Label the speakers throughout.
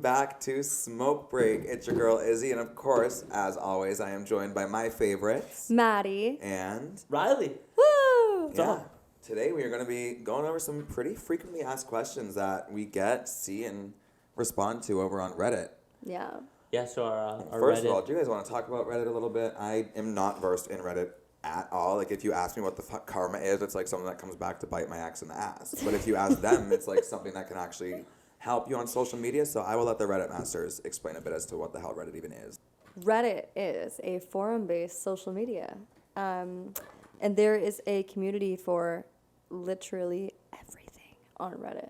Speaker 1: back to Smoke Break. It's your girl Izzy, and of course, as always, I am joined by my favorites,
Speaker 2: Maddie.
Speaker 1: and
Speaker 3: Riley.
Speaker 2: Woo!
Speaker 1: yeah. Today we are going to be going over some pretty frequently asked questions that we get, see, and respond to over on Reddit.
Speaker 2: Yeah.
Speaker 3: Yeah, so our
Speaker 1: First
Speaker 3: Reddit.
Speaker 1: of all, do you guys want to talk about Reddit a little bit? I am not versed in Reddit at all. Like, if you ask me what the fuck karma is, it's like something that comes back to bite my ex in the ass. But if you ask them, it's like something that can actually help you on social media. So I will let the Reddit masters explain a bit as to what the hell Reddit even is.
Speaker 2: Reddit is a forum-based social media. And there is a community for literally everything on Reddit.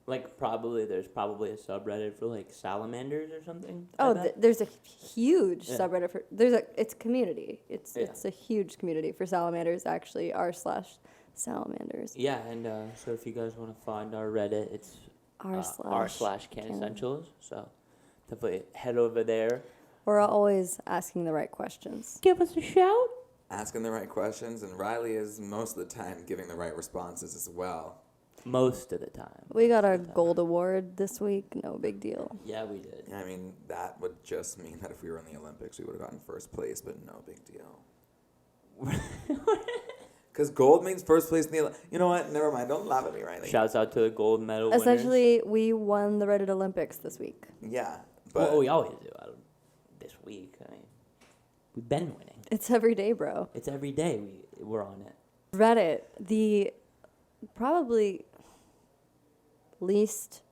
Speaker 3: Like, there's probably a subreddit for, like, salamanders or something.
Speaker 2: Oh,
Speaker 3: I bet.
Speaker 2: there's a huge
Speaker 3: Yeah.
Speaker 2: subreddit for, it's community. It's a huge community for salamanders, actually, r/salamanders.
Speaker 3: Yeah, and so if you guys want to find our Reddit, it's r/Can Essentials. So definitely head over there.
Speaker 2: We're always asking the right questions.
Speaker 3: Give us a shout.
Speaker 1: Asking the right questions, and Riley is most of the time giving the right responses as well.
Speaker 3: Most of the time.
Speaker 2: We got our gold award this week. No big deal.
Speaker 3: Yeah, we did.
Speaker 1: I mean, that would just mean that if we were in the Olympics, we would have gotten first place, but no big deal. Because gold means first place in the You know what? Never mind. Don't laugh at me, Riley.
Speaker 3: Shouts out to the gold medal winners.
Speaker 2: Essentially, we won the Reddit Olympics this week.
Speaker 1: Yeah, but...
Speaker 3: Well, we always do. This week, I mean, we've been winning.
Speaker 2: It's every day, bro.
Speaker 3: It's every day we're on it.
Speaker 2: Reddit, the probably least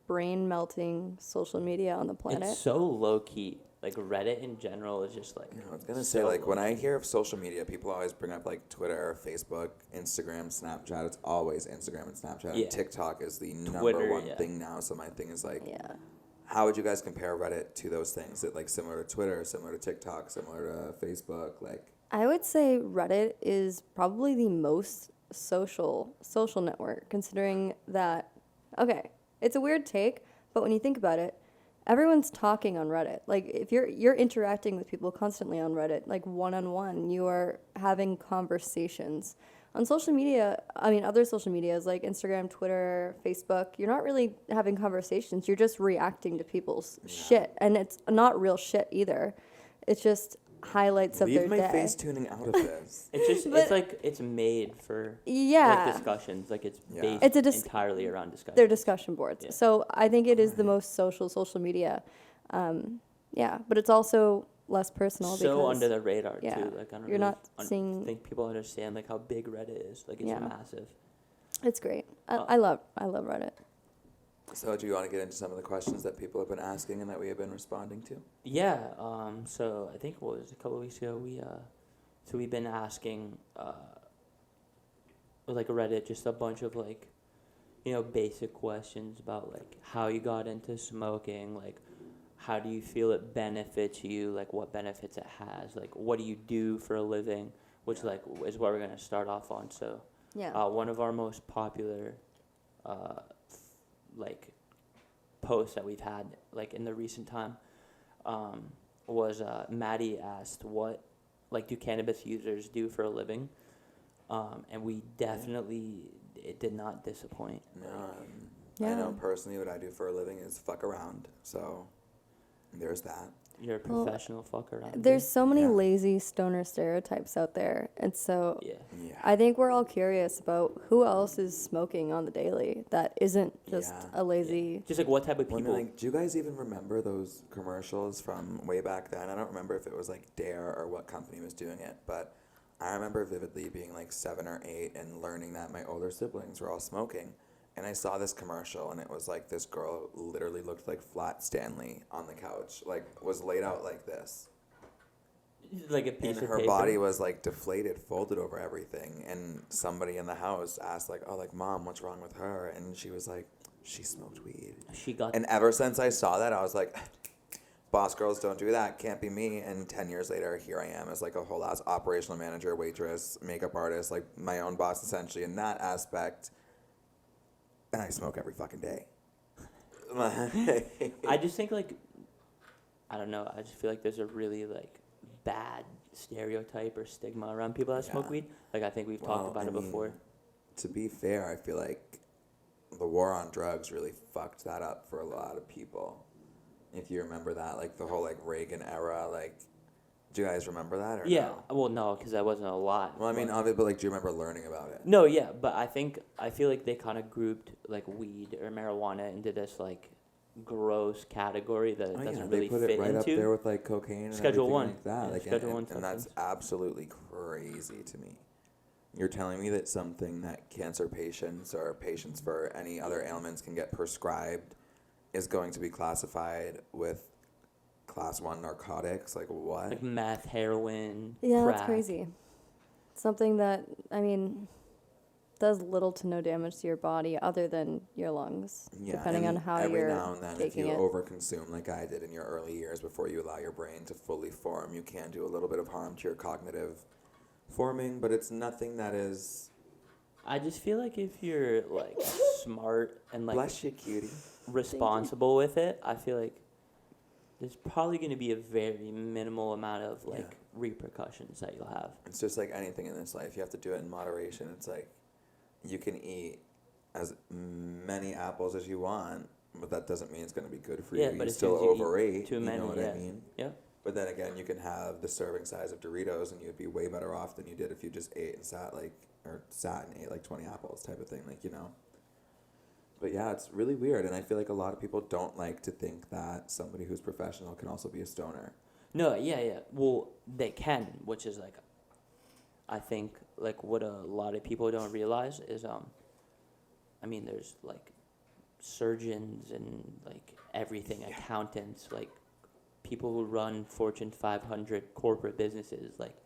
Speaker 2: brain-melting social media on the planet.
Speaker 3: It's so low-key. Like, Reddit in general is just, like...
Speaker 1: You know, I was going to say, like, when I hear of social media, people always bring up, like, Twitter, Facebook, Instagram, Snapchat. It's always Instagram and Snapchat.
Speaker 3: Yeah.
Speaker 1: And TikTok is the number
Speaker 3: Twitter,
Speaker 1: one
Speaker 3: yeah.
Speaker 1: thing now. So my thing is, like,
Speaker 2: Yeah.
Speaker 1: how would you guys compare Reddit to those things? Is it, like, similar to Twitter, similar to TikTok, similar to Facebook? Like,
Speaker 2: I would say Reddit is probably the most social network, considering that, okay, it's a weird take, but when you think about it, everyone's talking on Reddit. Like, if you're interacting with people constantly on Reddit, like one-on-one, you are having conversations. On social media, I mean, other social medias like Instagram, Twitter, Facebook, you're not really having conversations. You're just reacting to people's shit. And it's not real shit either. It's just highlights of their
Speaker 1: leave my
Speaker 2: day.
Speaker 1: face tuning out of this.
Speaker 3: It's just,
Speaker 2: But-
Speaker 3: it's like, it's made for
Speaker 2: Yeah.
Speaker 3: like, discussions. Like, it's
Speaker 1: Yeah.
Speaker 3: based
Speaker 2: It's a
Speaker 3: entirely around discussion.
Speaker 2: They're discussion boards.
Speaker 3: Yeah.
Speaker 2: So I think it is the most social media. Yeah, but it's also less personal
Speaker 3: So
Speaker 2: because
Speaker 3: under the radar,
Speaker 2: yeah,
Speaker 3: too. Like, I don't
Speaker 2: you're
Speaker 3: really
Speaker 2: not seeing-
Speaker 3: think people understand, like, how big Reddit is. Like, it's
Speaker 2: Yeah.
Speaker 3: massive.
Speaker 2: it's great.
Speaker 3: Oh.
Speaker 2: I love Reddit.
Speaker 1: So do you want to get into some of the questions that people have been asking and that we have been responding to?
Speaker 3: Yeah, so I think what was a couple of weeks ago, we've been asking, like, Reddit, just a bunch of, like, basic questions about, like, how you got into smoking, like, how do you feel it benefits you, like, what benefits it has, like, what do you do for a living, which, like, is what we're going to start off on. So
Speaker 2: Yeah.
Speaker 3: one of our most popular, like, posts that we've had, like, in the recent time, was Maddie asked, what, like, do cannabis users do for a living? And we definitely, it did not disappoint.
Speaker 1: No, I
Speaker 2: Yeah.
Speaker 1: know personally what I do for a living is fuck around. So there's that.
Speaker 3: You're a
Speaker 2: Well,
Speaker 3: professional fucker. aren't you?
Speaker 2: There's so many
Speaker 1: Yeah.
Speaker 2: lazy stoner stereotypes out there, and so
Speaker 3: Yeah.
Speaker 1: Yeah.
Speaker 2: I think we're all curious about who else is smoking on the daily that isn't just
Speaker 1: Yeah.
Speaker 2: a lazy.
Speaker 3: Just, like, what type of
Speaker 1: Well, I mean,
Speaker 3: people?
Speaker 1: like, do you guys even remember those commercials from way back then? I don't remember if it was like Dare or what company was doing it, but I remember vividly being like 7 or 8 and learning that my older siblings were all smoking. And I saw this commercial, and it was like this girl literally looked like Flat Stanley on the couch, like was laid out like this.
Speaker 3: Like a piece
Speaker 1: And
Speaker 3: of
Speaker 1: her
Speaker 3: paper?
Speaker 1: body was like deflated, folded over everything. And somebody in the house asked like, "Oh, like, Mom, what's wrong with her?" And she was like, "She smoked weed."
Speaker 3: She got...
Speaker 1: And ever since I saw that, I was like, boss girls don't do that. Can't be me. And 10 years later, here I am as like a whole ass operational manager, waitress, makeup artist, like my own boss essentially in that aspect. And I smoke every fucking day.
Speaker 3: I just think, like, I don't know, I just feel like there's a really, like, bad stereotype or stigma around people that smoke
Speaker 1: Yeah.
Speaker 3: weed. Like, I think we've
Speaker 1: Well,
Speaker 3: talked about
Speaker 1: I
Speaker 3: it before.
Speaker 1: mean, to be fair, I feel like the war on drugs really fucked that up for a lot of people. If you remember that, like the whole like Reagan era, like, do you guys remember that or
Speaker 3: Yeah.
Speaker 1: no?
Speaker 3: Well, no, because I wasn't alive.
Speaker 1: Well, I mean,
Speaker 3: but-
Speaker 1: obviously, but like, do you remember learning about it?
Speaker 3: No, yeah, but I feel like they kind of grouped like weed or marijuana into this like gross category that it
Speaker 1: Oh,
Speaker 3: doesn't
Speaker 1: yeah,
Speaker 3: really
Speaker 1: they put
Speaker 3: fit
Speaker 1: it right up
Speaker 3: into.
Speaker 1: there with like cocaine and
Speaker 3: Schedule
Speaker 1: everything
Speaker 3: one.
Speaker 1: like that.
Speaker 3: Yeah,
Speaker 1: like,
Speaker 3: Schedule one
Speaker 1: and that's
Speaker 3: substance.
Speaker 1: absolutely crazy to me. You're telling me that something that cancer patients or patients for any other ailments can get prescribed is going to be classified with class 1 narcotics? Like what?
Speaker 3: Like meth, heroin,
Speaker 2: Yeah,
Speaker 3: crack.
Speaker 2: that's crazy. Something that, I mean, does little to no damage to your body other than your lungs,
Speaker 1: Yeah,
Speaker 2: depending on
Speaker 1: and
Speaker 2: how
Speaker 1: every
Speaker 2: you're
Speaker 1: now and then, if
Speaker 2: taking
Speaker 1: you
Speaker 2: it.
Speaker 1: overconsume like I did in your early years before you allow your brain to fully form, you can do a little bit of harm to your cognitive forming, but it's nothing that is.
Speaker 3: I just feel like if you're like smart and like
Speaker 1: Bless you, cutie.
Speaker 3: responsible with it, I feel like there's probably going to be a very minimal amount of like
Speaker 1: Yeah.
Speaker 3: repercussions that you'll have.
Speaker 1: It's just like anything in this life. You have to do it in moderation. It's like you can eat as many apples as you want, but that doesn't mean it's going to be good for
Speaker 3: Yeah,
Speaker 1: you.
Speaker 3: but
Speaker 1: You
Speaker 3: as soon
Speaker 1: still
Speaker 3: as you eat
Speaker 1: overeat.
Speaker 3: too
Speaker 1: You
Speaker 3: many,
Speaker 1: know what
Speaker 3: yeah.
Speaker 1: I mean?
Speaker 3: Yeah.
Speaker 1: But then again, you can have the serving size of Doritos, and you'd be way better off than you did if you just ate and sat and ate like 20 apples type of thing, like, you know. But yeah, it's really weird, and I feel like a lot of people don't like to think that somebody who's professional can also be a stoner.
Speaker 3: No, yeah. Well, they can, which is like, I think like what a lot of people don't realize is I mean, there's like surgeons and like everything,
Speaker 1: Yeah.
Speaker 3: accountants, like people who run Fortune 500 corporate businesses, like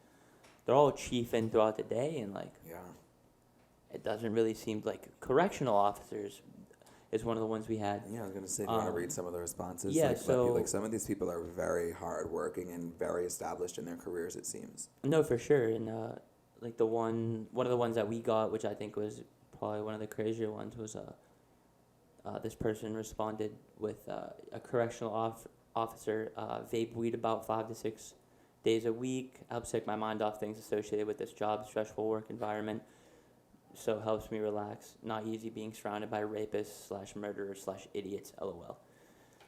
Speaker 3: they're all chiefing throughout the day, and like
Speaker 1: Yeah.
Speaker 3: it doesn't really seem like correctional officers is one of the ones we had.
Speaker 1: Yeah, I was gonna say, do you want to
Speaker 3: Um,
Speaker 1: read some of the responses?
Speaker 3: yeah,
Speaker 1: like, let people-
Speaker 3: so-
Speaker 1: like some of these people are very hardworking and very established in their careers. It seems.
Speaker 3: No, for sure, and like the one of the ones that we got, which I think was probably one of the crazier ones, was this person responded with a correctional officer vape weed about 5 to 6 days a week, helps take my mind off things associated with this job, stressful work environment, so helps me relax. Not easy being surrounded by rapists/murderers/idiots. LOL.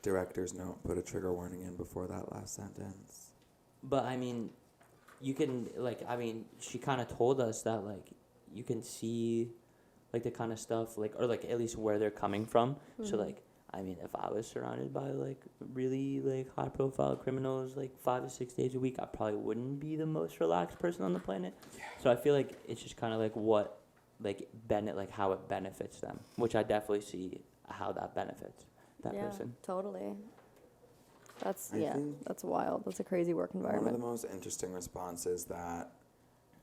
Speaker 1: Director's note: put a trigger warning in before that last sentence.
Speaker 3: But I mean, you can like she kind of told us that like you can see like the kind of stuff like or like at least where they're coming from. So
Speaker 2: Mhm.
Speaker 3: like I mean, if I was surrounded by like really like high profile criminals like 5 to 6 days a week, I probably wouldn't be the most relaxed person on the planet. So I feel like it's just kind of like what how it benefits them, which I definitely see how that benefits that
Speaker 2: yeah,
Speaker 3: person.
Speaker 2: totally. That's
Speaker 1: I think
Speaker 2: that's wild. That's a crazy work
Speaker 1: One of the
Speaker 2: environment.
Speaker 1: most interesting responses that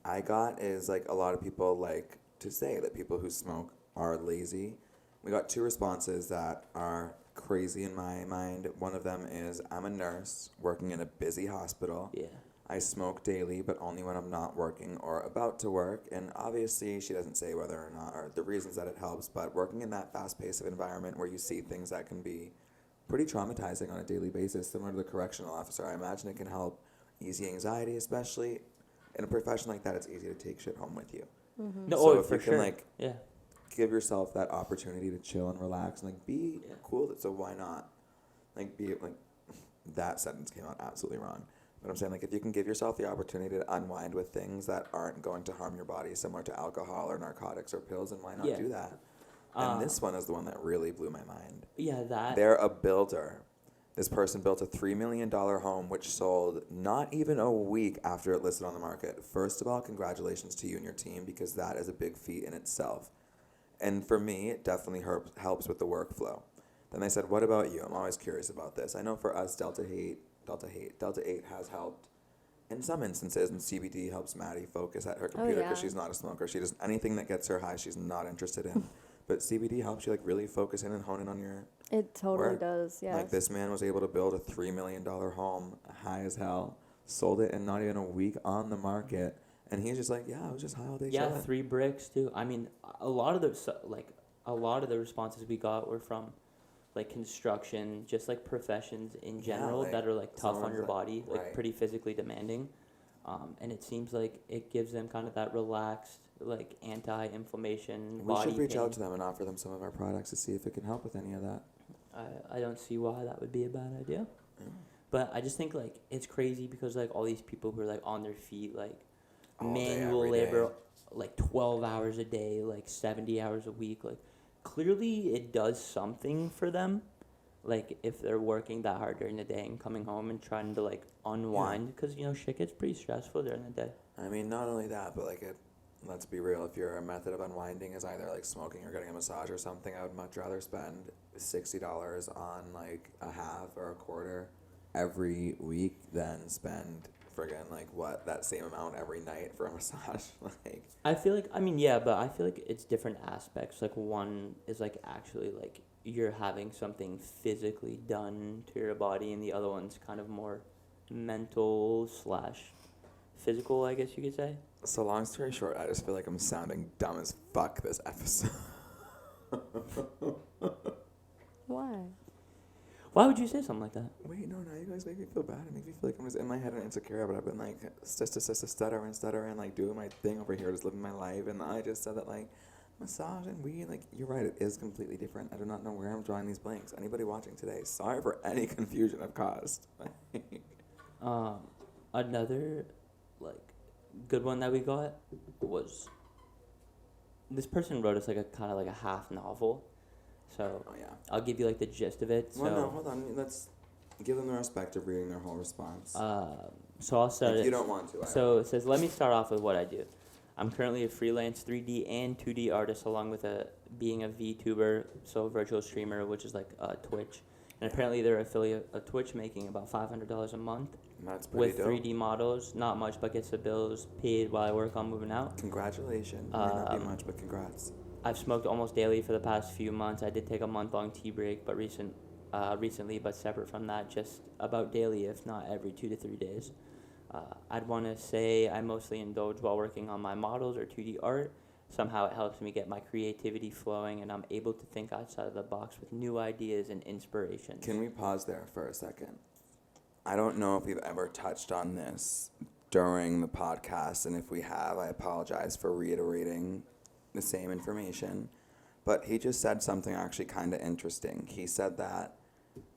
Speaker 1: I got is like a lot of people like to say that people who smoke are lazy. We got 2 responses that are crazy in my mind. One of them is, I'm a nurse working in a busy hospital.
Speaker 3: Yeah.
Speaker 1: I smoke daily, but only when I'm not working or about to work. And obviously, she doesn't say whether or not, or the reasons that it helps, but working in that fast paced of environment where you see things that can be pretty traumatizing on a daily basis, similar to the correctional officer, I imagine it can help ease anxiety, especially in a profession like that. It's easy to take shit home with you.
Speaker 2: Mm-hmm.
Speaker 3: No,
Speaker 1: So
Speaker 3: oh,
Speaker 1: if
Speaker 3: for
Speaker 1: you can,
Speaker 3: sure.
Speaker 1: like,
Speaker 3: Yeah.
Speaker 1: give yourself that opportunity to chill and relax and like be
Speaker 3: Yeah.
Speaker 1: cool. So why not? Like be like that sentence came out absolutely wrong. But I'm saying like if you can give yourself the opportunity to unwind with things that aren't going to harm your body, similar to alcohol or narcotics or pills, then why not
Speaker 3: Yeah.
Speaker 1: do that? And this one is the one that really blew my mind.
Speaker 3: Yeah, that.
Speaker 1: They're a builder. This person built a $3 million home, which sold not even a week after it listed on the market. First of all, congratulations to you and your team, because that is a big feat in itself. And for me, it definitely helps with the workflow. Then they said, what about you? I'm always curious about this. I know for us, Delta 8 has helped in some instances, and CBD helps Maddie focus at her computer because
Speaker 2: yeah.
Speaker 1: she's not a smoker. She does anything that gets her high, she's not interested in. But CBD helps you like really focus in and hone in on your
Speaker 2: It totally
Speaker 1: work.
Speaker 2: does. Yes.
Speaker 1: Like this man was able to build a $3 million home, high as hell, sold it in not even a week on the market, and he's just like, yeah, I was just high all day.
Speaker 3: Yeah,
Speaker 1: chilling.
Speaker 3: 3 bricks too. I mean, a lot of the responses we got were from like construction, just like professions in
Speaker 1: Yeah,
Speaker 3: general
Speaker 1: like,
Speaker 3: that are like tough on
Speaker 1: someone's
Speaker 3: your
Speaker 1: like-
Speaker 3: body, like
Speaker 1: right.
Speaker 3: pretty physically demanding. And it seems like it gives them kind of that relaxed like anti-inflammation,
Speaker 1: We
Speaker 3: body
Speaker 1: should reach
Speaker 3: pain.
Speaker 1: out to them and offer them some of our products to see if it can help with any of that.
Speaker 3: I don't see why that would be a bad idea.
Speaker 1: Yeah.
Speaker 3: But I just think like it's crazy because like all these people who are like on their feet like
Speaker 1: All day,
Speaker 3: manual
Speaker 1: every day.
Speaker 3: labor like 12 hours a day, like 70 hours a week, like clearly it does something for them. Like if they're working that hard during the day and coming home and trying to like unwind because you know shit gets pretty stressful during the day.
Speaker 1: I mean, not only that, but like let's be real, if your method of unwinding is either like smoking or getting a massage or something, I would much rather spend $60 on like a half or a quarter every week than spend friggin' like what, that same amount every night for a massage. Like,
Speaker 3: I feel like I mean yeah, but I feel like it's different aspects. Like one is like actually like you're having something physically done to your body, and the other one's kind of more mental / physical, I guess you could say.
Speaker 1: so long story short, I just feel like I'm sounding dumb as fuck this episode.
Speaker 2: Why?
Speaker 3: Why would you say something like that?
Speaker 1: Wait, no, you guys make me feel bad. It makes me feel like I'm just in my head and insecure, but I've been like stutter and like doing my thing over here, just living my life, and I just said that like massage and weed, like you're right, it is completely different. I do not know where I'm drawing these blanks. Anybody watching today, sorry for any confusion I've caused.
Speaker 3: Another like good one that we got was this person wrote us like a kind of like a half novel, so
Speaker 1: Oh yeah.
Speaker 3: I'll give you like the gist of it.
Speaker 1: Well, no,
Speaker 3: So
Speaker 1: hold on. Let's give them the respect of reading their whole response.
Speaker 3: so I'll start
Speaker 1: if
Speaker 3: it.
Speaker 1: you don't want to.
Speaker 3: So it says, let me start off with what I do. I'm currently a freelance 3D and 2D artist, along with being a VTuber, so a virtual streamer, which is like Twitch. And apparently they're affiliate of Twitch, making about $500 a month
Speaker 1: That's pretty
Speaker 3: with
Speaker 1: dope.
Speaker 3: 3D models. Not much, but gets the bills paid while I work on moving out.
Speaker 1: Congratulations. Might not be much, but congrats.
Speaker 3: I've smoked almost daily for the past few months. I did take a month-long tea break, but recently, but separate from that, just about daily, if not every 2 to 3 days. I'd want to say I mostly indulge while working on my models or 2D art. Somehow it helps me get my creativity flowing, and I'm able to think outside of the box with new ideas and inspirations.
Speaker 1: Can we pause there for a second? I don't know if we've ever touched on this during the podcast, and if we have, I apologize for reiterating the same information. But he just said something actually kind of interesting. He said that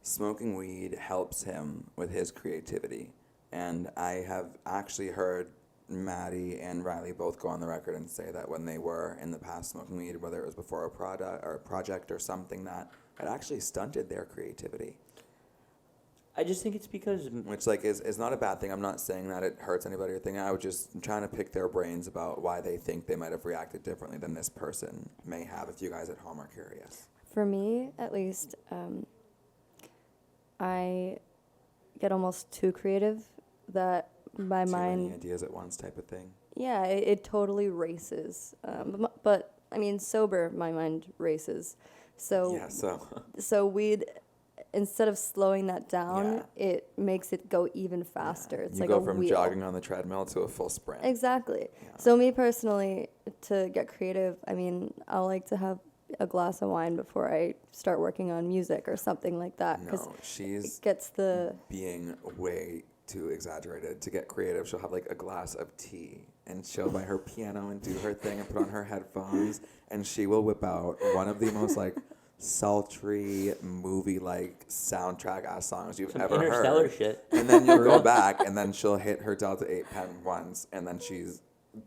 Speaker 1: smoking weed helps him with his creativity. And I have actually heard Maddie and Riley both go on the record and say that when they were in the past smoking weed, whether it was before a project or something, that it actually stunted their creativity.
Speaker 3: I just think it's because
Speaker 1: Which like is not a bad thing. I'm not saying that it hurts anybody or thing. I was just trying to pick their brains about why they think they might have reacted differently than this person may have, if you guys at home are curious.
Speaker 2: For me, at least, I get almost too creative that my
Speaker 1: Too
Speaker 2: mind,
Speaker 1: many ideas at once type of thing.
Speaker 2: yeah, it totally races. But I mean, sober, my mind races. So
Speaker 1: Yeah, so
Speaker 2: so weed, instead of slowing that down,
Speaker 1: Yeah.
Speaker 2: it makes it go even faster. It's
Speaker 1: you
Speaker 2: like
Speaker 1: go
Speaker 2: a
Speaker 1: from
Speaker 2: wheel.
Speaker 1: jogging on the treadmill to a full sprint.
Speaker 2: Exactly.
Speaker 1: Yeah.
Speaker 2: So me personally, to get creative, I mean, I like to have a glass of wine before I start working on music or something like that, because
Speaker 1: No, she's
Speaker 2: it gets the
Speaker 1: being way too exaggerated. To get creative, she'll have like a glass of tea and she'll buy her piano and do her thing and put on her headphones, and she will whip out one of the most like sultry movie like soundtrack ass songs you've
Speaker 3: some
Speaker 1: ever
Speaker 3: interstellar
Speaker 1: heard.
Speaker 3: shit.
Speaker 1: And then you'll go back and then she'll hit her Delta 8 pen once and then she's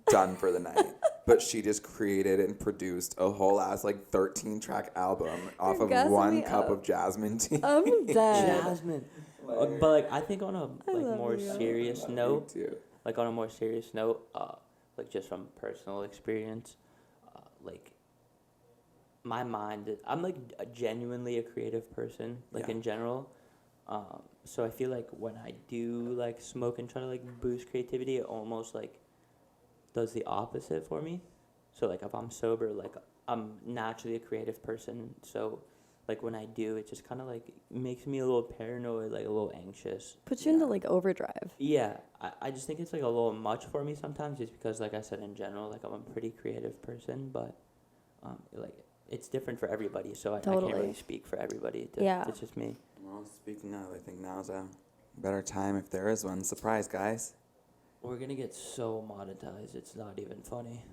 Speaker 1: done for the night. But she just created and produced a whole ass like 13 track album off
Speaker 2: You're
Speaker 1: of
Speaker 2: gassing
Speaker 1: one
Speaker 2: me
Speaker 1: cup
Speaker 2: up.
Speaker 1: of jasmine tea.
Speaker 2: I'm dead.
Speaker 3: Jasmine. But like I think on a like
Speaker 2: love
Speaker 3: more
Speaker 2: you.
Speaker 3: serious
Speaker 1: Me
Speaker 3: note,
Speaker 1: too.
Speaker 3: like on a more serious note, like just from personal experience, like my mind, I'm like genuinely a creative person, like
Speaker 1: Yeah.
Speaker 3: in general. So I feel like when I do like smoke and try to like boost creativity, it almost like does the opposite for me. So like if I'm sober, like I'm naturally a creative person. So like when I do, it just kind of like makes me a little paranoid, like a little anxious.
Speaker 2: Puts you into
Speaker 1: Yeah.
Speaker 2: like overdrive.
Speaker 3: Yeah, I just think it's like a little much for me sometimes, just because like I said in general, like I'm a pretty creative person, but like it's different for everybody. So I can't
Speaker 2: Totally.
Speaker 3: really speak for everybody.
Speaker 2: Yeah.
Speaker 3: It's just me.
Speaker 1: Well, speaking of, I think now's a better time if there is one. Surprise, guys.
Speaker 3: We're gonna get so monetized, it's not even funny.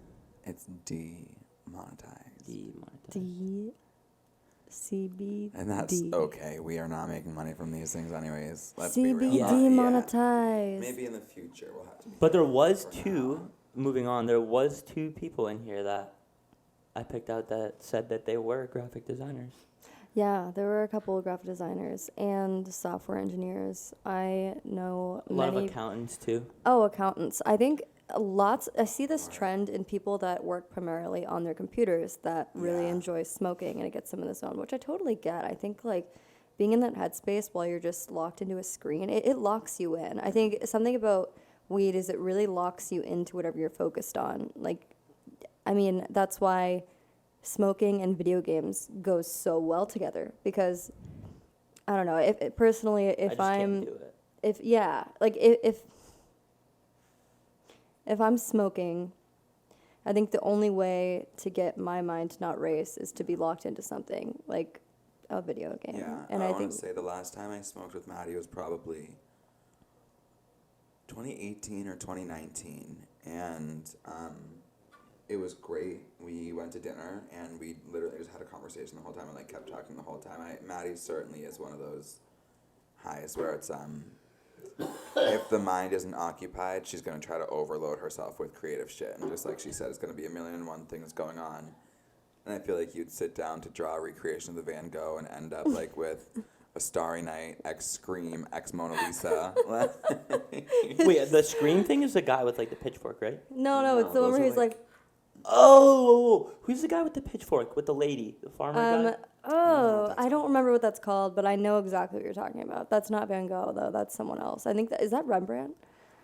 Speaker 1: It's demonetized.
Speaker 3: Demonetized.
Speaker 2: CBD.
Speaker 1: And that's okay. We are not making money from these things anyways. Let's be real.
Speaker 2: CBD
Speaker 3: Yeah.
Speaker 2: demonetized.
Speaker 1: Maybe in the future we'll have to. be
Speaker 3: But there
Speaker 1: careful
Speaker 3: was
Speaker 1: for now.
Speaker 3: two. Moving on, there was two people in here that I picked out that said that they were graphic designers.
Speaker 2: Yeah, there were a couple of graphic designers and software engineers. I know
Speaker 3: A lot of
Speaker 2: many.
Speaker 3: accountants too.
Speaker 2: Oh, accountants. I think lots. I see this trend in people that work primarily on their computers that really
Speaker 1: Yeah.
Speaker 2: enjoy smoking, and it gets them in the zone, which I totally get. I think like being in that headspace while you're just locked into a screen, it locks you in. I think something about weed is it really locks you into whatever you're focused on. Like, I mean, that's why smoking and video games go so well together because I don't know. If personally,
Speaker 3: I
Speaker 2: if
Speaker 3: just
Speaker 2: I'm
Speaker 3: can't do it.
Speaker 2: if I'm smoking, I think the only way to get my mind to not race is to be locked into something like a video game.
Speaker 1: Yeah,
Speaker 2: and
Speaker 1: I
Speaker 2: I
Speaker 1: want
Speaker 2: think
Speaker 1: to say the last time I smoked with Maddie was probably 2018 or 2019, and it was great. We went to dinner and we literally just had a conversation the whole time and like kept talking the whole time. Maddie certainly is one of those highs where it's if the mind isn't occupied, she's gonna try to overload herself with creative shit, and just like she said, it's gonna be a million and one things going on. And I feel like you'd sit down to draw a recreation of the Van Gogh and end up like with a Starry Night, X Scream, X Mona Lisa.
Speaker 3: Wait, the Scream thing is the guy with like the pitchfork, right?
Speaker 2: no, it's
Speaker 1: No,
Speaker 2: the one
Speaker 1: those
Speaker 2: where
Speaker 1: are
Speaker 2: he's like,
Speaker 3: Oh, who's the guy with the pitchfork with the lady, the farmer guy?
Speaker 2: oh,
Speaker 1: that's
Speaker 2: I don't remember what that's called, but I know exactly what you're talking about. That's not Van Gogh though. That's someone else. I think is that Rembrandt.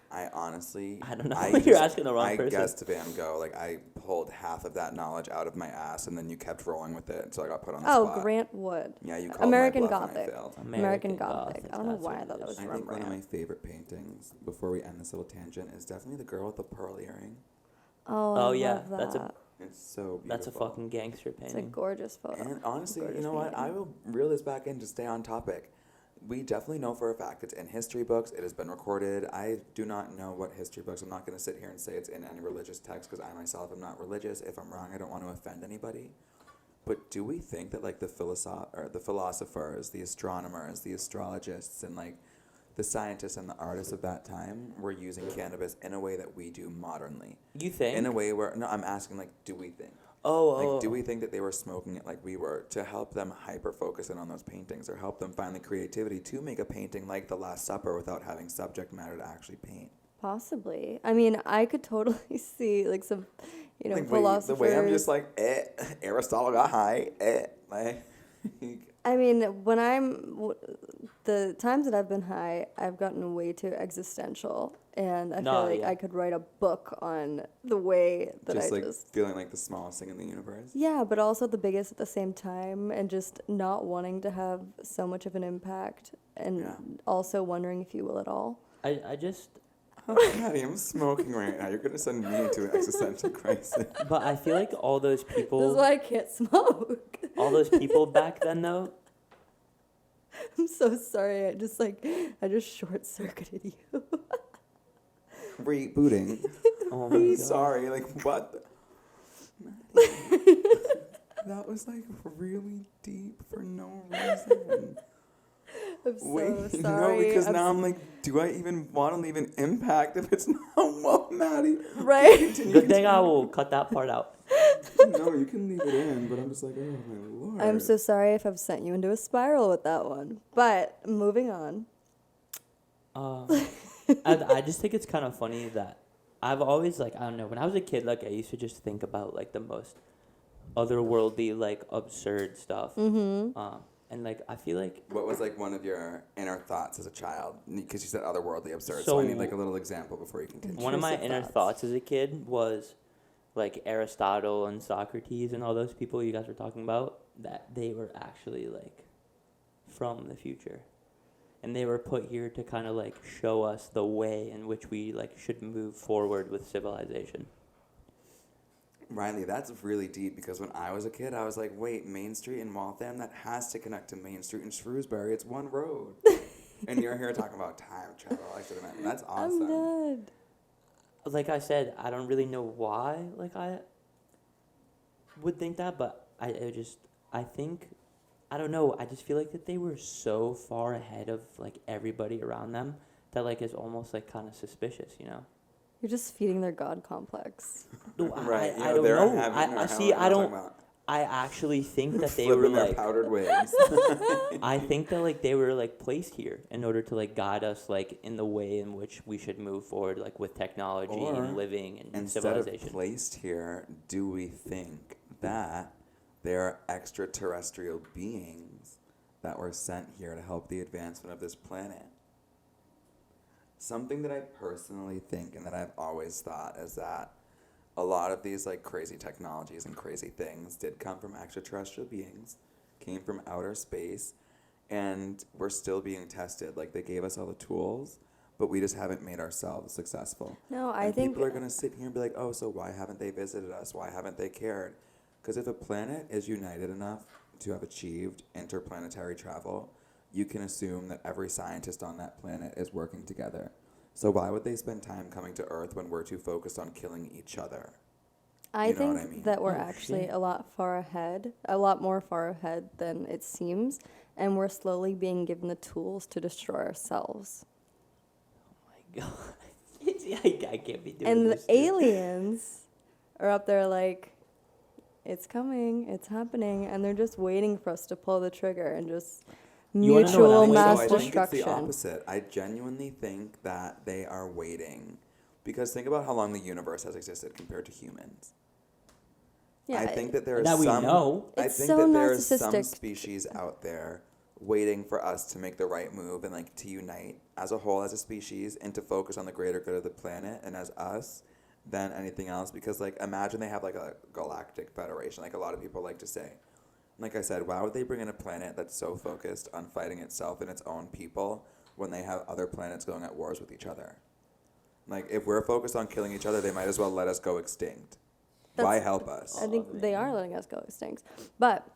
Speaker 1: I honestly,
Speaker 3: I don't know. You're asking the wrong
Speaker 1: I
Speaker 3: person.
Speaker 1: guessed Van Gogh. Like I pulled half of that knowledge out of my ass, and then you kept rolling with it until I got put on the
Speaker 2: Oh,
Speaker 1: spot.
Speaker 2: Grant Wood.
Speaker 1: Yeah, you called
Speaker 2: American
Speaker 1: my bluff and I
Speaker 2: Gothic.
Speaker 1: failed.
Speaker 2: American Gothic. I don't know
Speaker 3: that's
Speaker 2: why
Speaker 3: what
Speaker 2: I thought
Speaker 3: it
Speaker 2: that
Speaker 3: is.
Speaker 2: was
Speaker 1: I think one of my
Speaker 2: Rembrandt.
Speaker 1: favorite paintings, before we end this little tangent, is definitely the girl with the pearl earring.
Speaker 2: Oh,
Speaker 3: Oh,
Speaker 2: I
Speaker 3: yeah,
Speaker 2: love that.
Speaker 3: that's a-
Speaker 1: It's so beautiful.
Speaker 3: That's a fucking gangster
Speaker 2: It's a
Speaker 3: painting.
Speaker 2: gorgeous photo.
Speaker 1: And honestly, you
Speaker 2: Gorgeous
Speaker 1: know what?
Speaker 2: painting.
Speaker 1: I will reel this back in to stay on topic. We definitely know for a fact it's in history books. It has been recorded. I do not know what history books. I'm not going to sit here and say it's in any religious text because I myself am not religious. If I'm wrong, I don't want to offend anybody. But do we think that like the philosophers, the astronomers, the astrologists, and like the scientists and the artists of that time were using cannabis in a way that we do modernly?
Speaker 3: You think?
Speaker 1: In a way where no, I'm asking like, do we think?
Speaker 3: Oh,
Speaker 1: Do we think that they were smoking it like we were to help them hyper focus in on those paintings or help them find the creativity to make a painting like The Last Supper without having subject matter to actually paint?
Speaker 2: Possibly. I mean, I could totally see like some,
Speaker 1: Like,
Speaker 2: philosophers.
Speaker 1: the way I'm just like, Aristotle got high, like.
Speaker 2: I mean, the times that I've been high, I've gotten way too existential, and I
Speaker 3: No,
Speaker 2: feel like
Speaker 3: yeah.
Speaker 2: I could write a book on the way that
Speaker 1: just
Speaker 2: I
Speaker 1: like
Speaker 2: just.
Speaker 1: feeling like the smallest thing in the universe.
Speaker 2: Yeah, but also the biggest at the same time, and just not wanting to have so much of an impact, and
Speaker 1: Yeah.
Speaker 2: also wondering if you will at all.
Speaker 3: I just,
Speaker 1: Maddie, I'm smoking right now. You're gonna send me into an existential crisis.
Speaker 3: but I feel like all those
Speaker 2: This is
Speaker 3: people,
Speaker 2: why I can't smoke.
Speaker 3: all those people back then though,
Speaker 2: I'm so sorry. I just short circuited you.
Speaker 1: Rebooting.
Speaker 3: oh my god.
Speaker 1: Sorry, like what? The- that was like really deep for no reason.
Speaker 2: I'm so
Speaker 1: Wait,
Speaker 2: sorry.
Speaker 1: no, because
Speaker 2: I'm
Speaker 1: now I'm like, do I even want to leave an impact if it's not well, Maddie?
Speaker 2: right.
Speaker 3: Good thing I will cut that part out.
Speaker 1: No, you can leave it in, but I'm just like, oh my lord.
Speaker 2: I'm so sorry if I've sent you into a spiral with that one. But moving on.
Speaker 3: I just think it's kind of funny that I've always like, I don't know, when I was a kid, like I used to just think about like the most otherworldly, like absurd stuff.
Speaker 2: Mm-hmm.
Speaker 3: And like I feel like
Speaker 1: What was like one of your inner thoughts as a child? Because you said otherworldly absurd, so
Speaker 3: So-
Speaker 1: I need like a little example before you continue.
Speaker 3: one of my
Speaker 2: Intrusive
Speaker 3: inner
Speaker 2: thoughts.
Speaker 3: thoughts as a kid was like Aristotle and Socrates and all those people you guys were talking about, that they were actually like from the future. And they were put here to kind of like show us the way in which we like should move forward with civilization.
Speaker 1: Riley, that's really deep because when I was a kid, I was like, wait, Main Street in Waltham, that has to connect to Main Street in Shrewsbury. It's one road. And you're here talking about time travel. I should have. That's awesome.
Speaker 2: I'm dead.
Speaker 3: Like I said, I don't really know why like I would think that, but I think, I don't know, I just feel like that they were so far ahead of like everybody around them that like is almost like kind of suspicious, you know?
Speaker 2: You're just feeding their god complex.
Speaker 3: No,
Speaker 1: Right.
Speaker 3: I don't
Speaker 1: they're
Speaker 3: know.
Speaker 1: unhappy.
Speaker 3: I see. I don't. I actually think that they were
Speaker 1: Flipping their
Speaker 3: like.
Speaker 1: powdered wigs.
Speaker 3: I think that like they were like placed here in order to like guide us like in the way in which we should move forward like with technology
Speaker 1: Or
Speaker 3: and living and
Speaker 1: Instead
Speaker 3: civilization.
Speaker 1: of placed here, do we think that there are extraterrestrial beings that were sent here to help the advancement of this planet? Something that I personally think and that I've always thought is that a lot of these like crazy technologies and crazy things did come from extraterrestrial beings, came from outer space, and we're still being tested. Like they gave us all the tools, but we just haven't made ourselves successful.
Speaker 2: No, I
Speaker 1: And
Speaker 2: think
Speaker 1: people are going to sit here and be like, oh, so why haven't they visited us? Why haven't they cared? Because if a planet is united enough to have achieved interplanetary travel, you can assume that every scientist on that planet is working together. So why would they spend time coming to Earth when we're too focused on killing each other?
Speaker 2: I
Speaker 1: You know
Speaker 2: think
Speaker 1: what I mean?
Speaker 2: that we're
Speaker 3: Oh,
Speaker 2: actually
Speaker 3: shit.
Speaker 2: a lot far ahead, a lot more far ahead than it seems, and we're slowly being given the tools to destroy ourselves.
Speaker 3: Oh my god. I can't be doing
Speaker 2: And the
Speaker 3: this. dude.
Speaker 2: aliens are up there like, it's coming, it's happening, and they're just waiting for us to pull the trigger and just
Speaker 3: You wanna know what
Speaker 2: mutual
Speaker 3: I think?
Speaker 2: mass
Speaker 1: I think it's
Speaker 2: destruction.
Speaker 1: the opposite. I genuinely think that they are waiting. Because think about how long the universe has existed compared to humans.
Speaker 2: Yeah,
Speaker 1: I think that there is
Speaker 3: That we
Speaker 1: some.
Speaker 3: know.
Speaker 1: I
Speaker 2: It's
Speaker 1: think
Speaker 2: so
Speaker 1: that there is some
Speaker 2: narcissistic.
Speaker 1: species out there waiting for us to make the right move and like to unite as a whole as a species and to focus on the greater good of the planet and as us than anything else. Because like imagine they have like a galactic federation, like a lot of people like to say. Like I said, why would they bring in a planet that's so focused on fighting itself and its own people when they have other planets going at wars with each other? Like, if we're focused on killing each other, they might as well let us go extinct. Why
Speaker 2: That's-
Speaker 1: help us?
Speaker 2: I think they are letting us go extinct. But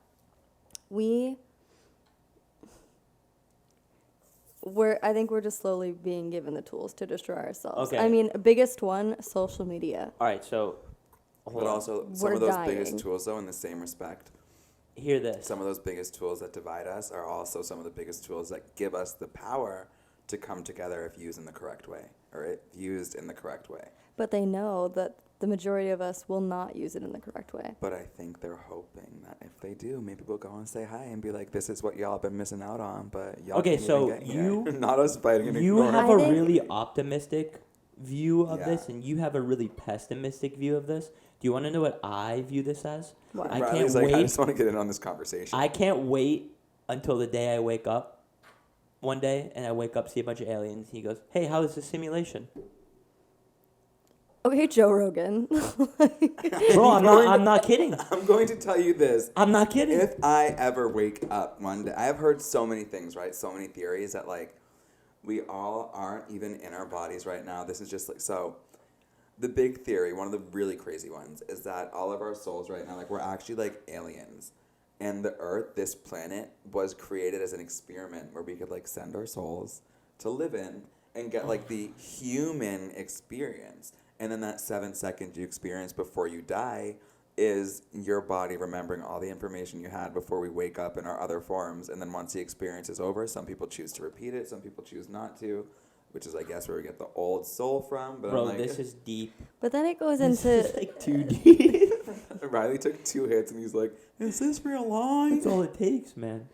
Speaker 2: I think we're just slowly being given the tools to destroy ourselves.
Speaker 3: Okay.
Speaker 2: I mean, biggest one, social media.
Speaker 3: All right, so hold
Speaker 1: But
Speaker 3: on.
Speaker 1: also, some
Speaker 2: We're
Speaker 1: of those
Speaker 2: dying.
Speaker 1: biggest tools, though, in the same respect,
Speaker 3: Hear this.
Speaker 1: some of those biggest tools that divide us are also some of the biggest tools that give us the power to come together if used in the correct way, or if used in the correct way.
Speaker 2: But they know that the majority of us will not use it in the correct way.
Speaker 1: But I think they're hoping that if they do, maybe we'll go and say hi and be like, "This is what y'all been missing out on," but y'all
Speaker 3: Okay,
Speaker 1: can't
Speaker 3: so
Speaker 1: even get here."
Speaker 3: you-
Speaker 1: not us fighting and
Speaker 3: You
Speaker 1: ignoring.
Speaker 3: have
Speaker 2: I
Speaker 3: a
Speaker 2: think-
Speaker 3: really optimistic view of
Speaker 1: Yeah.
Speaker 3: this, and you have a really pessimistic view of this. Do you want to know what I view this as?
Speaker 2: What?
Speaker 3: I
Speaker 1: Riley's
Speaker 3: can't
Speaker 1: like, I
Speaker 3: wait.
Speaker 1: just want to get in on this conversation.
Speaker 3: I can't wait until the day I wake up one day and I wake up, see a bunch of aliens. He goes, "Hey, how is the simulation?"
Speaker 2: Okay, Joe Rogan.
Speaker 3: Bro, I'm not kidding.
Speaker 1: I'm going to tell you this.
Speaker 3: I'm not kidding.
Speaker 1: If I ever wake up one day, I have heard so many things, right? So many theories that like we all aren't even in our bodies right now. This is just like so. The big theory, one of the really crazy ones, is that all of our souls right now, like we're actually like aliens, and the Earth, this planet, was created as an experiment where we could like send our souls to live in and get like the human experience. And then that 7 second you experience before you die is your body remembering all the information you had before we wake up in our other forms. And then once the experience is over, some people choose to repeat it, some people choose not to, which is, I guess, where we get the old soul from. But
Speaker 3: Bro,
Speaker 1: I'm like,
Speaker 3: this is deep.
Speaker 2: But then it goes
Speaker 3: This
Speaker 2: into
Speaker 3: is like too deep.
Speaker 1: Riley took 2 hits and he's like, is this real life?
Speaker 3: That's all it takes, man.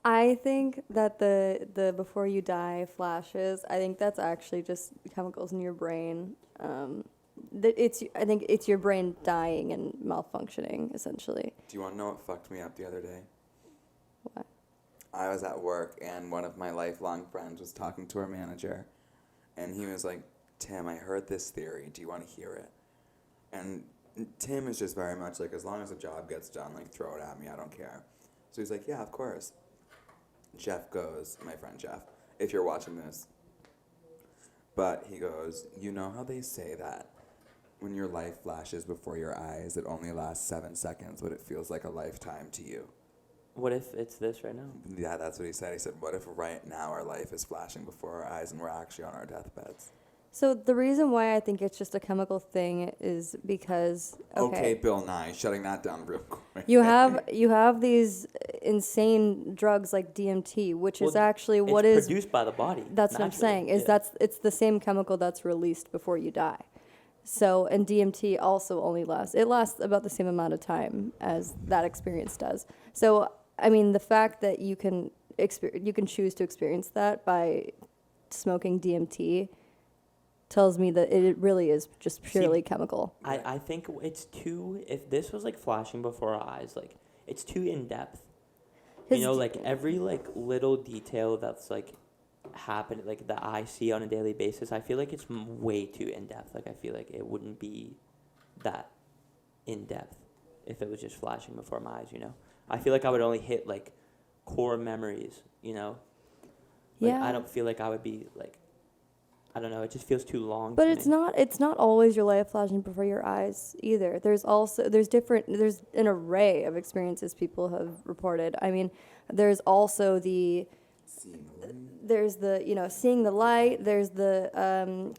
Speaker 2: I think that the before you die flashes, I think that's actually just chemicals in your brain. I think it's your brain dying and malfunctioning, essentially.
Speaker 1: Do you want to know what fucked me up the other day?
Speaker 2: What?
Speaker 1: I was at work and one of my lifelong friends was talking to our manager and he was like, Tim, I heard this theory. Do you want to hear it? And Tim is just very much like, as long as the job gets done, like throw it at me. I don't care. So he's like, yeah, of course. Jeff goes, my friend Jeff, if you're watching this. But he goes, you know how they say that when your life flashes before your eyes, it only lasts 7 seconds, but it feels like a lifetime to you.
Speaker 3: What if it's this right now?
Speaker 1: Yeah, that's what he said. He said, what if right now our life is flashing before our eyes and we're actually on our deathbeds?
Speaker 2: So the reason why I think it's just a chemical thing is because
Speaker 1: Okay, Bill Nye, shutting that down real quick.
Speaker 2: you have these insane drugs like DMT, which is
Speaker 3: Well,
Speaker 2: actually
Speaker 3: it's
Speaker 2: what is
Speaker 3: produced by the body.
Speaker 2: that's what I'm
Speaker 3: naturally.
Speaker 2: saying is
Speaker 3: Yeah.
Speaker 2: it's the same chemical that's released before you die. So and DMT also only lasts about the same amount of time as that experience does. So I mean the fact that you can choose to experience that by smoking DMT tells me that it really is just purely chemical.
Speaker 3: I think it's too, if this was like flashing before our eyes, like it's too in depth. You
Speaker 2: His-
Speaker 3: know, like every like little detail that's like happened, like that I see on a daily basis, I feel like it's way too in depth. Like I feel like it wouldn't be that in depth if it was just flashing before my eyes, you know? I feel like I would only hit like core memories, you know? Like
Speaker 2: Yeah.
Speaker 3: I don't feel like I would be like, I don't know, it just feels too long
Speaker 2: But
Speaker 3: to
Speaker 2: it's
Speaker 3: me.
Speaker 2: not always your life flashing before your eyes either. There's an array of experiences people have reported. I mean, there's also
Speaker 1: Seeing the light,
Speaker 2: there's the seeing the light, there's the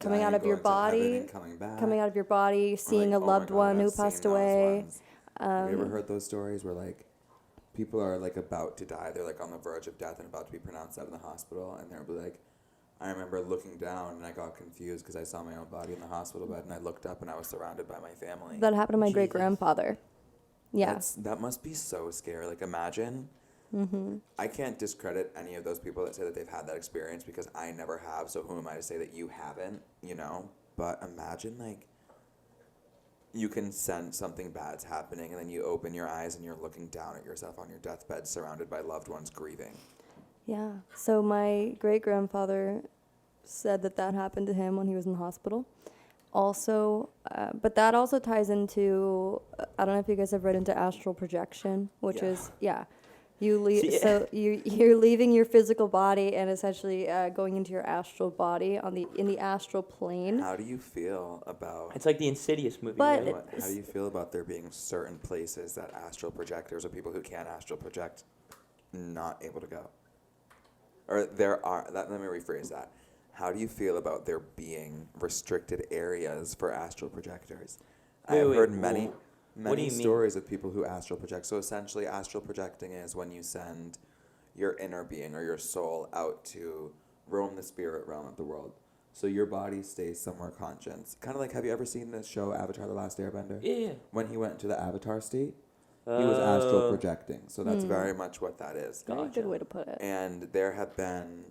Speaker 2: coming
Speaker 1: dying,
Speaker 2: out of your
Speaker 1: going to heaven
Speaker 2: body,
Speaker 1: and coming back.
Speaker 2: coming out of your body,
Speaker 1: Or
Speaker 2: seeing
Speaker 1: like,
Speaker 2: a
Speaker 1: oh my
Speaker 2: loved
Speaker 1: God,
Speaker 2: one
Speaker 1: I've
Speaker 2: who
Speaker 1: seen
Speaker 2: passed
Speaker 1: those
Speaker 2: away.
Speaker 1: ones. Have you ever heard those stories where like people are like about to die, they're like on the verge of death and about to be pronounced out in the hospital, and they'll be like, I remember looking down and I got confused because I saw my own body in the hospital bed, and I looked up and I was surrounded by my family.
Speaker 2: That happened to my
Speaker 3: Jesus.
Speaker 2: great grandfather. Yeah.
Speaker 1: That must be so scary. Like imagine. I can't discredit any of those people that say that they've had that experience because I never have. So who am I to say that you haven't? You know. But imagine like you can sense something bad's happening, and then you open your eyes and you're looking down at yourself on your deathbed, surrounded by loved ones grieving.
Speaker 2: Yeah. So my great grandfather said that happened to him when he was in the hospital. Also, but that also ties into I don't know if you guys have read into astral projection, which
Speaker 1: Yeah.
Speaker 2: is you leave
Speaker 3: See-
Speaker 2: so you're leaving your physical body and essentially going into your astral body in the astral plane.
Speaker 1: How do you feel about?
Speaker 3: It's like the Insidious movie,
Speaker 2: But
Speaker 3: right?
Speaker 1: How do you feel about there being certain places that astral projectors or people who can astral project not able to go? Or let me rephrase that. How do you feel about there being restricted areas for astral projectors?
Speaker 3: Wait,
Speaker 1: I've
Speaker 3: wait,
Speaker 1: heard many
Speaker 3: what do you mean?
Speaker 1: stories of people who astral project. So essentially astral projecting is when you send your inner being or your soul out to roam the spirit realm of the world. So your body stays somewhere conscious. Kind of like, have you ever seen the show Avatar: The Last Airbender?
Speaker 3: Yeah.
Speaker 1: When he went into the Avatar state, he was astral
Speaker 3: Oh.
Speaker 1: projecting. So that's very much what that is.
Speaker 2: Very
Speaker 3: Gotcha.
Speaker 2: good way to put it.
Speaker 1: And there have been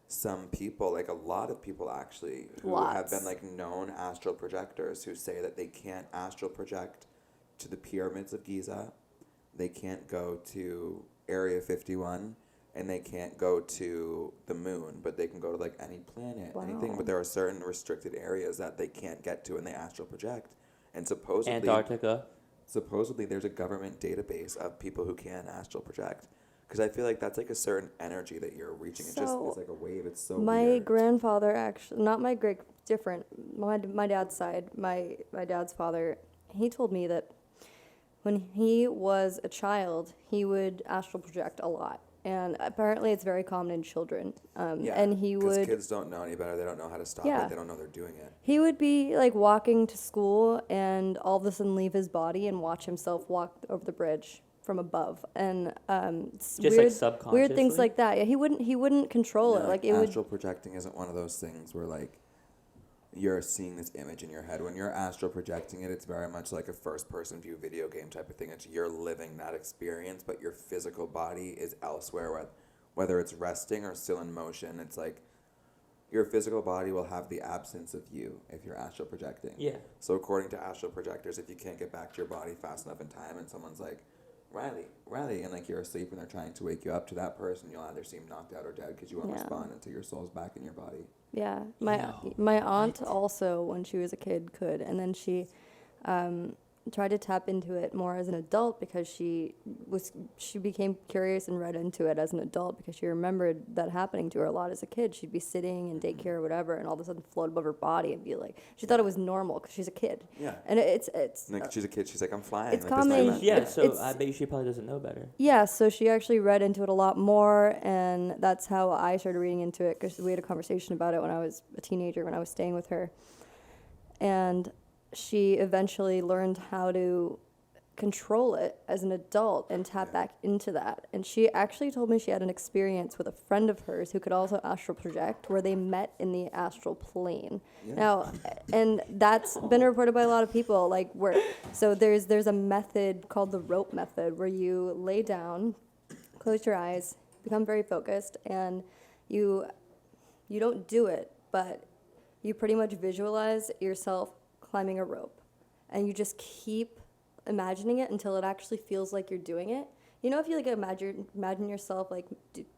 Speaker 1: some people, like a lot of people actually, who have
Speaker 2: Lots.
Speaker 1: been like known astral projectors who say that they can't astral project to the pyramids of Giza, they can't go to Area 51, and they can't go to the moon, but they can go to like any planet, anything.
Speaker 2: Wow.
Speaker 1: But there are certain restricted areas that they can't get to, and they astral project. And supposedly,
Speaker 3: Antarctica.
Speaker 1: there's a government database of people who can astral project. Because I feel like that's like a certain energy that you're reaching. It's
Speaker 2: So,
Speaker 1: like a wave. It's so
Speaker 2: My
Speaker 1: weird.
Speaker 2: grandfather actually, not my great, different. My dad's side, my dad's father, he told me that when he was a child, he would astral project a lot, and apparently it's very common in children. And he
Speaker 1: 'cause
Speaker 2: would
Speaker 1: kids don't know any better. They don't know how to stop
Speaker 2: Yeah.
Speaker 1: it. They don't know they're doing it.
Speaker 2: he would be like walking to school and all of a sudden leave his body and watch himself walk over the bridge from above, and it's
Speaker 3: Just, like,
Speaker 2: weird things
Speaker 3: subconsciously?
Speaker 2: like that. Yeah, he wouldn't control it.
Speaker 1: Yeah,
Speaker 2: Like it would.
Speaker 1: astral projecting isn't one of those things where like you're seeing this image in your head. When you're astral projecting it, it's very much like a first-person view video game type of thing. It's you're living that experience, but your physical body is elsewhere. Whether it's resting or still in motion, it's like your physical body will have the absence of you if you're astral projecting.
Speaker 3: Yeah.
Speaker 1: So according to astral projectors, if you can't get back to your body fast enough in time, and someone's like, Riley, and like you're asleep and they're trying to wake you up, to that person, you'll either seem knocked out or dead because you won't
Speaker 2: Yeah.
Speaker 1: respond until your soul's back in your body.
Speaker 2: Yeah, my aunt also, when she was a kid, could, and then tried to tap into it more as an adult because she became curious and read into it as an adult because she remembered that happening to her a lot as a kid. She'd be sitting in daycare or whatever, and all of a sudden float above her body and be like, she thought it was normal because she's a kid.
Speaker 1: Yeah.
Speaker 2: And it's
Speaker 1: Like she's a kid. She's like, I'm flying.
Speaker 2: it's
Speaker 1: like, this is
Speaker 2: common-
Speaker 1: my life.
Speaker 3: Yeah,
Speaker 2: It's-
Speaker 3: so
Speaker 2: it's-
Speaker 3: I bet you she probably doesn't know better.
Speaker 2: yeah, so she actually read into it a lot more, and that's how I started reading into it because we had a conversation about it when I was a teenager, when I was staying with her. And she eventually learned how to control it as an adult and tap
Speaker 1: Yeah.
Speaker 2: back into that. And she actually told me she had an experience with a friend of hers who could also astral project where they met in the astral plane.
Speaker 1: Yeah.
Speaker 2: Now, and that's been reported by a lot of people, like so there's a method called the rope method where you lay down, close your eyes, become very focused, and you don't do it, but you pretty much visualize yourself climbing a rope, and you just keep imagining it until it actually feels like you're doing it. You know, if you like imagine yourself like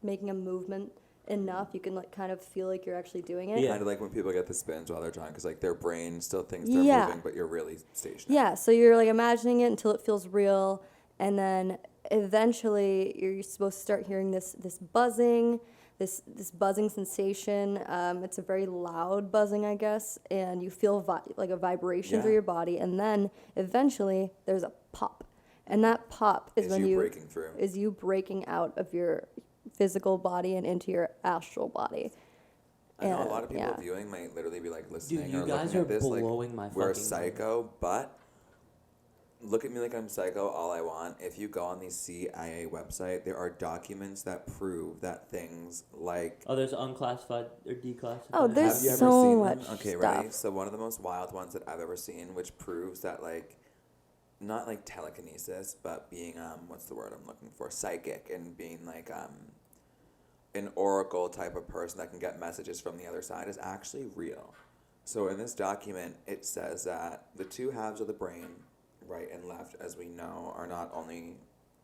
Speaker 2: making a movement enough, you can like kind of feel like you're actually doing it.
Speaker 3: Yeah.
Speaker 1: Kind of like when people get the spins while they're drunk, because like their brain still thinks they're
Speaker 2: Yeah.
Speaker 1: moving, but you're really stationary.
Speaker 2: Yeah, so you're like imagining it until it feels real, and then eventually you're supposed to start hearing this buzzing, this buzzing sensation. It's a very loud buzzing, I guess, and you feel like a vibration through
Speaker 1: Yeah.
Speaker 2: your body, and then eventually there's a pop, and that pop is
Speaker 1: Is
Speaker 2: when
Speaker 1: you breaking through.
Speaker 2: is you breaking out of your physical body and into your astral body.
Speaker 1: I know a
Speaker 2: And,
Speaker 1: lot of people
Speaker 2: yeah.
Speaker 1: viewing might literally be like listening
Speaker 3: you
Speaker 1: or
Speaker 3: guys
Speaker 1: looking
Speaker 3: are
Speaker 1: at this like
Speaker 3: blowing my
Speaker 1: we're
Speaker 3: fucking
Speaker 1: psycho, but look at me like I'm psycho all I want. If you go on the CIA website, there are documents that prove that things like
Speaker 3: Oh, there's unclassified or declassified.
Speaker 2: Oh, there's
Speaker 1: have you ever
Speaker 2: so
Speaker 1: seen
Speaker 2: much
Speaker 1: them? Okay, ready?
Speaker 2: stuff.
Speaker 1: So one of the most wild ones that I've ever seen, which proves that like not like telekinesis, but being what's the word I'm looking for? Psychic, and being like an oracle type of person that can get messages from the other side is actually real. So in this document, it says that the two halves of the brain, right and left, as we know, are not only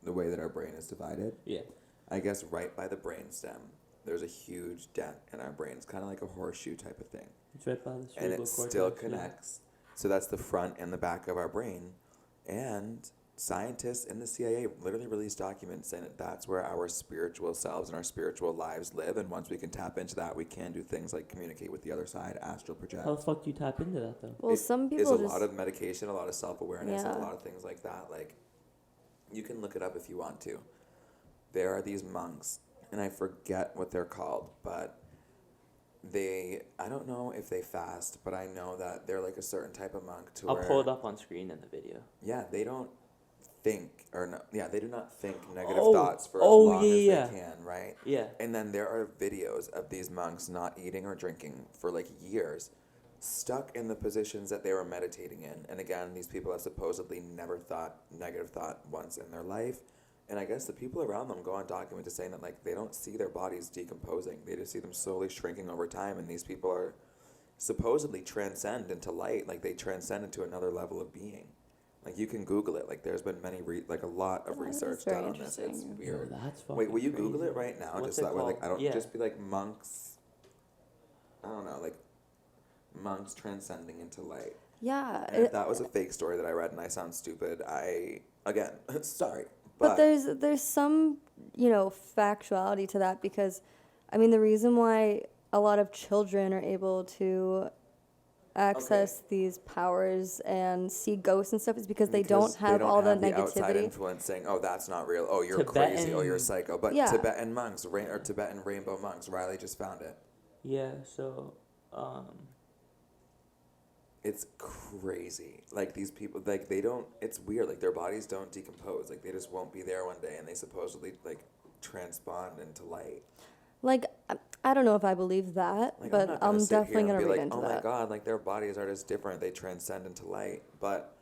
Speaker 1: the way that our brain is divided.
Speaker 3: Yeah.
Speaker 1: I guess right by the brainstem, there's a huge dent in our brain. It's kind of like a horseshoe type of thing.
Speaker 3: It's right by the
Speaker 1: And
Speaker 3: cerebral
Speaker 1: it
Speaker 3: cortex.
Speaker 1: still
Speaker 3: yeah.
Speaker 1: connects. So that's the front and the back of our brain. And scientists in the CIA literally released documents saying that that's where our spiritual selves and our spiritual lives live. And once we can tap into that, we can do things like communicate with the other side, astral project.
Speaker 3: How the fuck do you tap into that though?
Speaker 2: Well,
Speaker 1: It
Speaker 2: some
Speaker 1: is
Speaker 2: people
Speaker 1: a
Speaker 2: just
Speaker 1: lot of medication, a lot of self-awareness, and
Speaker 2: Yeah.
Speaker 1: a lot of things like that. Like, you can look it up if you want to. There are these monks, and I forget what they're called, but I don't know if they fast, but I know that they're like a certain type of monk to
Speaker 3: I'll
Speaker 1: where,
Speaker 3: pull it up on screen in the video.
Speaker 1: yeah, they don't think, or no, yeah, they do not think negative
Speaker 3: Oh,
Speaker 1: thoughts for
Speaker 3: oh,
Speaker 1: as long
Speaker 3: yeah,
Speaker 1: as
Speaker 3: yeah.
Speaker 1: they can, right?
Speaker 3: Yeah.
Speaker 1: And then there are videos of these monks not eating or drinking for like years, stuck in the positions that they were meditating in. And again, these people have supposedly never thought negative thought once in their life. And I guess the people around them go on document to saying that like they don't see their bodies decomposing. They just see them slowly shrinking over time. And these people are supposedly transcend into light. Like they transcend into another level of being. Like you can Google it. Like there's been many like a lot of
Speaker 2: Oh, that is
Speaker 1: research
Speaker 2: very
Speaker 1: done on this. It's
Speaker 2: interesting.
Speaker 3: Yo,
Speaker 1: weird.
Speaker 3: that's fucking
Speaker 1: Wait, will you Google
Speaker 3: crazy.
Speaker 1: it right now?
Speaker 3: What's
Speaker 1: Just
Speaker 3: it
Speaker 1: that way, like
Speaker 3: called?
Speaker 1: I don't
Speaker 3: Yeah.
Speaker 1: just be like monks. I don't know, like monks transcending into light.
Speaker 2: yeah.
Speaker 1: And if that was a fake story that I read and I sound stupid, again sorry,
Speaker 2: But there's some, factuality to that because, I mean, the reason why a lot of children are able to access these powers and see ghosts and stuff is because they don't have all the
Speaker 1: outside
Speaker 2: negativity.
Speaker 1: influence saying, "Oh, that's not real. Oh, you're crazy. Oh, you're a psycho." But
Speaker 2: Yeah.
Speaker 1: Tibetan monks, or Tibetan rainbow monks, Riley just found it.
Speaker 3: Yeah, so
Speaker 1: It's crazy. Like these people, like they don't. It's weird. Like their bodies don't decompose. Like they just won't be there one day, and they supposedly like transpond into light.
Speaker 2: Like, I don't know if I believe that,
Speaker 1: Like,
Speaker 2: but
Speaker 1: not
Speaker 2: I'm
Speaker 1: sit here
Speaker 2: definitely
Speaker 1: and
Speaker 2: going to
Speaker 1: be
Speaker 2: read
Speaker 1: like,
Speaker 2: into
Speaker 1: oh
Speaker 2: that.
Speaker 1: my god, like their bodies are just different. They transcend into light. But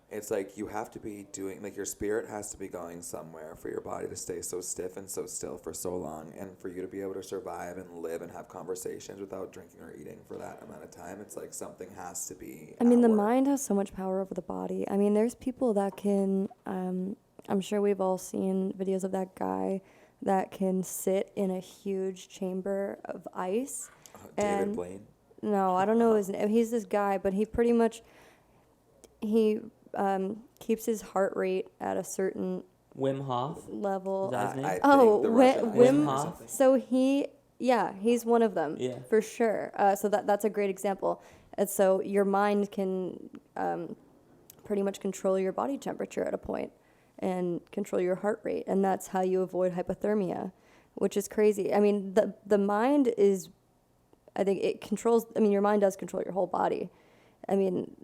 Speaker 1: it's like you have to be doing, like your spirit has to be going somewhere for your body to stay so stiff and so still for so long, and for you to be able to survive and live and have conversations without drinking or eating for that amount of time. It's like something has to be.
Speaker 2: I mean,
Speaker 1: at
Speaker 2: the
Speaker 1: work.
Speaker 2: mind has so much power over the body. I mean, there's people that can, I'm sure we've all seen videos of that guy that can sit in a huge chamber of ice.
Speaker 1: David
Speaker 2: and-
Speaker 1: Blaine.
Speaker 2: No, I don't know his name. He's this guy, but he pretty much, he keeps his heart rate at a certain
Speaker 3: Wim Hof.
Speaker 2: level.
Speaker 3: Is that his name?
Speaker 1: I think
Speaker 2: Oh,
Speaker 1: the
Speaker 2: Wim
Speaker 1: Russian
Speaker 3: Hof.
Speaker 1: or something.
Speaker 2: So he's one of them.
Speaker 3: Yeah.
Speaker 2: For sure. So that's a great example. And so your mind can pretty much control your body temperature at a point and control your heart rate, and that's how you avoid hypothermia, which is crazy. I mean, the mind is, I think it controls. I mean, your mind does control your whole body. I mean,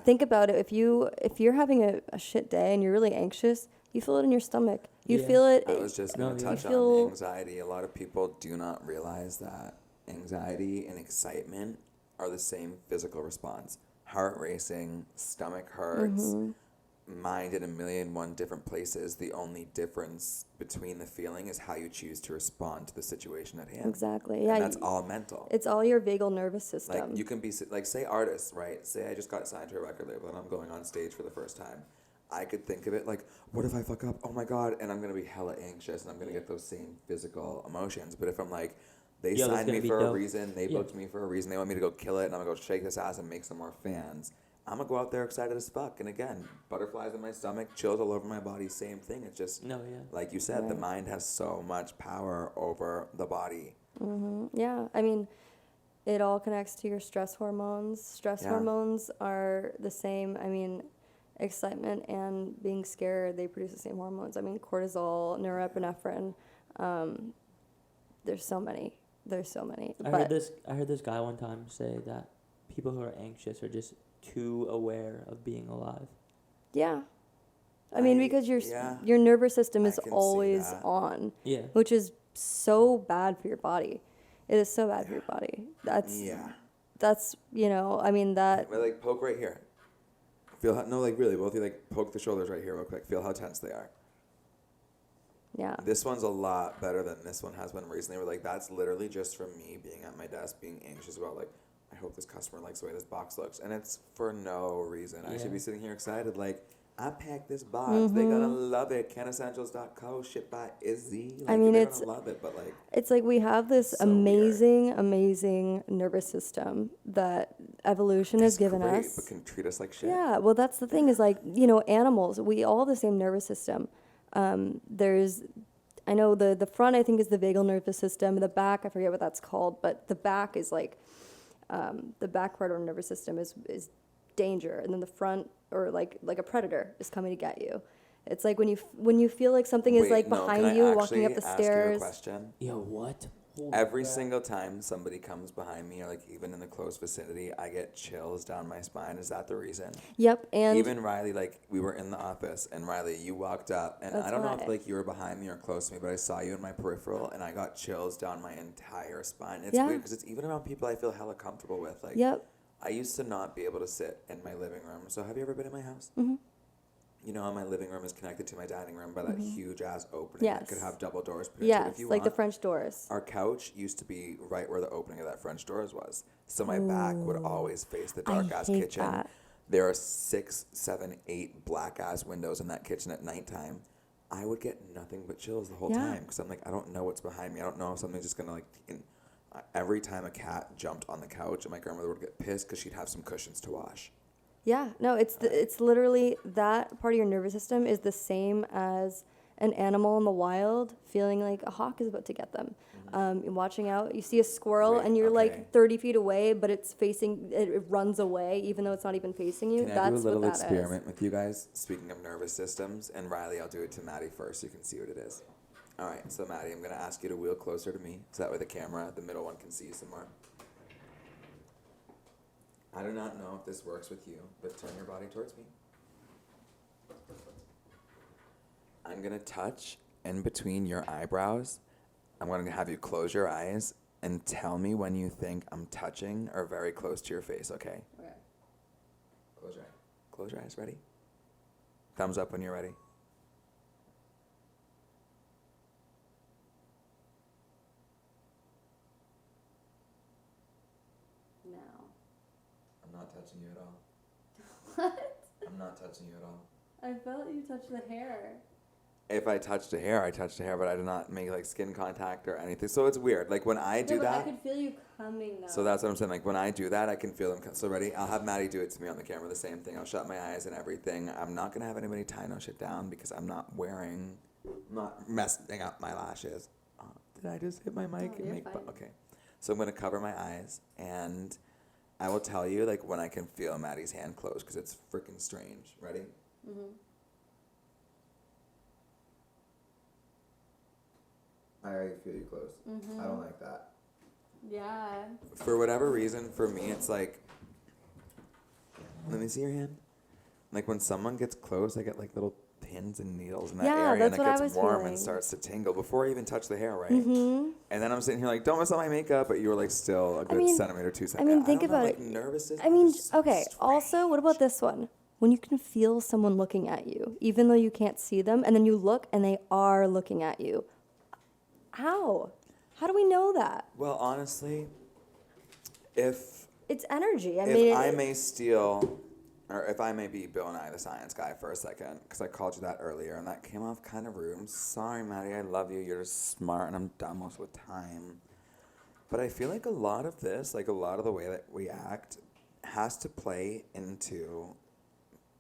Speaker 2: think about it. If you're having a shit day and you're really anxious, you feel it in your stomach. You
Speaker 3: Yeah.
Speaker 2: feel it.
Speaker 1: I was just going to
Speaker 3: No,
Speaker 1: touch
Speaker 2: you feel-
Speaker 1: on anxiety. A lot of people do not realize that anxiety and excitement are the same physical response. Heart racing, stomach hurts,
Speaker 2: Mm-hmm.
Speaker 1: mind in a million and one different places. The only difference between the feeling is how you choose to respond to the situation at hand.
Speaker 2: Exactly. Yeah.
Speaker 1: And that's all mental.
Speaker 2: It's all your vagal nervous system.
Speaker 1: Like you can be like, say artists, right? Say I just got signed to a record label and I'm going on stage for the first time. I could think of it like, what if I fuck up? Oh my god! And I'm gonna be hella anxious and I'm gonna get those same physical emotions. But if I'm like, they
Speaker 3: Yo, that's
Speaker 1: signed
Speaker 3: gonna
Speaker 1: me
Speaker 3: be
Speaker 1: for a
Speaker 3: dope.
Speaker 1: reason, they
Speaker 3: Yeah.
Speaker 1: booked me for a reason, they want me to go kill it, and I'm gonna go shake this ass and make some more fans. I'm gonna go out there excited as fuck. And again, butterflies in my stomach, chills all over my body, same thing. It's just
Speaker 3: No, yeah.
Speaker 1: like you said, the
Speaker 2: Right.
Speaker 1: mind has so much power over the body.
Speaker 2: Yeah, I mean, it all connects to your stress hormones. Stress
Speaker 1: Yeah.
Speaker 2: hormones are the same. I mean, excitement and being scared, they produce the same hormones. I mean, cortisol, norepinephrine. There's so many. There's so many.
Speaker 3: I heard this guy one time say that people who are anxious are just too aware of being alive.
Speaker 2: Yeah. I mean, because your nervous system
Speaker 1: I
Speaker 2: is
Speaker 1: can see
Speaker 2: always
Speaker 1: that.
Speaker 2: on,
Speaker 3: Yeah.
Speaker 2: which is so bad for your body. It is so bad for your body. That's I mean that.
Speaker 1: But like poke right here. Feel how, no, like really, both of you like poke the shoulders right here real quick. Feel how tense they are.
Speaker 2: Yeah.
Speaker 1: This one's a lot better than this one has been recently. We're like, that's literally just from me being at my desk, being anxious about like, I hope this customer likes the way this box looks, and it's for no reason. I should
Speaker 3: Yeah.
Speaker 1: be sitting here excited like, I packed this box. They're gonna love it. CanEssentials.co, shipped by Izzy. Like,
Speaker 2: I mean,
Speaker 1: they're
Speaker 2: it's-
Speaker 1: gonna love it, but like,
Speaker 2: It's like we have this
Speaker 1: So weird.
Speaker 2: amazing nervous system that evolution has
Speaker 1: it's
Speaker 2: given
Speaker 1: great,
Speaker 2: us.
Speaker 1: but can treat us like shit.
Speaker 2: Yeah, well, that's the thing is like, animals, we all have the same nervous system. I know the front, I think, is the vagal nervous system. The back, I forget what that's called, but the back is like, the back part of our nervous system is danger. And then the front, or like a predator is coming to get you. It's like when you feel like something is
Speaker 1: Wait,
Speaker 2: like
Speaker 1: no, can
Speaker 2: behind
Speaker 1: I
Speaker 2: you, walking up
Speaker 1: actually
Speaker 2: the
Speaker 1: ask you a
Speaker 2: stairs.
Speaker 1: question?
Speaker 3: Yo, what? Holy
Speaker 1: Every
Speaker 3: crap.
Speaker 1: single time somebody comes behind me, or like even in the close vicinity, I get chills down my spine. Is that the reason?
Speaker 2: Yep, and
Speaker 1: Even Riley, like we were in the office, and Riley, you walked up, and
Speaker 2: That's
Speaker 1: I don't know
Speaker 2: why.
Speaker 1: if like you were behind me or close to me, but I saw you in my peripheral, and I got chills down my entire spine. It's
Speaker 2: Yeah.
Speaker 1: weird because it's even around people I feel hella comfortable with. Like,
Speaker 2: yep.
Speaker 1: I used to not be able to sit in my living room. So have you ever been in my house?
Speaker 2: Mm-hmm.
Speaker 1: You know how my living room is connected to my dining room by that huge ass opening that could
Speaker 2: Yes.
Speaker 1: have double doors put into it
Speaker 2: Yes,
Speaker 1: if you
Speaker 2: like the
Speaker 1: want.
Speaker 2: French doors.
Speaker 1: Our couch used to be right where the opening of that French doors was. So my back would always face the
Speaker 2: I
Speaker 1: dark ass
Speaker 2: hate
Speaker 1: kitchen.
Speaker 2: that.
Speaker 1: There are 6, 7, 8 black ass windows in that kitchen at nighttime. I would get nothing but chills the whole
Speaker 2: Yeah.
Speaker 1: time because I'm like, I don't know what's behind me. I don't know if something's just gonna like. Every time a cat jumped on the couch, my grandmother would get pissed because she'd have some cushions to wash.
Speaker 2: Yeah, no, it's literally that part of your nervous system is the same as an animal in the wild feeling like a hawk is about to get them. You're watching out, you see a squirrel,
Speaker 1: Wait,
Speaker 2: and you're
Speaker 1: okay.
Speaker 2: like 30 feet away, but it's facing, it runs away even though it's not even facing you.
Speaker 1: Can
Speaker 2: That's
Speaker 1: I do a little
Speaker 2: what that
Speaker 1: experiment with you guys? Speaking of nervous systems, and Riley, I'll do it to Maddie first so you can see what it is. All right, so Maddie, I'm going to ask you to wheel closer to me so that way the camera, the middle one, can see you some more. I do not know if this works with you, but turn your body towards me. I'm going to touch in between your eyebrows. I'm going to have you close your eyes and tell me when you think I'm touching or very close to your face, okay?
Speaker 2: Okay.
Speaker 1: Close your eye. Close your eyes. Ready? Thumbs up when you're ready.
Speaker 2: Now.
Speaker 1: I'm not touching you at all.
Speaker 2: What?
Speaker 1: I'm not touching you at all.
Speaker 2: I felt you touch the hair.
Speaker 1: if I touched a hair, I touched a hair, but I did not make like skin contact or anything. So it's weird. Like when I do that.
Speaker 2: I could feel you coming now.
Speaker 1: So that's what I'm saying. Like when I do that, I can feel them. So ready? I'll have Maddie do it to me on the camera. The same thing. I'll shut my eyes and everything. I'm not gonna have anybody tie no shit down because I'm not messing up my lashes. Oh, did I just hit my mic and
Speaker 2: you're
Speaker 1: make?
Speaker 2: fine.
Speaker 1: Okay. So I'm gonna cover my eyes and I will tell you like when I can feel Maddie's hand close because it's freaking strange. Ready?
Speaker 2: Mhm.
Speaker 1: I already feel you close.
Speaker 2: Mhm.
Speaker 1: I don't like that.
Speaker 2: Yeah.
Speaker 1: For whatever reason, for me, it's like, let me see your hand. Like when someone gets close, I get like little pins and needles in that
Speaker 2: Yeah,
Speaker 1: area, and
Speaker 2: that's
Speaker 1: it
Speaker 2: what I
Speaker 1: gets
Speaker 2: was
Speaker 1: warm
Speaker 2: feeling.
Speaker 1: and starts to tingle before I even touch the hair, right?
Speaker 2: Mhm.
Speaker 1: And then I'm sitting here like, don't mess up my makeup, but you were like still a good
Speaker 2: mean-
Speaker 1: centimeter, 2
Speaker 2: I
Speaker 1: centimeters.
Speaker 2: mean, think
Speaker 1: don't know,
Speaker 2: about
Speaker 1: like,
Speaker 2: it.
Speaker 1: Nervous.
Speaker 2: I mean, okay. Also, what about this one? When you can feel someone looking at you, even though you can't see them, and then you look and they are looking at you. How? How do we know that?
Speaker 1: Well, honestly, if
Speaker 2: It's energy. I
Speaker 1: if
Speaker 2: mean,
Speaker 1: I may steal, or if I may be Bill Nye the Science Guy for a second, because I called you that earlier, and that came off kind of rude. I'm sorry, Maddie. I love you. You're just smart, and I'm done most with time. But I feel like a lot of this, like a lot of the way that we act, has to play into,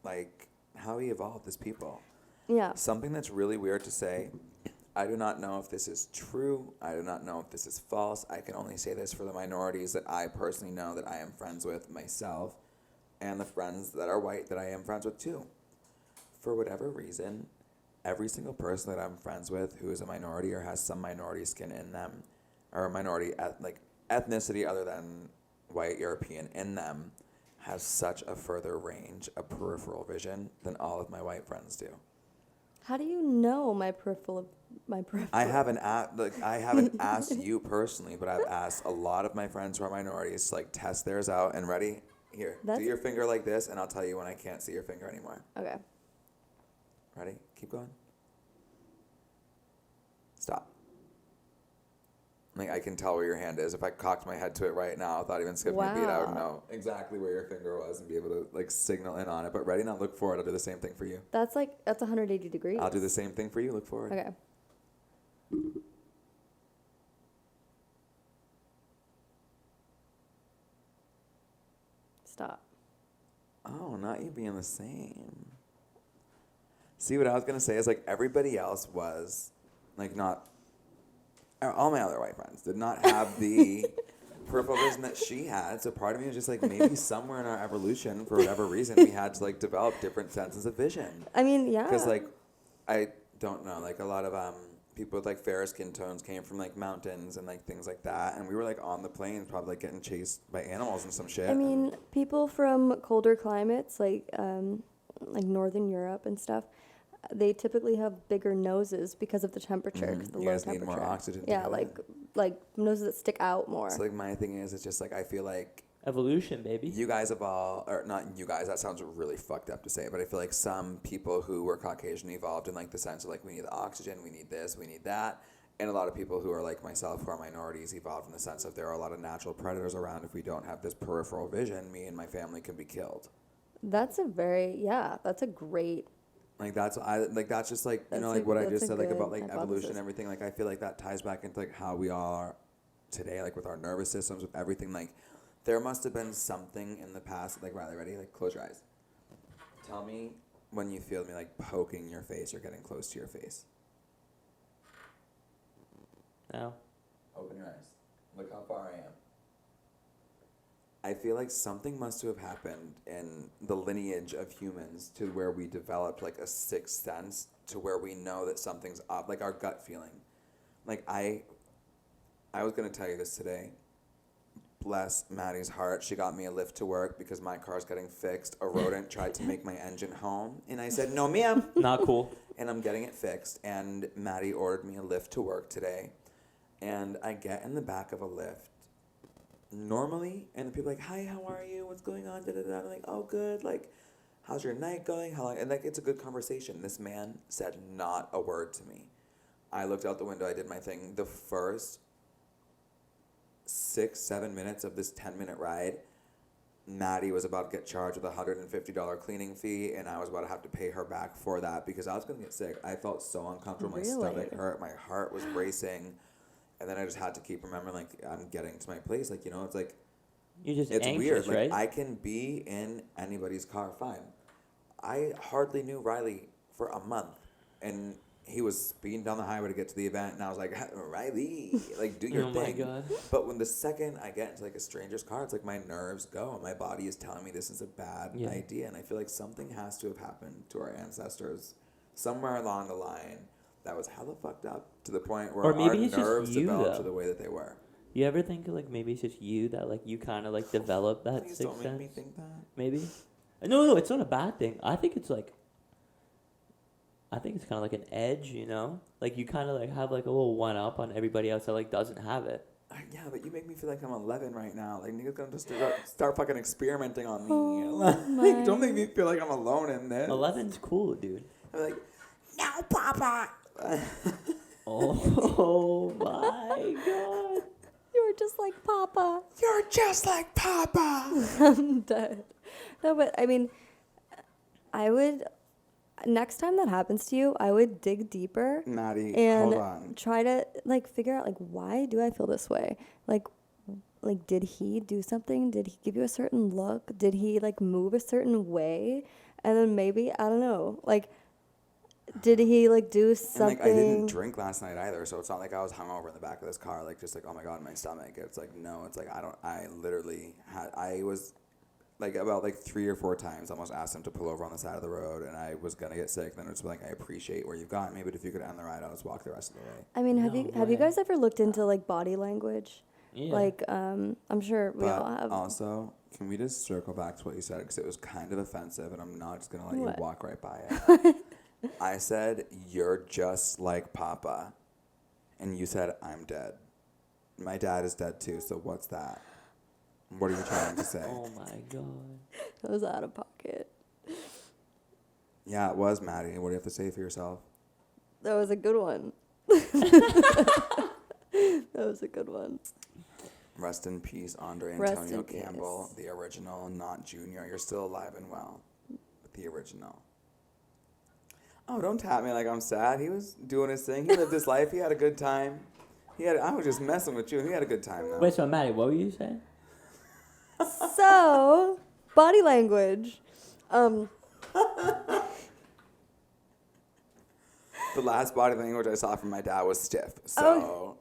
Speaker 1: like, how we evolved as people.
Speaker 2: yeah.
Speaker 1: Something that's really weird to say. I do not know if this is true. I do not know if this is false. I can only say this for the minorities that I personally know that I am friends with myself and the friends that are white that I am friends with too. For whatever reason, every single person that I'm friends with who is a minority or has some minority skin in them or a minority ethnicity other than white European in them has such a further range of peripheral vision than all of my white friends do.
Speaker 2: How do you know my peripheral?
Speaker 1: I haven't asked you personally, but I've asked a lot of my friends who are minorities to like test theirs out. And ready? Here, do
Speaker 2: That's-
Speaker 1: your finger like this, and I'll tell you when I can't see your finger anymore.
Speaker 2: Okay.
Speaker 1: Ready? Keep going. Stop. Like I can tell where your hand is. If I cocked my head to it right now, without even skipping a beat, I would
Speaker 2: Wow.
Speaker 1: know exactly where your finger was and be able to like signal in on it. But ready? Now look forward. I'll do the same thing for you.
Speaker 2: That's 180 degrees.
Speaker 1: I'll do the same thing for you. Look forward.
Speaker 2: Okay. Stop.
Speaker 1: Oh, not you being the same. See, what I was gonna say is like everybody else was, like not. All my other white friends did not have the peripheral vision that she had. So part of me was just like maybe somewhere in our evolution, for whatever reason, we had to like develop different senses of vision.
Speaker 2: I mean, yeah.
Speaker 1: Because like, I don't know, like a lot of people with like fairer skin tones came from like mountains and like things like that, and we were like on the plains, probably like getting chased by animals and some shit.
Speaker 2: I mean, people from colder climates like Northern Europe and stuff, they typically have bigger noses because of the temperature, 'cause the
Speaker 1: You
Speaker 2: low
Speaker 1: guys need
Speaker 2: temperature.
Speaker 1: more oxygen to
Speaker 2: Yeah,
Speaker 1: do that.
Speaker 2: like noses that stick out more.
Speaker 1: So like my thing is, it's just like I feel like
Speaker 3: Evolution, baby.
Speaker 1: you guys evolved, or not you guys. That sounds really fucked up to say, but I feel like some people who were Caucasian evolved in like the sense of like we need the oxygen, we need this, we need that, and a lot of people who are like myself, who are minorities, evolved in the sense of there are a lot of natural predators around. If we don't have this peripheral vision, me and my family can be killed.
Speaker 2: That's a great.
Speaker 1: Like that's that's just like
Speaker 2: That's
Speaker 1: like
Speaker 2: a-
Speaker 1: what I
Speaker 2: that's
Speaker 1: just
Speaker 2: a
Speaker 1: said like
Speaker 2: good
Speaker 1: about like evolution
Speaker 2: hypothesis.
Speaker 1: and everything. Like I feel like that ties back into like how we are today, like with our nervous systems, with everything. Like there must have been something in the past. Like Riley, ready? Like close your eyes. Tell me when you feel me like poking your face or getting close to your face.
Speaker 3: No.
Speaker 1: Open your eyes. Look how far I am. I feel like something must have happened in the lineage of humans to where we developed like a sixth sense to where we know that something's up, like our gut feeling. Like I was gonna tell you this today. Bless Maddie's heart, she got me a lift to work because my car's getting fixed. A rodent tried to make my engine home, and I said, "No, ma'am."
Speaker 3: Not cool.
Speaker 1: And I'm getting it fixed. And Maddie ordered me a lift to work today. And I get in the back of a lift normally, and the people are like, "Hi, how are you? What's going on?" Da, da, da. I'm like, "Oh, good. Like, how's your night going? How long?" And like, it's a good conversation. This man said not a word to me. I looked out the window. I did my thing. The first 6-7 minutes of this 10-minute ride, Maddie was about to get charged with a $150 cleaning fee, and I was about to have to pay her back for that because I was gonna get sick. I felt so uncomfortable. My
Speaker 2: Really?
Speaker 1: stomach hurt. My heart was racing, and then I just had to keep remembering, like, I'm getting to my place. Like, you know, it's like
Speaker 3: You're just
Speaker 1: it's
Speaker 3: anxious,
Speaker 1: weird. Like,
Speaker 3: right?
Speaker 1: I can be in anybody's car fine. I hardly knew Riley for a month, and he was speeding down the highway to get to the event, and I was like, Riley, like, do your
Speaker 3: Oh
Speaker 1: thing.
Speaker 3: my God.
Speaker 1: But when the second I get into like a stranger's car, it's like my nerves go, and my body is telling me this is a bad
Speaker 3: Yeah.
Speaker 1: idea, and I feel like something has to have happened to our ancestors somewhere along the line that was hella fucked up to the point where
Speaker 3: Or maybe
Speaker 1: our
Speaker 3: it's just
Speaker 1: nerves
Speaker 3: you,
Speaker 1: developed to
Speaker 3: though.
Speaker 1: the way that they were.
Speaker 3: You ever think like maybe it's just you that like you kind of like develop that
Speaker 1: Please
Speaker 3: sixth
Speaker 1: don't make
Speaker 3: sense?
Speaker 1: me think that.
Speaker 3: Maybe. No, it's not a bad thing. I think it's like. I think it's kind of like an edge, you know. Like you kind of like have like a little one up on everybody else that like doesn't have it.
Speaker 1: Yeah, but you make me feel like I'm 11 right now. Like, niggas gonna just start fucking experimenting on me.
Speaker 2: Oh
Speaker 1: Like, don't
Speaker 2: my.
Speaker 1: make me feel like I'm alone in this.
Speaker 3: 11's cool, dude.
Speaker 1: I'm like, no, Papa.
Speaker 3: Oh my god.
Speaker 2: You were just like Papa.
Speaker 1: You're just like Papa.
Speaker 2: I'm dead. No, but I mean, I would. Next time that happens to you, I would dig deeper
Speaker 1: Maddie,
Speaker 2: and
Speaker 1: hold on.
Speaker 2: try to like figure out like why do I feel this way? Like did he do something? Did he give you a certain look? Did he like move a certain way? And then maybe I don't know. Like did he like do
Speaker 1: And
Speaker 2: something?
Speaker 1: like, I didn't drink last night either, so it's not like I was hungover in the back of this car, like just like, oh my god, my stomach. It's like, no, it's like I literally I was like about like 3 or 4 times almost asked him to pull over on the side of the road, and I was gonna get sick. Then it's like, I appreciate where you've gotten me, but if you could end the ride, I'll just walk the rest of the way.
Speaker 2: I mean,
Speaker 3: No
Speaker 2: have you
Speaker 3: way.
Speaker 2: guys ever looked into like body language?
Speaker 3: Yeah.
Speaker 2: Like I'm sure we
Speaker 1: But
Speaker 2: all have.
Speaker 1: also, can we just circle back to what you said, because it was kind of offensive, and I'm not just gonna let
Speaker 2: What?
Speaker 1: you walk right by it. I said, you're just like Papa, and you said, I'm dead. My dad is dead too, so what's that? What are you trying to say?
Speaker 3: Oh my god.
Speaker 2: That was out of pocket.
Speaker 1: Yeah, it was, Maddie. What do you have to say for yourself?
Speaker 2: That was a good one. That was a good one.
Speaker 1: Rest in peace, Andre
Speaker 2: Rest
Speaker 1: Antonio
Speaker 2: in
Speaker 1: Campbell,
Speaker 2: peace.
Speaker 1: the original, not Junior. You're still alive and well, but the original. Oh, don't tap me like I'm sad. He was doing his thing. He lived his life. He had a good time. I was just messing with you. He had a good time though.
Speaker 3: Wait, so Maddie, what were you saying?
Speaker 2: So, body language.
Speaker 1: The last body language I saw from my dad was stiff. So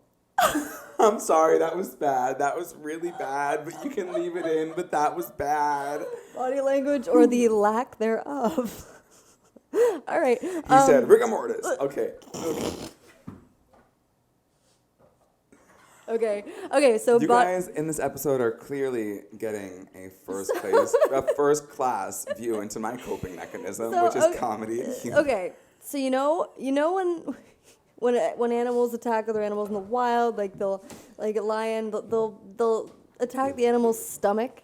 Speaker 1: I'm sorry, that was bad. That was really bad, but you can leave it in, but that was bad.
Speaker 2: Body language or the lack thereof. All right.
Speaker 1: He said rigor mortis. Okay.
Speaker 2: Okay, so
Speaker 1: You guys in this episode are clearly getting a first class view into my coping mechanism,
Speaker 2: So,
Speaker 1: which is
Speaker 2: okay,
Speaker 1: comedy and humor.
Speaker 2: okay. So you know when animals attack other animals in the wild, like they'll like a lion, they'll attack the animal's stomach.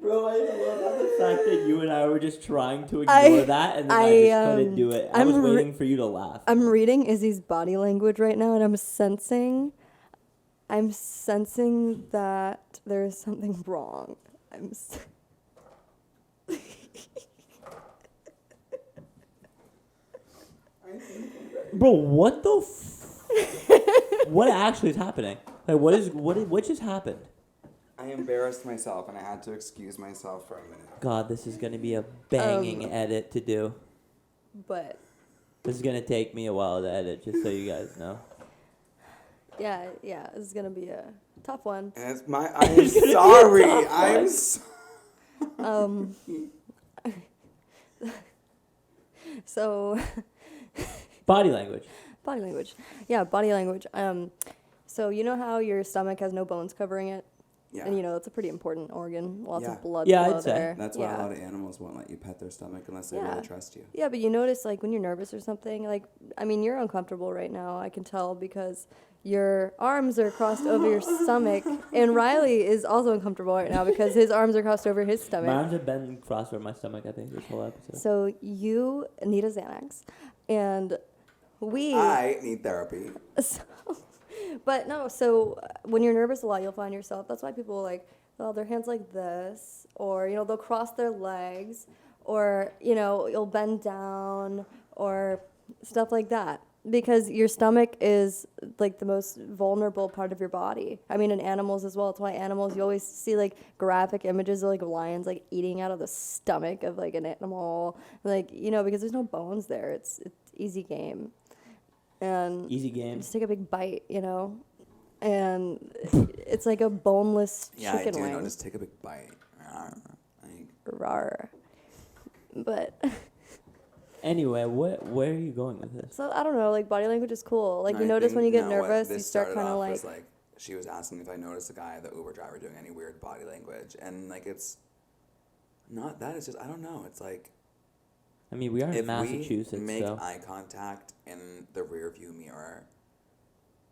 Speaker 3: Bro, I love the fact that you and I were just trying to ignore
Speaker 2: I-
Speaker 3: that, and then I,
Speaker 2: I,
Speaker 3: just couldn't do it. I
Speaker 2: I'm
Speaker 3: was
Speaker 2: re-
Speaker 3: waiting for you to laugh.
Speaker 2: I'm reading Izzy's body language right now, and I'm sensing that there is something wrong.
Speaker 3: Bro, what the what actually is happening? Like, what just happened?
Speaker 1: I embarrassed myself and I had to excuse myself for a minute.
Speaker 3: God, this is gonna be a banging edit to do.
Speaker 2: But
Speaker 3: This is gonna take me a while to edit, just so you guys know.
Speaker 2: yeah, this is gonna be a tough one.
Speaker 1: And it's I'm sorry. I'm
Speaker 2: So
Speaker 3: Body language.
Speaker 2: body language. Yeah, body language. So you know how your stomach has no bones covering it?
Speaker 1: Yeah.
Speaker 2: And you know, it's a pretty important organ. Lots
Speaker 1: Yeah.
Speaker 2: of blood
Speaker 3: Yeah,
Speaker 2: flow
Speaker 3: I'd say.
Speaker 2: there.
Speaker 1: That's why
Speaker 2: yeah.
Speaker 1: a lot of animals won't let you pet their stomach unless they
Speaker 2: Yeah.
Speaker 1: really trust you.
Speaker 2: Yeah, but you notice like when you're nervous or something, like I mean you're uncomfortable right now, I can tell because your arms are crossed over your stomach, and Riley is also uncomfortable right now because his arms are crossed over his
Speaker 3: My
Speaker 2: stomach.
Speaker 3: arms have been crossed over my stomach, I think, this whole episode.
Speaker 2: So you need a Xanax, and
Speaker 1: I need therapy.
Speaker 2: So, but no, so when you're nervous a lot, you'll find yourself. That's why people like, well, their hands like this, or they'll cross their legs, or you'll bend down, or stuff like that, because your stomach is like the most vulnerable part of your body. I mean, in animals as well. It's why animals, you always see like graphic images of like lions like eating out of the stomach of like an animal, like because there's no bones there. It's easy game. And
Speaker 3: Easy game.
Speaker 2: just take a big bite, and it's like a boneless
Speaker 1: Yeah, I
Speaker 2: chicken
Speaker 1: do
Speaker 2: wing.
Speaker 1: know. Just take a big bite. Like,
Speaker 2: Rawr. But
Speaker 3: Anyway, where are you going with this?
Speaker 2: so I don't know, like body language is cool. Like
Speaker 1: no,
Speaker 2: you
Speaker 1: I
Speaker 2: notice
Speaker 1: think-
Speaker 2: when you get
Speaker 1: no, what
Speaker 2: nervous, you
Speaker 1: this
Speaker 2: start
Speaker 1: started
Speaker 2: kind of
Speaker 1: off
Speaker 2: like,
Speaker 1: was, like she was asking if I noticed a guy, the Uber driver, doing any weird body language, and like it's not that. It's just I don't know. It's like
Speaker 3: I mean, we are in
Speaker 1: if
Speaker 3: Massachusetts,
Speaker 1: we make
Speaker 3: so
Speaker 1: eye contact in the rear view mirror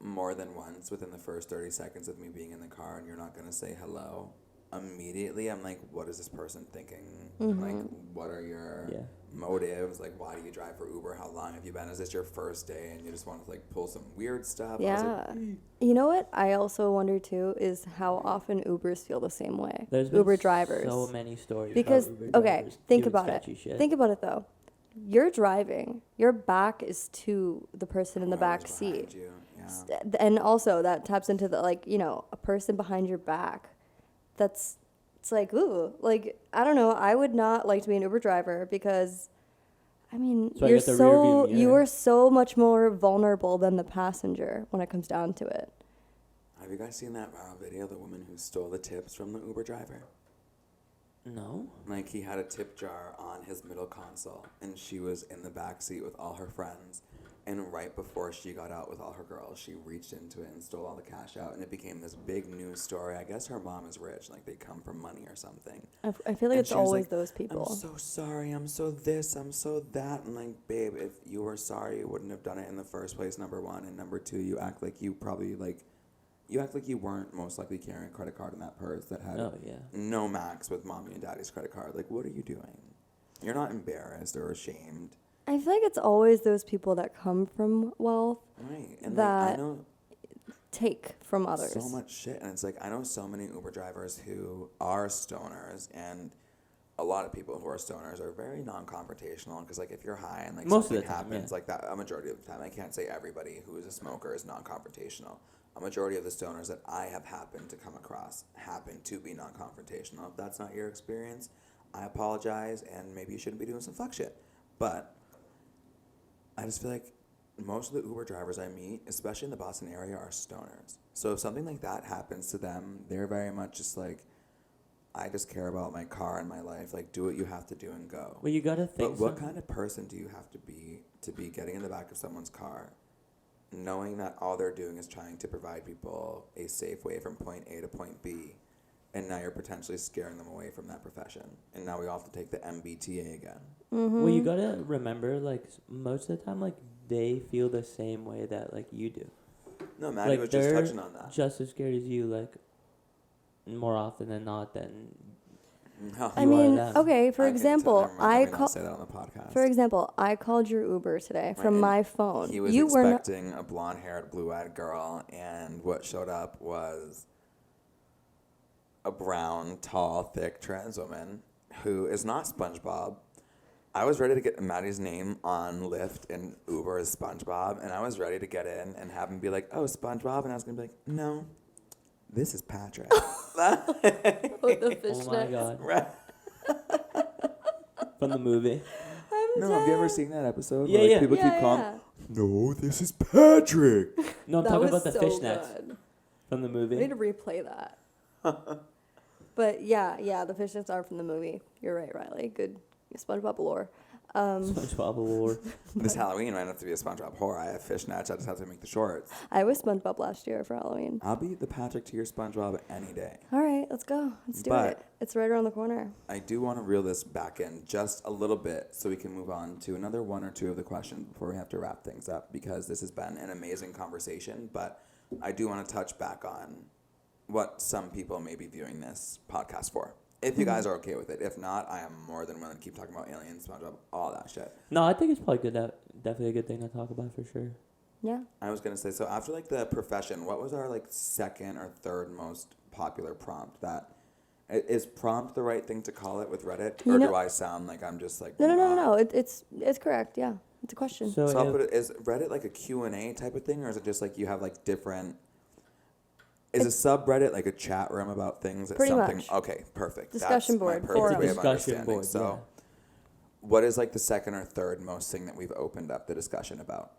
Speaker 1: more than once within the first 30 seconds of me being in the car, and you're not gonna say hello, immediately I'm like, what is this person thinking? Like, what are your
Speaker 3: yeah.
Speaker 1: motives? Like, why do you drive for Uber? How long have you been? Is this your first day and you just want to like pull some weird stuff? I was
Speaker 2: yeah.
Speaker 1: like,
Speaker 2: You know what I also wonder too is how often Ubers feel the same way.
Speaker 3: There's been
Speaker 2: Uber drivers.
Speaker 3: so many stories
Speaker 2: Because
Speaker 3: about Uber
Speaker 2: okay,
Speaker 3: drivers
Speaker 2: think
Speaker 3: doing
Speaker 2: about it.
Speaker 3: sketchy shit.
Speaker 2: Think about it though. You're driving. Your back is to the person in the
Speaker 1: whoever's
Speaker 2: back
Speaker 1: behind
Speaker 2: seat.
Speaker 1: you, yeah.
Speaker 2: And also that taps into the a person behind your back. It's like, ooh, like I don't know. I would not like to be an Uber driver because, I mean,
Speaker 3: So I
Speaker 2: you're
Speaker 3: get the rear
Speaker 2: so
Speaker 3: view
Speaker 2: you
Speaker 3: mirror.
Speaker 2: are so much more vulnerable than the passenger when it comes down to it.
Speaker 1: Have you guys seen that viral video of the woman who stole the tips from the Uber driver?
Speaker 3: No.
Speaker 1: Like, he had a tip jar on his middle console, and she was in the back seat with all her friends. And right before she got out with all her girls, she reached into it and stole all the cash out, and it became this big news story. I guess her mom is rich, like they come from money or something.
Speaker 2: I feel like
Speaker 1: And
Speaker 2: it's
Speaker 1: she was
Speaker 2: always
Speaker 1: like,
Speaker 2: those people.
Speaker 1: I'm so sorry, I'm so this, I'm so that. And like, babe, if you were sorry, you wouldn't have done it in the first place, number one. And number two, you act like you weren't most likely carrying a credit card in that purse that had
Speaker 3: Oh yeah.
Speaker 1: no max with mommy and daddy's credit card. Like, what are you doing? You're not embarrassed or ashamed.
Speaker 2: I feel like it's always those people that come from wealth
Speaker 1: Right. And like,
Speaker 2: That
Speaker 1: I know
Speaker 2: take from others.
Speaker 1: so much shit. And it's like, I know so many Uber drivers who are stoners, and a lot of people who are stoners are very non-confrontational. Because like, if you're high and like
Speaker 3: Most of
Speaker 1: something
Speaker 3: the time,
Speaker 1: happens
Speaker 3: yeah.
Speaker 1: like that, a majority of the time, I can't say everybody who is a smoker is non-confrontational. A majority of the stoners that I have happened to come across happen to be non-confrontational. If that's not your experience, I apologize, and maybe you shouldn't be doing some fuck shit. But I just feel like most of the Uber drivers I meet, especially in the Boston area, are stoners. So if something like that happens to them, they're very much just like, I just care about my car and my life. Like, do what you have to do and go.
Speaker 3: Well, you gotta think.
Speaker 1: But what kind of person do you have to be getting in the back of someone's car, knowing that all they're doing is trying to provide people a safe way from point A to point B, and now you're potentially scaring them away from that profession. And now we all have to take the MBTA again.
Speaker 3: Well, you gotta remember, like most of the time, like they feel the same way that like you do.
Speaker 1: No, Maddie
Speaker 3: Like,
Speaker 1: was just
Speaker 3: they're
Speaker 1: touching on that.
Speaker 3: Just as scared as you, like more often than not. Than
Speaker 1: No.
Speaker 2: I
Speaker 3: You are
Speaker 2: mean,
Speaker 3: them.
Speaker 2: okay, for
Speaker 1: I can tell-
Speaker 2: example,
Speaker 1: never mind, let
Speaker 2: I
Speaker 1: me not
Speaker 2: call.
Speaker 1: say that on the podcast.
Speaker 2: For example, I called your Uber today
Speaker 1: Right,
Speaker 2: from
Speaker 1: and
Speaker 2: my phone.
Speaker 1: He was
Speaker 2: You were not.
Speaker 1: expecting a blonde-haired, blue-eyed girl, and what showed up was a brown, tall, thick trans woman who is not SpongeBob. I was ready to get Maddie's name on Lyft and Uber as SpongeBob, and I was ready to get in and have him be like, "Oh, SpongeBob," and I was gonna be like, "No, this is Patrick."
Speaker 2: With the
Speaker 3: oh my
Speaker 2: fishnets.
Speaker 3: god,
Speaker 1: Right.
Speaker 3: from the movie.
Speaker 1: No, have you ever seen that episode?
Speaker 3: Yeah,
Speaker 1: where, like,
Speaker 3: yeah.
Speaker 1: people
Speaker 2: Yeah,
Speaker 1: keep calling,
Speaker 2: yeah.
Speaker 1: "No, this is Patrick."
Speaker 3: No, I'm
Speaker 2: That
Speaker 3: talking
Speaker 2: was
Speaker 3: about the
Speaker 2: so
Speaker 3: fishnets
Speaker 2: good.
Speaker 3: from the
Speaker 2: I
Speaker 3: movie.
Speaker 2: need to replay that. But yeah, the fishnets are from the movie. You're right, Riley. Good SpongeBob lore.
Speaker 3: SpongeBob Award.
Speaker 1: This Halloween, I don't have to be a SpongeBob whore. I have fishnets. I just have to make the shorts.
Speaker 2: I was SpongeBob last year for Halloween.
Speaker 1: I'll be the Patrick to your SpongeBob any day.
Speaker 2: All right, let's go. Let's do
Speaker 1: But-
Speaker 2: it. It's right around the corner.
Speaker 1: I do want to reel this back in just a little bit so we can move on to another one or two of the questions before we have to wrap things up, because this has been an amazing conversation. But I do want to touch back on what some people may be viewing this podcast for. If you guys are okay with it. If not, I am more than willing to keep talking about aliens, SpongeBob, all that shit.
Speaker 3: No, I think it's probably good. Definitely a good thing to talk about for sure.
Speaker 2: Yeah.
Speaker 1: I was gonna say, so after like the profession, what was our like second or third most popular prompt? Is prompt the right thing to call it with Reddit,
Speaker 2: You
Speaker 1: or
Speaker 2: know-
Speaker 1: do I sound like I'm just like
Speaker 2: No. It's correct. Yeah. It's a question.
Speaker 3: So,
Speaker 1: So I'll
Speaker 3: if-
Speaker 1: put it, is Reddit like a Q&A type of thing, or is it just like you have like different? Is a subreddit like a chat room about things? That's
Speaker 2: Pretty
Speaker 1: something.
Speaker 2: much.
Speaker 1: Okay, perfect.
Speaker 2: Discussion
Speaker 1: That's
Speaker 2: board,
Speaker 1: my perfect
Speaker 2: forum.
Speaker 1: way of
Speaker 3: Discussion
Speaker 1: understanding.
Speaker 3: board,
Speaker 1: So, what is like the second or third most thing that we've opened up the discussion about?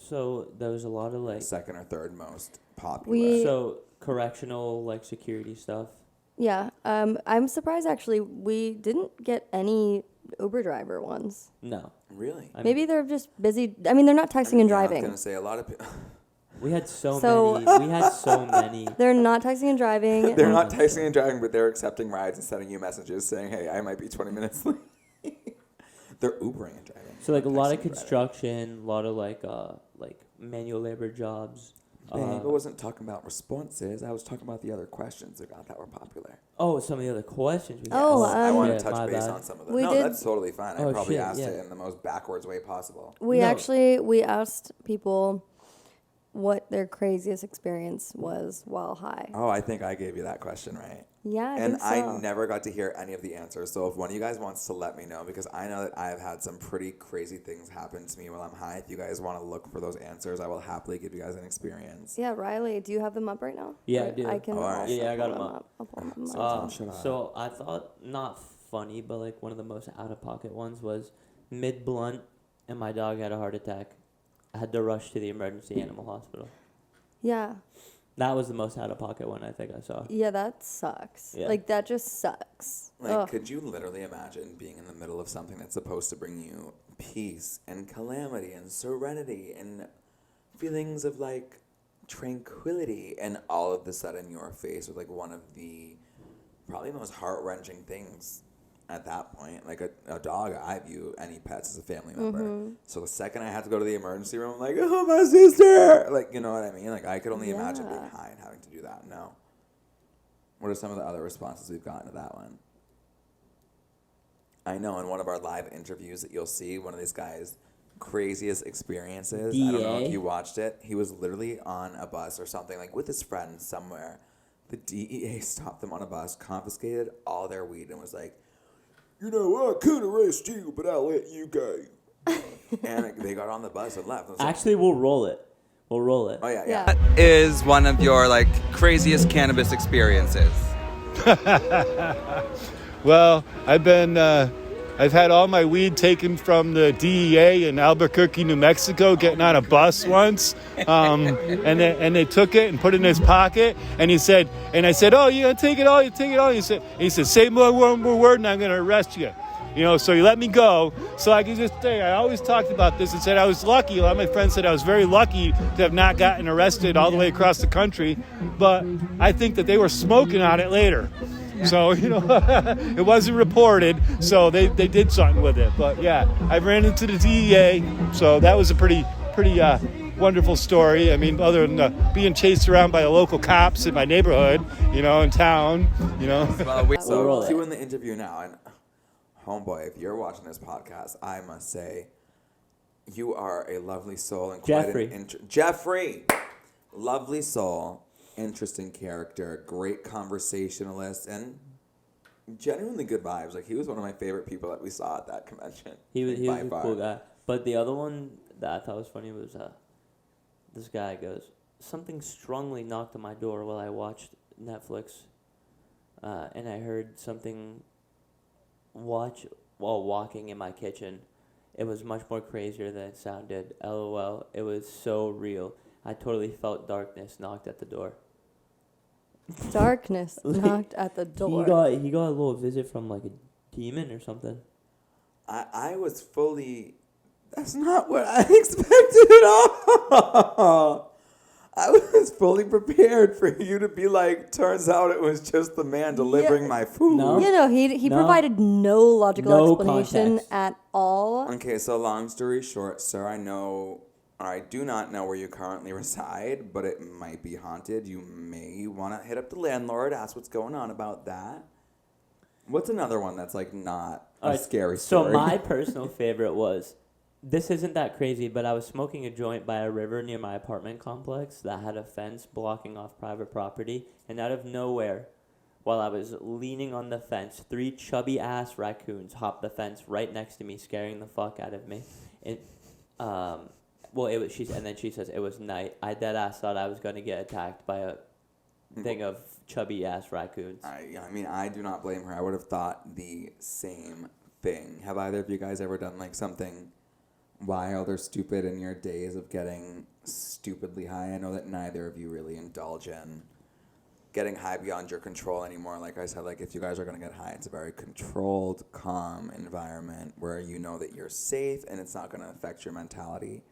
Speaker 3: so there was a lot of like
Speaker 1: Second or third most popular.
Speaker 2: We-
Speaker 3: so correctional like security stuff.
Speaker 2: Yeah. I'm surprised actually we didn't get any Uber driver ones.
Speaker 3: No,
Speaker 1: Really?
Speaker 3: I mean,
Speaker 2: Maybe they're just busy. I mean, they're not texting and
Speaker 1: Yeah, I was
Speaker 2: driving.
Speaker 1: gonna say a lot of people.
Speaker 3: we had so
Speaker 2: So-
Speaker 3: many. We had so many.
Speaker 2: They're not texting and driving.
Speaker 1: They're not texting and driving, but they're accepting rides and sending you messages saying, "Hey, I might be 20 minutes late." They're Ubering and driving.
Speaker 3: So like a lot of
Speaker 1: Texting and driving.
Speaker 3: construction, a lot of like manual labor jobs.
Speaker 1: Babe, I wasn't talking about responses. I was talking about the other questions that were popular.
Speaker 3: Oh, some of the other questions. We
Speaker 2: Oh,
Speaker 3: got.
Speaker 1: I want
Speaker 3: Yeah,
Speaker 1: to touch
Speaker 3: my
Speaker 1: base
Speaker 3: bad.
Speaker 1: on some of them.
Speaker 2: We
Speaker 1: No,
Speaker 2: did-
Speaker 1: that's totally fine. I
Speaker 3: Oh,
Speaker 1: probably
Speaker 3: shit,
Speaker 1: asked
Speaker 3: yeah.
Speaker 1: it in the most backwards way possible.
Speaker 2: We
Speaker 3: No.
Speaker 2: actually we asked people what their craziest experience was while high.
Speaker 1: Oh, I think I gave you that question, right?
Speaker 2: Yeah, I
Speaker 1: And
Speaker 2: think so.
Speaker 1: I never got to hear any of the answers. So if one of you guys wants to let me know, because I know that I've had some pretty crazy things happen to me while I'm high. If you guys want to look for those answers, I will happily give you guys an experience.
Speaker 2: Yeah, Riley, do you have them up right now?
Speaker 3: Yeah, I
Speaker 2: Or
Speaker 3: do.
Speaker 2: I can
Speaker 1: Oh, all right.
Speaker 2: also
Speaker 3: Yeah, I got
Speaker 2: pull
Speaker 3: 'em up.
Speaker 2: I'll pull them up.
Speaker 1: Don't shut up.
Speaker 3: So I thought not funny, but like one of the most out of pocket ones was mid blunt, and my dog had a heart attack. I had to rush to the emergency animal hospital.
Speaker 2: Yeah.
Speaker 3: That was the most out of pocket one I think I saw.
Speaker 2: Yeah, that sucks.
Speaker 3: Yeah.
Speaker 2: Like that just sucks.
Speaker 1: Like,
Speaker 2: Ugh.
Speaker 1: could you literally imagine being in the middle of something that's supposed to bring you peace and calamity and serenity and feelings of like tranquility, and all of a sudden you're faced with like one of the probably most heart-wrenching things at that point? Like a dog, I view any pets as a family member.
Speaker 2: Mm-hmm.
Speaker 1: So the second I had to go to the emergency room, I'm like, oh, my sister! Like, you know what I mean? Like, I could only imagine being
Speaker 2: Yeah.
Speaker 1: high and having to do that. No. What are some of the other responses we've gotten to that one? I know in one of our live interviews that you'll see, one of these guys' craziest experiences. I don't know if
Speaker 3: DA?
Speaker 1: you watched it. He was literally on a bus or something, like with his friends somewhere. The DEA stopped them on a bus, confiscated all their weed, and was like, you know, I could arrest you, but I'll let you go. And they got on the bus and left. I was like,
Speaker 3: Actually, we'll roll it. We'll roll it.
Speaker 1: oh, yeah.
Speaker 2: Yeah.
Speaker 4: Is one of your like craziest cannabis experiences?
Speaker 5: Well, I've had all my weed taken from the DEA in Albuquerque, New Mexico, getting on a bus once, and they took it and put it in his pocket, and I said, oh, you take it all, you take it all. He said, say one more word, and I'm going to arrest you. You know, so he let me go. So I can just say, I always talked about this and said I was lucky. A lot of my friends said I was very lucky to have not gotten arrested all the way across the country. But I think that they were smoking on it later. So, you know, it wasn't reported. So they did something with it. But yeah, I ran into the DEA. So that was a pretty wonderful story. I mean, other than being chased around by the local cops in my neighborhood, you know, in town, you know.
Speaker 4: Well, we,
Speaker 1: So,
Speaker 3: roll it.
Speaker 1: cue in the interview now. And, homeboy, if you're watching this podcast, I must say, you are a lovely soul and quite
Speaker 3: Jeffrey.
Speaker 1: an Jeffrey, lovely soul, interesting character, great conversationalist, and genuinely good vibes. Like, he was one of my favorite people that we saw at that convention.
Speaker 3: He was
Speaker 1: by
Speaker 3: a
Speaker 1: far.
Speaker 3: cool guy. But the other one that I thought was funny was this guy goes, something strongly knocked on my door while I watched Netflix, and I heard something while walking in my kitchen. It was much more crazier than it sounded. LOL. It was so real. I totally felt darkness knocked at the door.
Speaker 2: Darkness knocked at the door.
Speaker 3: He got a little visit from like a demon or something.
Speaker 1: I was fully. That's not what I expected at all. I was fully prepared for you to be like, turns out it was just the man delivering my food.
Speaker 3: No.
Speaker 2: You know, he
Speaker 3: No.
Speaker 2: provided no logical
Speaker 3: No
Speaker 2: explanation
Speaker 3: context.
Speaker 2: at all.
Speaker 1: Okay, so long story short, sir, I do not know where you currently reside, but it might be haunted. You may want to hit up the landlord, ask what's going on about that. What's another one that's like not a
Speaker 3: Alright,
Speaker 1: scary
Speaker 3: So
Speaker 1: story?
Speaker 3: my personal favorite was, this isn't that crazy, but I was smoking a joint by a river near my apartment complex that had a fence blocking off private property, and out of nowhere, while I was leaning on the fence, 3 chubby ass raccoons hopped the fence right next to me, scaring the fuck out of me. And well, it was and then she says it was night. I dead ass thought I was gonna get attacked by a thing of chubby ass raccoons.
Speaker 1: I mean, I do not blame her. I would have thought the same thing. Have either of you guys ever done like something wild or stupid in your days of getting stupidly high? I know that neither of you really indulge in getting high beyond your control anymore. Like I said, like if you guys are going to get high, it's a very controlled, calm environment where you know that you're safe and it's not going to affect your mentality.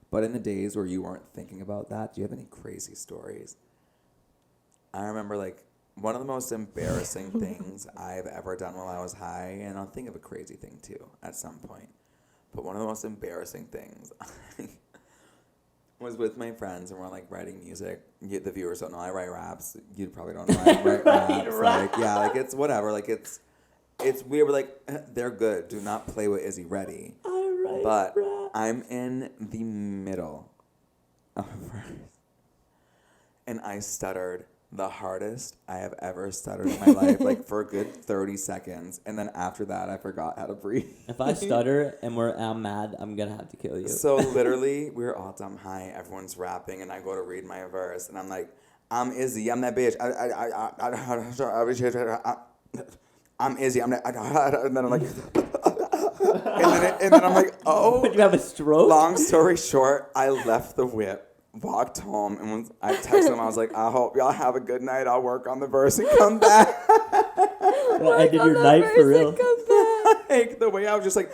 Speaker 1: But in the days where you weren't thinking about that, do you have any crazy stories? I remember like one of the most embarrassing things I've ever done while I was high, and I'll think of a crazy thing too at some point. But one of the most embarrassing things was with my friends, and we're like writing music. The viewers don't know I write raps. You probably don't know I write raps. Like yeah, like it's whatever. Like it's weird. We're like they're good. Do not play with Izzy Ready. But I'm in the middle of a verse, and I stuttered the hardest I have ever stuttered in my life, like for a good 30 seconds. And then after that, I forgot how to breathe.
Speaker 3: If I stutter and I'm mad, I'm gonna have to kill you.
Speaker 1: So literally, we were all dumb high. Everyone's rapping, and I go to read my verse, and I'm like, I'm Izzy, I'm that bitch. I'm Izzy, I'm that. And then I'm like, and then I'm like, oh.
Speaker 3: Did you have a stroke?
Speaker 1: Long story short, I left the whip, walked home, and when I texted them, I was like, I hope y'all have a good night. I'll work on the verse and come back.
Speaker 3: That ended your night for real.
Speaker 1: Like the way I was just like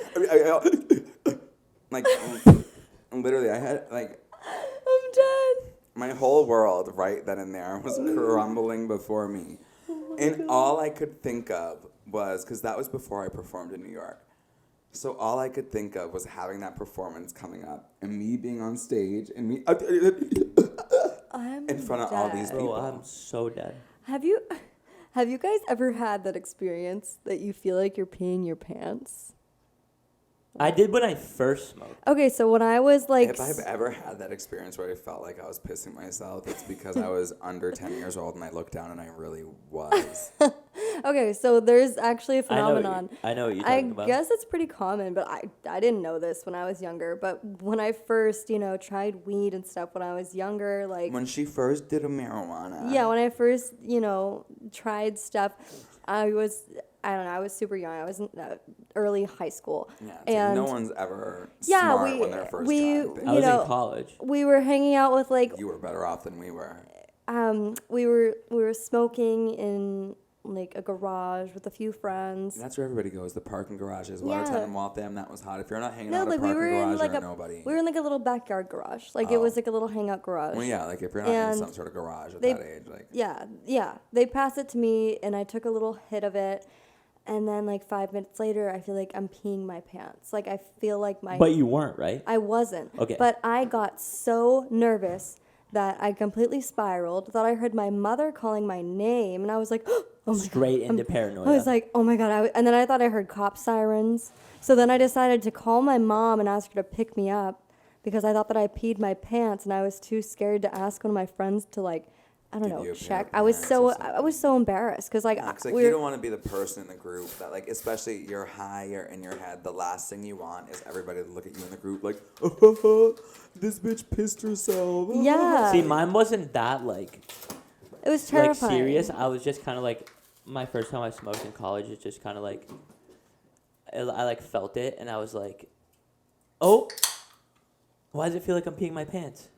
Speaker 1: literally, I had like
Speaker 2: I'm dead.
Speaker 1: my whole world right then and there was crumbling before me, and all I could think of was because that was before I performed in New York. So all I could think of was having that performance coming up and me being on stage and me
Speaker 2: I'm
Speaker 1: in front of all these
Speaker 2: dead.
Speaker 1: people.
Speaker 3: Bro, I'm so dead.
Speaker 2: Have you guys ever had that experience that you feel like you're peeing your pants?
Speaker 3: I did when I first smoked.
Speaker 2: Okay, so when I was like
Speaker 1: If I've ever had that experience where I felt like I was pissing myself, it's because I was under 10 years old and I looked down and I really was.
Speaker 2: okay, so there's actually a
Speaker 3: I know
Speaker 2: phenomenon.
Speaker 3: I know what you're
Speaker 2: I
Speaker 3: talking about.
Speaker 2: guess it's pretty common, but I didn't know this when I was younger. But when I first, tried weed and stuff when I was younger, like
Speaker 1: When she first did a marijuana.
Speaker 2: yeah, when I first, tried stuff, I don't know, I was super young. I was in early high school.
Speaker 1: Yeah, it's
Speaker 2: and
Speaker 1: like no one's ever
Speaker 2: Yeah,
Speaker 1: smart when they're first trying things.
Speaker 3: I was in college.
Speaker 2: we were hanging out with like
Speaker 1: You were better off than we were.
Speaker 2: we were smoking in like a garage with a few friends.
Speaker 1: And that's where everybody goes, the parking garages. Watertown
Speaker 2: Yeah.
Speaker 1: and Waltham, that was hot. If you're not hanging
Speaker 2: No,
Speaker 1: out at
Speaker 2: like
Speaker 1: a
Speaker 2: we
Speaker 1: parking
Speaker 2: were in
Speaker 1: garage,
Speaker 2: like
Speaker 1: you're
Speaker 2: a
Speaker 1: nobody.
Speaker 2: we were in like a little backyard garage. Like it
Speaker 1: Oh.
Speaker 2: was like a little hangout garage.
Speaker 1: Well, yeah, like if you're not in
Speaker 2: And
Speaker 1: some sort of garage at
Speaker 2: they-
Speaker 1: that age, like
Speaker 2: Yeah. They passed it to me, and I took a little hit of it, and then like 5 minutes later, I feel like I'm peeing my pants. Like I feel like my
Speaker 3: But you weren't, right?
Speaker 2: I wasn't.
Speaker 3: Okay.
Speaker 2: But I got so nervous that I completely spiraled. Thought I heard my mother calling my name, and I was like, "Oh my god!"
Speaker 3: Straight into paranoia.
Speaker 2: I was like, "Oh my god!" And then I thought I heard cop sirens. So then I decided to call my mom and ask her to pick me up because I thought that I peed my pants, and I was too scared to ask one of my friends to I don't
Speaker 1: Give
Speaker 2: know,
Speaker 1: you a pair
Speaker 2: check.
Speaker 1: of
Speaker 2: I was
Speaker 1: pants
Speaker 2: so
Speaker 1: or something.
Speaker 2: I was so embarrassed because
Speaker 1: Yeah, 'cause, you don't want to be the person in the group that, like, especially you're high, you're in your head. The last thing you want is everybody to look at you in the group like, oh, this bitch pissed herself.
Speaker 2: Yeah.
Speaker 3: See, mine wasn't that
Speaker 2: it was terrifying.
Speaker 3: serious. I was just kind of my first time I smoked in college. It's just kind of I felt it, and I was like, oh, why does it feel like I'm peeing my pants?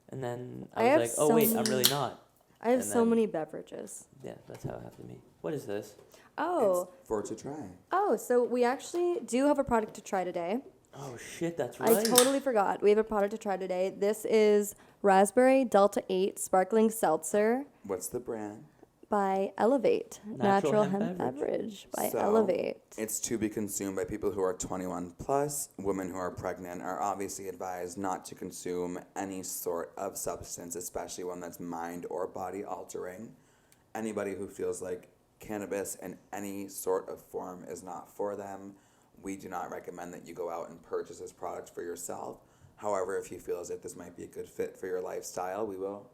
Speaker 3: And then
Speaker 2: I
Speaker 3: I
Speaker 2: have
Speaker 3: was like, oh
Speaker 2: so
Speaker 3: wait, I'm
Speaker 2: many-
Speaker 3: really not.
Speaker 2: I have
Speaker 3: and
Speaker 2: so
Speaker 3: then-
Speaker 2: many beverages.
Speaker 3: Yeah, that's how it happened to me. What is this?
Speaker 2: Oh.
Speaker 1: It's for to try.
Speaker 2: Oh, so we actually do have a product to try today.
Speaker 3: Oh shit, that's right.
Speaker 2: I totally forgot. We have a product to try today. This is Raspberry Delta 8 Sparkling Seltzer
Speaker 1: What's the brand?
Speaker 2: by Elevate.
Speaker 3: Natural
Speaker 2: Natural
Speaker 3: hemp
Speaker 2: Hemp Beverage by
Speaker 1: So,
Speaker 2: Elevate.
Speaker 1: It's to be consumed by people who are 21 plus. Women who are pregnant are obviously advised not to consume any sort of substance, especially one that's mind or body altering. Anybody who feels like cannabis in any sort of form is not for them. We do not recommend that you go out and purchase this product for yourself. However, if you feel as if this might be a good fit for your lifestyle, we will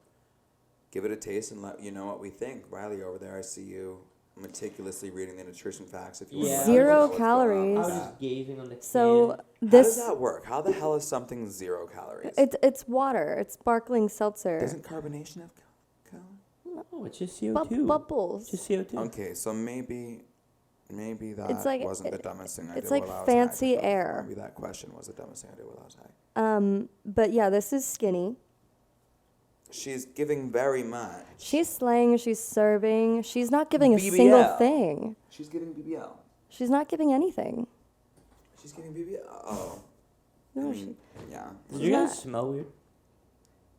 Speaker 1: give it a taste and let you know what we think. Riley, over there, I see you meticulously reading the nutrition facts. If you
Speaker 3: Yeah.
Speaker 1: want to
Speaker 2: Zero
Speaker 1: know what's going on with
Speaker 2: calories.
Speaker 3: I was
Speaker 1: that.
Speaker 3: just gazing on the
Speaker 2: So
Speaker 3: can.
Speaker 1: How
Speaker 2: this
Speaker 1: does that work? How the hell is something 0 calories?
Speaker 2: it's water. It's sparkling seltzer.
Speaker 1: Doesn't carbonation have calories?
Speaker 3: Oh, it's just CO2.
Speaker 2: Bubbles.
Speaker 3: Just CO2.
Speaker 1: Okay, so maybe that
Speaker 2: It's like-
Speaker 1: wasn't the dumbest thing I did
Speaker 2: it's like
Speaker 1: while I was
Speaker 2: fancy
Speaker 1: high.
Speaker 2: air.
Speaker 1: Maybe that question was the dumbest thing I did while I was high.
Speaker 2: But yeah, this is skinny.
Speaker 1: She's giving very much.
Speaker 2: She's slaying. She's serving. She's not giving a
Speaker 1: BBL.
Speaker 2: single thing.
Speaker 1: She's getting BBL.
Speaker 2: She's not giving anything.
Speaker 1: She's getting BBL. Oh.
Speaker 2: No,
Speaker 1: I mean, yeah.
Speaker 3: Did
Speaker 2: she's
Speaker 3: you guys
Speaker 2: not-
Speaker 3: smell weird?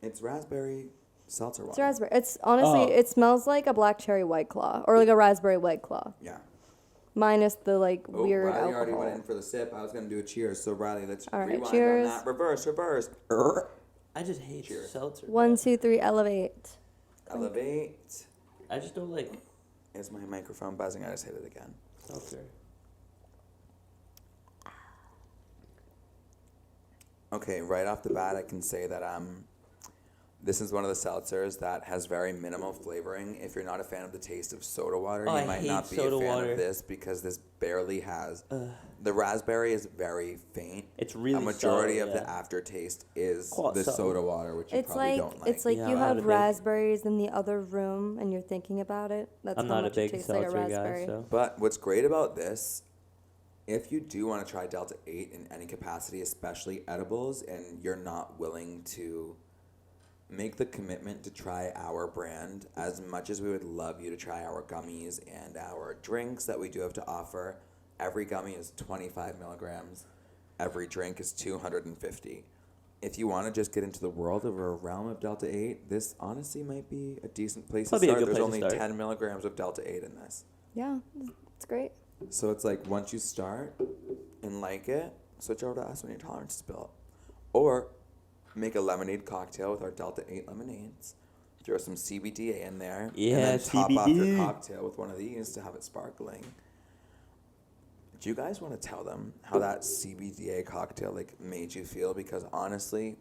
Speaker 1: It's raspberry seltzer water.
Speaker 2: It's raspberry. It's honestly,
Speaker 3: Oh.
Speaker 2: it smells like a black cherry White Claw or like a raspberry White Claw,
Speaker 1: Yeah.
Speaker 2: minus the like
Speaker 1: Oh,
Speaker 2: weird
Speaker 1: Riley
Speaker 2: alcohol.
Speaker 1: already went in for the sip. I was going to do a cheers. So, Riley, let's
Speaker 2: All right,
Speaker 1: rewind
Speaker 2: cheers.
Speaker 1: on that. Reverse.
Speaker 3: I just hate
Speaker 1: Cheers.
Speaker 3: seltzer.
Speaker 2: 1, 2, 3, elevate.
Speaker 1: Elevate.
Speaker 3: I just don't like
Speaker 1: Is my microphone buzzing? I just hit it again.
Speaker 3: seltzer.
Speaker 1: Okay, right off the bat, I can say that this is one of the seltzers that has very minimal flavoring. If you're not a fan of the taste of soda water,
Speaker 3: Oh,
Speaker 1: you
Speaker 3: I
Speaker 1: might
Speaker 3: hate
Speaker 1: not be a
Speaker 3: soda
Speaker 1: fan
Speaker 3: water.
Speaker 1: of this because this barely has. The raspberry is very faint.
Speaker 3: It's really
Speaker 1: a majority
Speaker 3: sour,
Speaker 1: of the
Speaker 3: yeah.
Speaker 1: aftertaste is
Speaker 3: Quite
Speaker 1: the
Speaker 3: sour.
Speaker 1: soda water, which you
Speaker 2: It's
Speaker 1: probably
Speaker 2: like
Speaker 1: don't like.
Speaker 2: it's like
Speaker 3: Yeah,
Speaker 2: you
Speaker 3: I'm not a
Speaker 2: had
Speaker 3: big-
Speaker 2: raspberries in the other room and you're thinking about it. That's
Speaker 3: I'm
Speaker 2: how
Speaker 3: not a
Speaker 2: much it
Speaker 3: big
Speaker 2: tastes like a
Speaker 3: seltzer
Speaker 2: raspberry.
Speaker 3: guy, so
Speaker 1: But what's great about this, if you do want to try Delta 8 in any capacity, especially edibles, and you're not willing to make the commitment to try our brand, as much as we would love you to try our gummies and our drinks that we do have to offer, every gummy is 25 milligrams. Every drink is 250. If you want to just get into the world of a realm of Delta 8, this honestly might be a decent place
Speaker 3: Probably a
Speaker 1: to start.
Speaker 3: good
Speaker 1: There's
Speaker 3: place to
Speaker 1: only
Speaker 3: start.
Speaker 1: 10 milligrams of Delta 8 in this.
Speaker 2: Yeah, it's great.
Speaker 1: So it's like once you start and like it, switch over to us when your tolerance is built. Or make a lemonade cocktail with our Delta 8 lemonades. Throw some CBDA in there.
Speaker 3: Yeah,
Speaker 1: and then top off your
Speaker 3: CBD.
Speaker 1: cocktail with one of these to have it sparkling. Do you guys want to tell them how that CBDA cocktail like made you feel? Because honestly,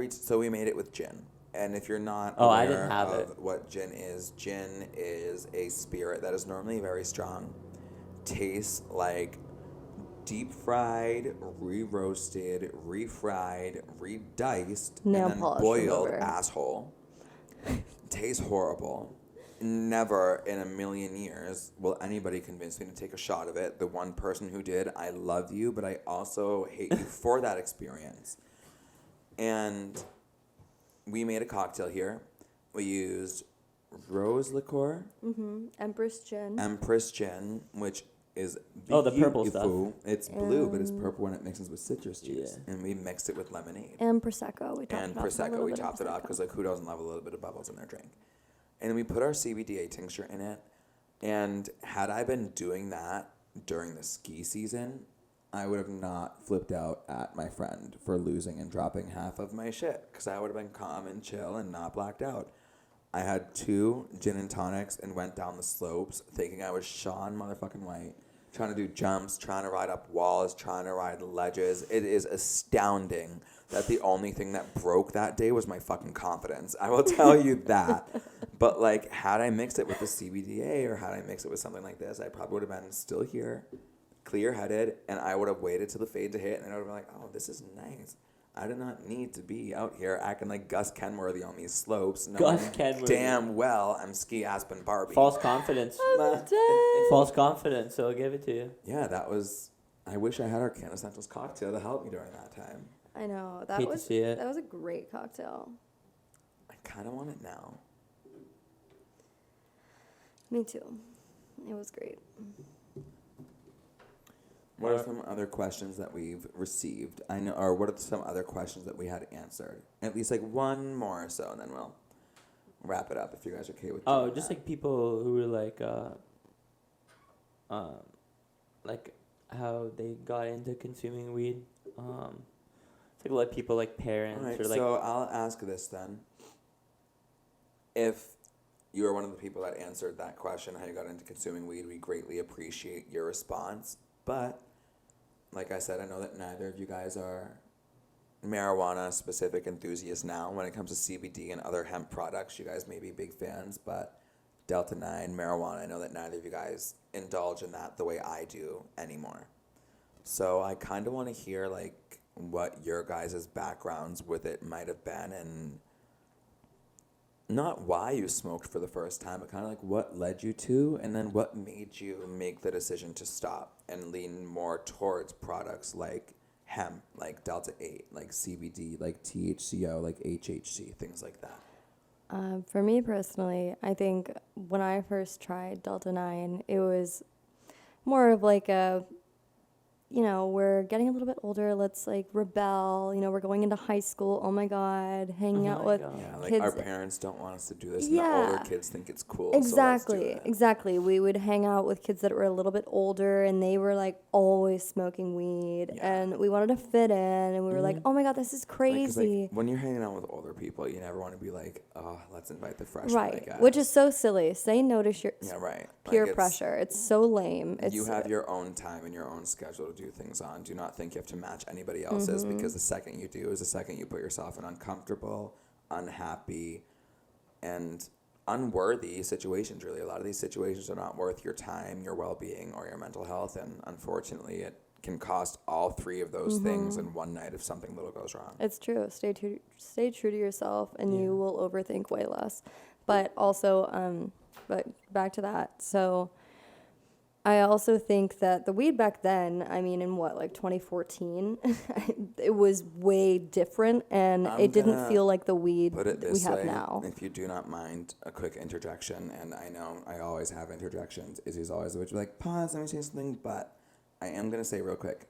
Speaker 1: so we made it with gin. And if you're not
Speaker 3: Oh, I
Speaker 1: aware
Speaker 3: didn't have
Speaker 1: of
Speaker 3: it.
Speaker 1: what gin is a spirit that is normally very strong. Tastes like deep fried, re-roasted, refried, rediced,
Speaker 2: Nail
Speaker 1: and then
Speaker 2: polish
Speaker 1: boiled
Speaker 2: remover.
Speaker 1: asshole. Tastes horrible. Never in a million years will anybody convince me to take a shot of it. The one person who did, I love you, but I also hate you for that experience. And we made a cocktail here. We used rose liqueur,
Speaker 2: Empress Gin.
Speaker 1: Empress Gin, which is
Speaker 3: Oh, the purple
Speaker 1: beautiful. It's blue, but it's purple when it mixes with citrus juice.
Speaker 3: Yeah.
Speaker 1: And we mixed it with lemonade.
Speaker 2: and Prosecco. We topped
Speaker 1: And
Speaker 2: it off with a
Speaker 1: Prosecco,
Speaker 2: little
Speaker 1: we
Speaker 2: bit of
Speaker 1: topped it off
Speaker 2: Prosecco.
Speaker 1: because like who doesn't love a little bit of bubbles in their drink? And we put our CBDA tincture in it. And had I been doing that during the ski season, I would have not flipped out at my friend for losing and dropping half of my shit because I would have been calm and chill and not blacked out. I had 2 gin and tonics and went down the slopes thinking I was Sean motherfucking White, trying to do jumps, trying to ride up walls, trying to ride ledges. It is astounding that the only thing that broke that day was my fucking confidence. I will tell you that. But like, had I mixed it with the CBDA or had I mixed it with something like this, I probably would have been still here, clear-headed, and I would have waited till the fade to hit, and I would have been like, oh, this is nice. I do not need to be out here acting like Gus Kenworthy on these slopes.
Speaker 3: Gus Kenworthy.
Speaker 1: Damn well I'm Ski Aspen Barbie.
Speaker 3: false confidence. False confidence. So I'll give it to you.
Speaker 1: Yeah, that was. I wish I had our Can Essentials cocktail to help me during that time.
Speaker 2: I know that
Speaker 3: Hate to
Speaker 2: was
Speaker 3: see it.
Speaker 2: that was a great cocktail.
Speaker 1: I kind of want it now.
Speaker 2: Me too. It was great.
Speaker 1: What are some other questions that we've received? I know, or what are some other questions that we had answered? At least like one more or so, and then we'll wrap it up if you guys are okay with.
Speaker 3: Oh,
Speaker 1: doing
Speaker 3: just
Speaker 1: that.
Speaker 3: like people who were like how they got into consuming weed. It's like people like parents
Speaker 1: All right,
Speaker 3: or like
Speaker 1: so I'll ask this then. If you are one of the people that answered that question, how you got into consuming weed. We greatly appreciate your response. But, like I said, I know that neither of you guys are marijuana specific enthusiasts now. When it comes to CBD and other hemp products, you guys may be big fans, but Delta 9, marijuana, I know that neither of you guys indulge in that the way I do anymore. So I kind of want to hear, like, what your guys' backgrounds with it might have been, and not why you smoked for the first time, but kind of like what led you to, and then what made you make the decision to stop and lean more towards products like hemp, like Delta 8, like CBD, like THCO, like HHC, things like that.
Speaker 2: For me personally, I think when I first tried Delta 9, it was more of like a, we're getting a little bit older, let's like rebel, we're going into high school, oh my God, hanging
Speaker 3: Oh
Speaker 2: out
Speaker 3: my
Speaker 2: with
Speaker 3: God.
Speaker 1: Yeah, like
Speaker 2: kids.
Speaker 1: our parents don't want us to do this, and the older
Speaker 2: Yeah.
Speaker 1: kids think it's cool.
Speaker 2: Exactly,
Speaker 1: So let's do it.
Speaker 2: exactly. We would hang out with kids that were a little bit older, and they were like always smoking weed,
Speaker 1: Yeah.
Speaker 2: and we wanted to fit in, and we were like, oh my God, this is
Speaker 1: Like, 'cause,
Speaker 2: crazy.
Speaker 1: like, when you're hanging out with older people, you never want to be like, oh, let's invite the freshmen, I
Speaker 2: Right,
Speaker 1: guess.
Speaker 2: which is so silly. Say no to
Speaker 1: Yeah, right.
Speaker 2: peer
Speaker 1: Like, it's-
Speaker 2: pressure. It's so lame. It's
Speaker 1: You have your own time and your own schedule to do things on. Do not think you have to match anybody else's, because the second you do is the second you put yourself in uncomfortable, unhappy, and unworthy situations, really. A lot of these situations are not worth your time, your well-being, or your mental health, and unfortunately it can cost all three of those things in one night if something little goes wrong.
Speaker 2: It's true. Stay true to yourself, and you will overthink way less. But also, but back to that. So, I also think that the weed back then, I mean, in what, like 2014, it was way different, and
Speaker 1: I'm
Speaker 2: it didn't
Speaker 1: gonna
Speaker 2: feel like the weed
Speaker 1: Put it
Speaker 2: that we
Speaker 1: this
Speaker 2: have
Speaker 1: way,
Speaker 2: now.
Speaker 1: if you do not mind a quick interjection, and I know I always have interjections, Izzy's always the witch, like, pause, let me say something, but I am going to say real quick,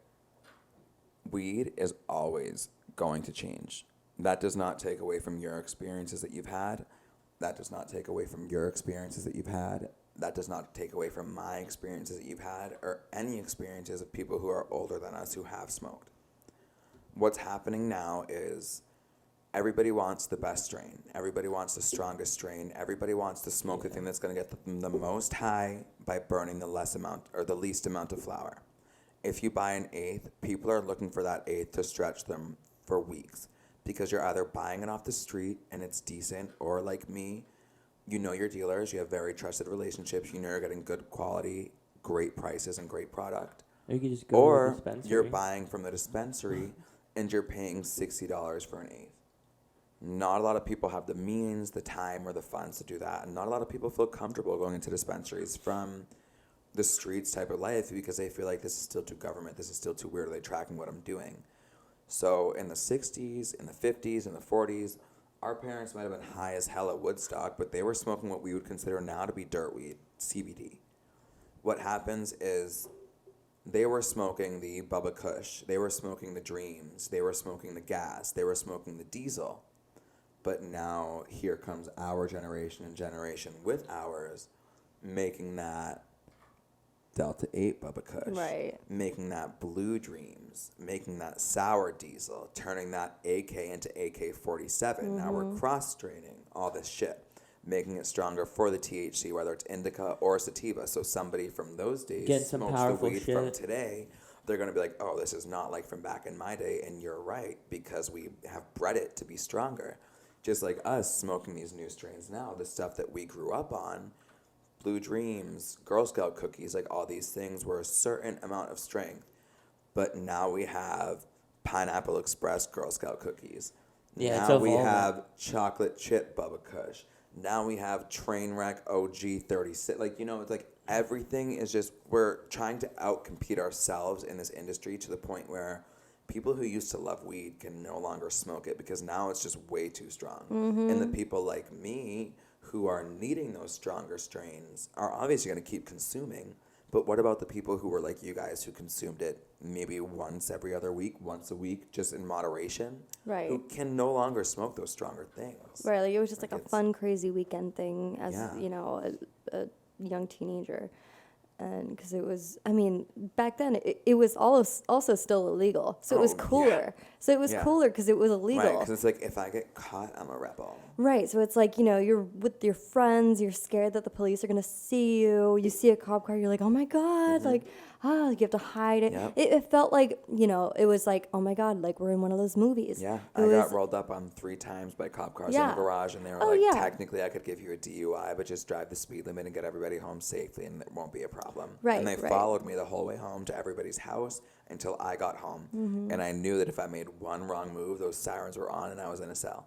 Speaker 1: weed is always going to change. That does not take away from your experiences that you've had. That does not take away from your experiences that you've had. That does not take away from my experiences that you've had, or any experiences of people who are older than us who have smoked. What's happening now is everybody wants the best strain. Everybody wants the strongest strain. Everybody wants to smoke the thing that's going to get them the most high by burning the least amount of flower. If you buy an eighth, people are looking for that eighth to stretch them for weeks, because you're either buying it off the street and it's decent, or like me, you know your dealers, you have very trusted relationships, you know you're getting good quality, great prices, and great product.
Speaker 3: Or you could just go to a
Speaker 1: Or
Speaker 3: dispensary.
Speaker 1: you're buying from the dispensary and you're paying $60 for an eighth. Not a lot of people have the means, the time, or the funds to do that. And not a lot of people feel comfortable going into dispensaries from the streets type of life, because they feel like this is still too government, this is still too weird, are they tracking what I'm doing? So in the 60s, in the 50s, in the 40s, our parents might have been high as hell at Woodstock, but they were smoking what we would consider now to be dirt weed, CBD. What happens is they were smoking the Bubba Kush, they were smoking the Dreams, they were smoking the gas, they were smoking the diesel. But now here comes our generation and generation with ours, making that Delta 8 Bubba Kush,
Speaker 2: Right.
Speaker 1: making that Blue Dreams, making that sour diesel, turning that AK into AK-47. Now we're cross-straining all this shit, making it stronger for the THC, whether it's indica or sativa. So somebody from those days
Speaker 3: Getting some
Speaker 1: smokes the
Speaker 3: powerful
Speaker 1: weed from
Speaker 3: shit.
Speaker 1: today, they're going to be like, oh, this is not like from back in my day. And you're right, because we have bred it to be stronger. Just like us smoking these new strains now, the stuff that we grew up on, Blue Dreams, Girl Scout cookies, like all these things were a certain amount of strength. But now we have Pineapple Express Girl Scout cookies.
Speaker 3: Yeah, it's
Speaker 1: Now we
Speaker 3: evolving.
Speaker 1: have Chocolate Chip Bubba Kush. Now we have Trainwreck OG 36. Like, it's like everything is just, we're trying to outcompete ourselves in this industry to the point where people who used to love weed can no longer smoke it, because now it's just way too strong. And the people like me who are needing those stronger strains are obviously going to keep consuming. But what about the people who were like you guys, who consumed it maybe once every other week, once a week, just in moderation?
Speaker 2: Right.
Speaker 1: Who can no longer smoke those stronger things.
Speaker 2: Right, like it was just like a
Speaker 1: it's-
Speaker 2: fun, crazy weekend thing as,
Speaker 1: Yeah.
Speaker 2: a young teenager. and because it was, I mean, back then it was also still illegal, so it was
Speaker 1: Oh, yeah.
Speaker 2: cooler. So it was
Speaker 1: Yeah.
Speaker 2: cooler because it was
Speaker 1: Right,
Speaker 2: illegal.
Speaker 1: because it's like, if I get caught, I'm a rebel.
Speaker 2: Right, so it's like, you're with your friends, you're scared that the police are gonna see you. You see a cop car, you're like, oh my God, like, you have to hide it.
Speaker 1: Mm-hmm. Yep.
Speaker 2: It felt like, it was like, oh my God, like we're in one of those movies.
Speaker 1: Yeah,
Speaker 2: It
Speaker 1: I
Speaker 2: was,
Speaker 1: got rolled up on 3 times by cop cars in
Speaker 2: Yeah.
Speaker 1: the garage, and they were
Speaker 2: Oh,
Speaker 1: like,
Speaker 2: yeah.
Speaker 1: technically, I could give you a DUI, but just drive the speed limit and get everybody home safely, and it won't be a problem.
Speaker 2: Right,
Speaker 1: And they
Speaker 2: right.
Speaker 1: followed me the whole way home to everybody's house until I got home.
Speaker 2: Mm-hmm.
Speaker 1: And I knew that if I made one wrong move, those sirens were on, and I was in a cell.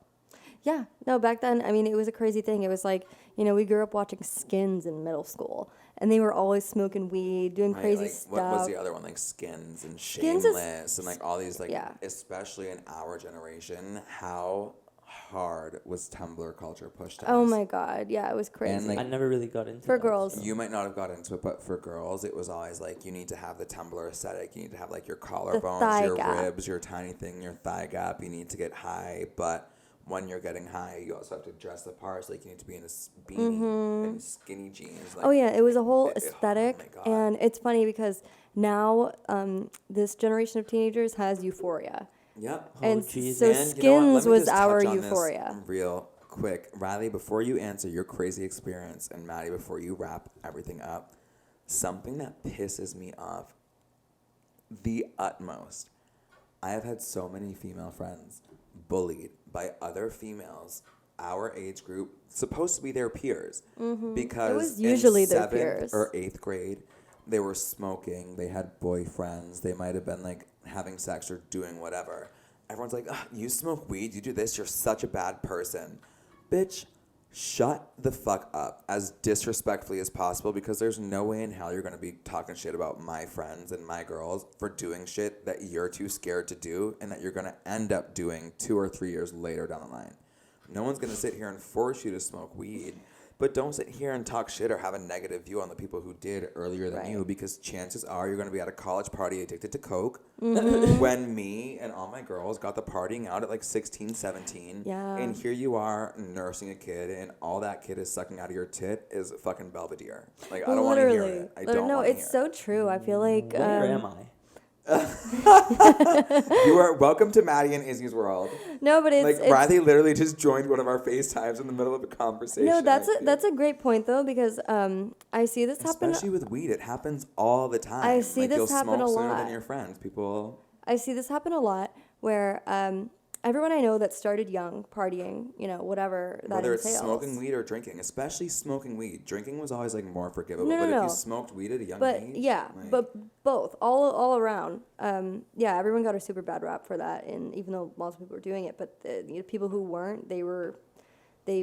Speaker 2: Yeah, no, back then, I mean, it was a crazy thing. It was like, we grew up watching Skins in middle school, and they were always smoking weed, doing
Speaker 1: Right?
Speaker 2: crazy
Speaker 1: Like,
Speaker 2: stuff.
Speaker 1: what was the other one? Like Skins and
Speaker 2: Skins is-
Speaker 1: Shameless, and like all these, like,
Speaker 2: Yeah.
Speaker 1: especially in our generation, how hard was Tumblr culture pushed to
Speaker 2: Oh
Speaker 1: us?
Speaker 2: my God, yeah, it was crazy.
Speaker 1: like-
Speaker 3: I never really got into
Speaker 2: For
Speaker 3: that
Speaker 2: girls.
Speaker 3: stuff.
Speaker 1: You might not have got into it, but for girls, it was always like you need to have the Tumblr aesthetic. You need to have like your collarbones,
Speaker 2: thigh
Speaker 1: your
Speaker 2: gap.
Speaker 1: ribs, your tiny thing, your thigh gap. You need to get high, but when you're getting high, you also have to dress the part. So like you need to be in a beanie and skinny jeans. Like,
Speaker 2: Oh yeah, it was a whole
Speaker 1: oh my
Speaker 2: aesthetic,
Speaker 1: God.
Speaker 2: and it's funny because now this generation of teenagers has Euphoria,
Speaker 1: Yep.
Speaker 2: and
Speaker 3: geez,
Speaker 2: so
Speaker 1: And you know what?
Speaker 2: Skins
Speaker 1: Let me
Speaker 2: was
Speaker 1: just
Speaker 2: our
Speaker 1: touch on this
Speaker 2: Euphoria.
Speaker 1: real quick. Riley, before you answer your crazy experience, and Maddie, before you wrap everything up, something that pisses me off the utmost. I have had so many female friends bullied by other females, our age group, supposed to be their peers, because
Speaker 2: It was usually
Speaker 1: in
Speaker 2: their
Speaker 1: 7th
Speaker 2: peers.
Speaker 1: or 8th grade, they were smoking, they had boyfriends, they might have been like having sex or doing whatever. Everyone's like, "Ugh, you smoke weed, you do this, you're such a bad person." Bitch, shut the fuck up as disrespectfully as possible, because there's no way in hell you're going to be talking shit about my friends and my girls for doing shit that you're too scared to do and that you're going to end up doing 2 or 3 years later down the line. No one's going to sit here and force you to smoke weed, but don't sit here and talk shit or have a negative view on the people who did earlier than
Speaker 2: Right.
Speaker 1: you, because chances are you're going to be at a college party addicted to coke
Speaker 2: Mm-hmm.
Speaker 1: when me and all my girls got the partying out at like 16, 17.
Speaker 2: Yeah.
Speaker 1: And here you are nursing a kid, and all that kid is sucking out of your tit is fucking Belvedere. Like, I don't want to hear it. I don't
Speaker 2: no,
Speaker 1: want to
Speaker 2: it's
Speaker 1: hear
Speaker 2: so true. I feel like
Speaker 3: Where am I?
Speaker 1: it. You are welcome to Maddie and Izzy's world.
Speaker 2: no, but
Speaker 1: Like,
Speaker 2: it's
Speaker 1: Riley literally just joined one of our FaceTimes in the middle of a conversation.
Speaker 2: no, that's
Speaker 1: like,
Speaker 2: that's a great point though, because I see this happen.
Speaker 1: Especially with weed, it happens all the time.
Speaker 2: I see
Speaker 1: like,
Speaker 2: this
Speaker 1: you'll
Speaker 2: happen
Speaker 1: smoke
Speaker 2: a
Speaker 1: sooner
Speaker 2: lot.
Speaker 1: than your friends. People.
Speaker 2: I see this happen a lot where everyone I know that started young, partying, whatever that
Speaker 1: Whether
Speaker 2: entails.
Speaker 1: it's smoking weed or drinking, especially smoking weed. Drinking was always like more forgivable.
Speaker 2: No,
Speaker 1: but
Speaker 2: no,
Speaker 1: if
Speaker 2: no.
Speaker 1: you smoked weed at a young
Speaker 2: But
Speaker 1: age,
Speaker 2: yeah,
Speaker 1: like,
Speaker 2: but both, all around. Yeah, everyone got a super bad rap for that, and even though lots of people were doing it, but the people who weren't, they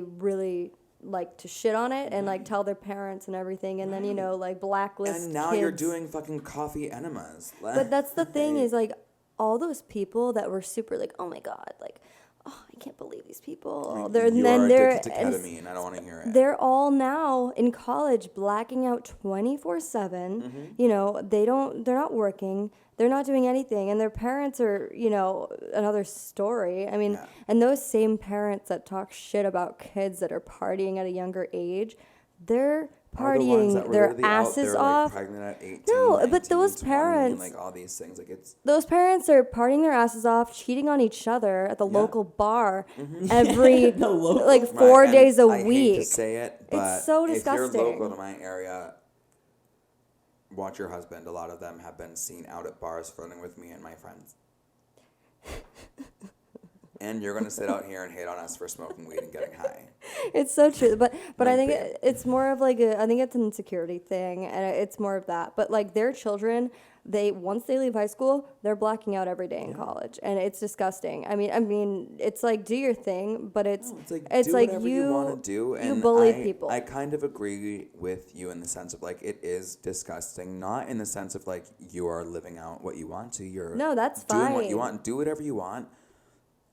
Speaker 2: really like to shit on it and like tell their parents and everything, and then like blacklist.
Speaker 1: and now you're
Speaker 2: kids.
Speaker 1: doing fucking coffee enemas.
Speaker 2: But that's the thing is like all those people that were super like, oh my God, like, oh, I can't believe these people.
Speaker 1: you
Speaker 2: They're
Speaker 1: are
Speaker 2: they're
Speaker 1: addicted to
Speaker 2: and
Speaker 1: ketamine. I don't want to hear it.
Speaker 2: they're all now in college blacking out 24/7.
Speaker 1: Mm-hmm.
Speaker 2: They're not working. They're not doing anything, and their parents are, another story. I mean,
Speaker 1: Yeah.
Speaker 2: and those same parents that talk shit about kids that are partying at a younger age, they're
Speaker 1: Are the ones that
Speaker 2: partying
Speaker 1: were
Speaker 2: their
Speaker 1: literally out
Speaker 2: asses
Speaker 1: there,
Speaker 2: off.
Speaker 1: Like, pregnant at 18,
Speaker 2: No, but
Speaker 1: 19,
Speaker 2: those
Speaker 1: 20,
Speaker 2: parents-
Speaker 1: like all these things, like it's
Speaker 2: Those parents are partying their asses off, cheating on each other at the
Speaker 1: Yeah.
Speaker 2: local bar every
Speaker 3: The local-
Speaker 2: like
Speaker 1: Right,
Speaker 2: 4
Speaker 1: and
Speaker 2: days a
Speaker 1: I
Speaker 2: week.
Speaker 1: hate to say it, but
Speaker 2: so
Speaker 1: if you're
Speaker 2: disgusting.
Speaker 1: local to my area, watch your husband. A lot of them have been seen out at bars flirting with me and my friends. And you're gonna sit out here and hate on us for smoking weed and getting high.
Speaker 2: It's so true, but I think
Speaker 1: Like,
Speaker 2: it's more of like I think it's an insecurity thing, and it's more of that. But like their children, once they leave high school, they're blacking out every day in college, and it's disgusting. I mean, it's like do your thing, but it's
Speaker 1: No, do
Speaker 2: like
Speaker 1: whatever you want to do. And
Speaker 2: bullied
Speaker 1: I,
Speaker 2: people.
Speaker 1: I kind of agree with you in the sense of like it is disgusting, not in the sense of like you are living out what you want to. You're
Speaker 2: No, that's
Speaker 1: doing what
Speaker 2: fine.
Speaker 1: you want. Do whatever you want.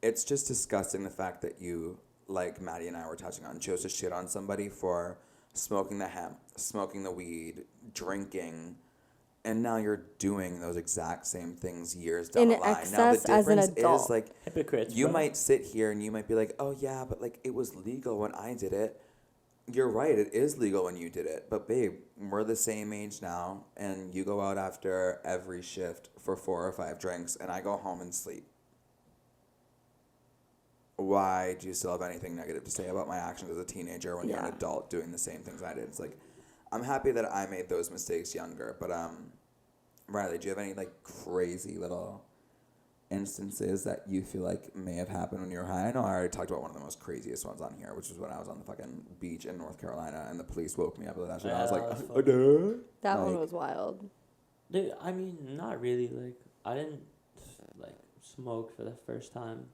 Speaker 1: It's just disgusting the fact that you, like Maddie and I were touching on, chose to shit on somebody for smoking the hemp, smoking the weed, drinking, and now you're doing those exact same things years down
Speaker 2: In
Speaker 1: the line. Now the
Speaker 2: excess as an
Speaker 1: difference
Speaker 2: adult.
Speaker 1: is like
Speaker 3: Hypocrites.
Speaker 1: you
Speaker 3: bro.
Speaker 1: might sit here and you might be like, oh yeah, but like it was legal when I did it. you're right, it is legal when you did it. But babe, we're the same age now, and you go out after every shift for 4 or 5 drinks, and I go home and sleep. Why do you still have anything negative to say about my actions as a teenager when you're an
Speaker 2: Yeah.
Speaker 1: adult doing the same things I did? It's like, I'm happy that I made those mistakes younger, but Riley, do you have any like crazy little instances that you feel like may have happened when you were high? I know I already talked about one of the most craziest ones on here, which was when I was on the fucking beach in North Carolina and the police woke me up with that shit. I was
Speaker 3: Yeah,
Speaker 1: like,
Speaker 3: that's
Speaker 1: oh, duh.
Speaker 2: That one
Speaker 1: Like-
Speaker 2: was wild.
Speaker 3: Dude, I mean, not really. Like, I didn't like smoke for the first time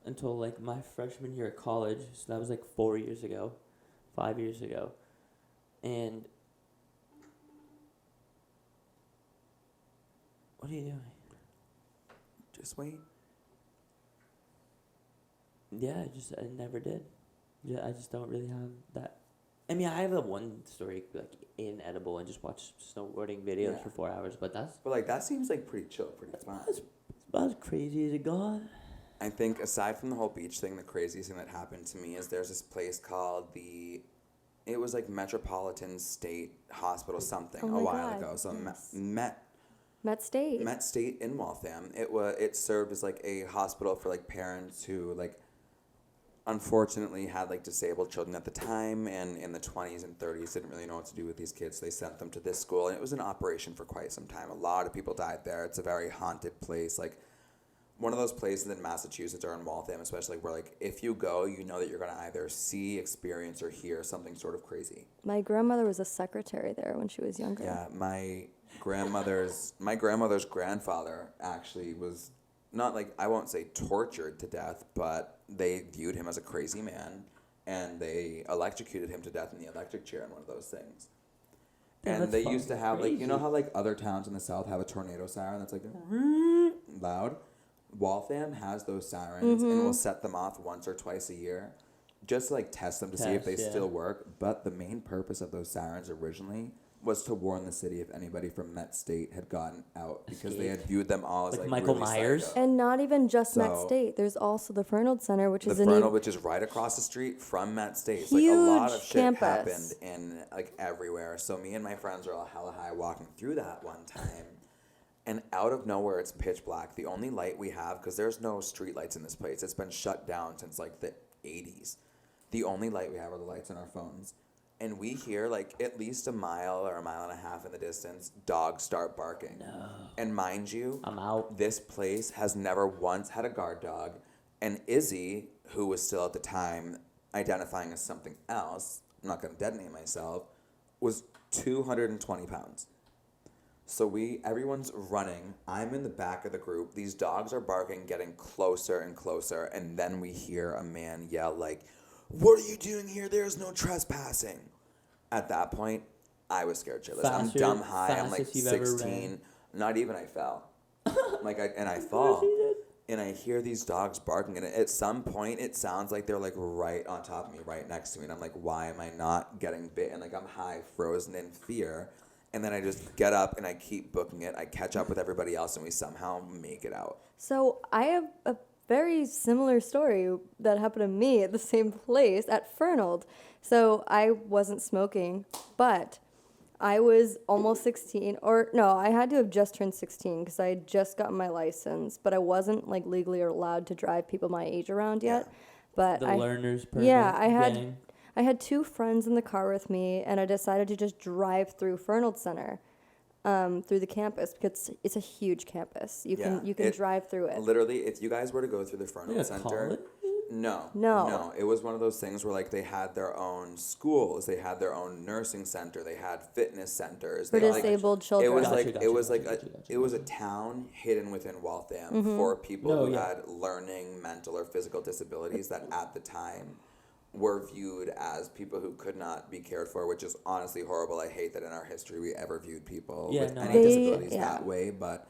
Speaker 3: until like my freshman year of college. So that was like 4 years ago, 5 years ago, and what are you doing?
Speaker 1: Just wait.
Speaker 3: Yeah, I never did. Yeah, I just don't really have that. I mean, I have a one story like inedible and just watch snowboarding videos
Speaker 1: Yeah.
Speaker 3: for 4 hours, but that's
Speaker 1: But like that seems like pretty chill, pretty fun.
Speaker 3: about as crazy as it got.
Speaker 1: I think aside from the whole beach thing, the craziest thing that happened to me is there's this place called it was like Metropolitan State Hospital something
Speaker 2: Oh
Speaker 1: a
Speaker 2: my
Speaker 1: while
Speaker 2: God,
Speaker 1: ago. So
Speaker 2: yes.
Speaker 1: Met
Speaker 2: Met State.
Speaker 1: State in Waltham. It served as like a hospital for like parents who like unfortunately had like disabled children at the time, and in the 20s and 30s didn't really know what to do with these kids. So they sent them to this school, and it was in operation for quite some time. A lot of people died there. It's a very haunted place. Like one of those places in Massachusetts or in Waltham, especially, where like if you go, you know that you're gonna either see, experience, or hear something sort of crazy.
Speaker 2: My grandmother was a secretary there when she was younger.
Speaker 1: Yeah, my grandmother's grandfather actually was not like, I won't say tortured to death, but they viewed him as a crazy man, and they electrocuted him to death in the electric chair in one of those things.
Speaker 3: Yeah,
Speaker 1: And
Speaker 3: that's
Speaker 1: they used to
Speaker 3: fucking
Speaker 1: have like, you know
Speaker 3: crazy.
Speaker 1: how like other towns in the south have a tornado siren that's like loud? Waltham has those sirens and will set them off once or twice a year just to like test them to see if they
Speaker 3: Test, yeah.
Speaker 1: still work. But the main purpose of those sirens originally was to warn the city if anybody from Met State had gotten out, because they had
Speaker 3: Escaped.
Speaker 1: viewed them all as
Speaker 3: Like
Speaker 1: like
Speaker 3: Michael
Speaker 1: really
Speaker 3: Myers?
Speaker 1: psycho.
Speaker 2: And not even just Met
Speaker 1: So-
Speaker 2: State. There's also the Fernald Center, which
Speaker 1: The
Speaker 2: is an
Speaker 1: Fernald, which is right across the street from Met State. So, like a lot of
Speaker 2: Huge
Speaker 1: shit
Speaker 2: campus.
Speaker 1: happened in like everywhere. So me and my friends are all hella high walking through that one time, and out of nowhere it's pitch black. The only light we have, because there's no street lights in this place. It's been shut down since like the 80s. The only light we have are the lights on our phones. And we hear like at least a mile or a mile and a half in the distance, dogs start barking.
Speaker 3: No.
Speaker 1: And mind you,
Speaker 3: I'm out.
Speaker 1: this place has never once had a guard dog. And Izzy, who was still at the time identifying as something else, I'm not going to dead name myself, was 220 pounds. So everyone's running. I'm in the back of the group. These dogs are barking, getting closer and closer. And then we hear a man yell like, "What are you doing here? There's no trespassing." At that point, I was scared shitless. I'm
Speaker 3: Faster-
Speaker 1: dumb high. I'm like
Speaker 3: fastest you've ever
Speaker 1: 16.
Speaker 3: ran.
Speaker 1: Not even I fell. I fall. And I hear these dogs barking, and at some point it sounds like they're like right on top of me, right next to me, and I'm like, why am I not getting bitten? Like I'm high, frozen in fear, and then I just get up and I keep booking it. I catch up with everybody else, and we somehow make it out.
Speaker 2: So I have a very similar story that happened to me at the same place at Fernald. So I wasn't smoking, but I was almost 16, or no, I had to have just turned 16 because I had just gotten my license, but I wasn't like legally allowed to drive people my age around yet.
Speaker 1: Yeah.
Speaker 2: But
Speaker 3: The
Speaker 2: I,
Speaker 3: learner's permit.
Speaker 2: yeah, I had
Speaker 3: gang.
Speaker 2: I had 2 friends in the car with me, and I decided to just drive through Fernald Center, through the campus because it's a huge campus. You
Speaker 1: Yeah,
Speaker 2: can
Speaker 1: it-
Speaker 2: drive through it.
Speaker 1: Literally, if you guys were to go through the Fernald
Speaker 3: Yeah,
Speaker 1: Center,
Speaker 3: college?
Speaker 2: No.
Speaker 1: It was one of those things where like they had their own schools, they had their own nursing center, they had fitness centers.
Speaker 2: For
Speaker 1: they, like,
Speaker 2: disabled children.
Speaker 1: It was
Speaker 3: Gotcha,
Speaker 1: like
Speaker 3: gotcha,
Speaker 1: it was
Speaker 3: gotcha,
Speaker 1: like
Speaker 3: gotcha, gotcha,
Speaker 1: it was a
Speaker 3: gotcha.
Speaker 1: town hidden within Waltham
Speaker 2: Mm-hmm.
Speaker 1: for people
Speaker 3: No,
Speaker 1: who
Speaker 3: yeah.
Speaker 1: had learning, mental, or physical disabilities that at the time were viewed as people who could not be cared for, which is honestly horrible. I hate that in our history we ever viewed people
Speaker 3: Yeah,
Speaker 1: with
Speaker 3: no,
Speaker 1: any
Speaker 2: They-
Speaker 1: disabilities
Speaker 2: yeah.
Speaker 1: that way, but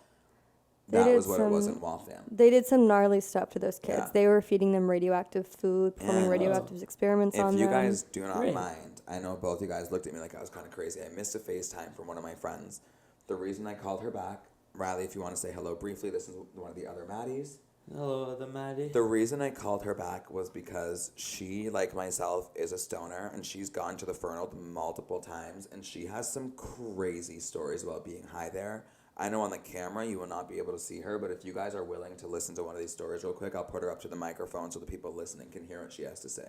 Speaker 2: They
Speaker 1: that
Speaker 2: did
Speaker 1: was what it was
Speaker 2: some-
Speaker 1: in Waltham.
Speaker 2: They did some gnarly stuff to those kids.
Speaker 1: Yeah.
Speaker 2: They were feeding them radioactive food, performing
Speaker 1: Yeah.
Speaker 2: radioactive experiments
Speaker 1: If
Speaker 2: on
Speaker 1: you
Speaker 2: them.
Speaker 1: guys do not
Speaker 3: Great.
Speaker 1: mind, I know both you guys looked at me like I was kind of crazy. I missed a FaceTime from one of my friends. The reason I called her back, Riley, if you want to say hello briefly, this is one of the other Maddies.
Speaker 3: Hello, the Maddie.
Speaker 1: The reason I called her back was because she, like myself, is a stoner, and she's gone to the Fernald multiple times, and she has some crazy stories about being high there. I know on the camera you will not be able to see her, but if you guys are willing to listen to one of these stories real quick, I'll put her up to the microphone so the people listening can hear what she has to say.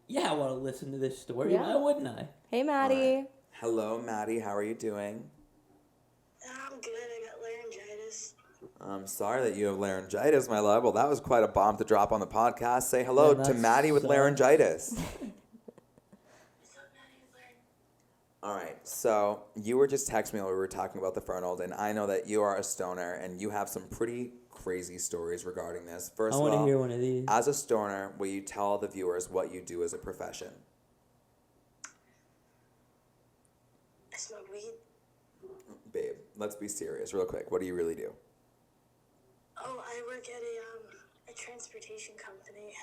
Speaker 3: Yeah, I want to listen to this story.
Speaker 2: Yeah.
Speaker 3: Why wouldn't I?
Speaker 2: Hey, Maddie.
Speaker 1: Alright. Hello, Maddie. How are you doing?
Speaker 6: I'm good. I got laryngitis.
Speaker 1: I'm sorry that you have laryngitis, my love. Well, that was quite a bomb to drop on the podcast. Say hello
Speaker 3: Yeah,
Speaker 1: to
Speaker 3: that's
Speaker 1: Maddie with
Speaker 3: so-
Speaker 1: laryngitis.
Speaker 6: What's up, Maddie?
Speaker 1: All right, so you were just texting me while we were talking about the Fernald, and I know that you are a stoner, and you have some pretty crazy stories regarding this. First
Speaker 3: I
Speaker 1: of
Speaker 3: want to
Speaker 1: all,
Speaker 3: hear one of these.
Speaker 1: as a stoner, will you tell the viewers what you do as a profession?
Speaker 6: I smoke weed.
Speaker 1: Babe, let's be serious real quick. What do you really do?
Speaker 6: Oh, I work at a transportation company.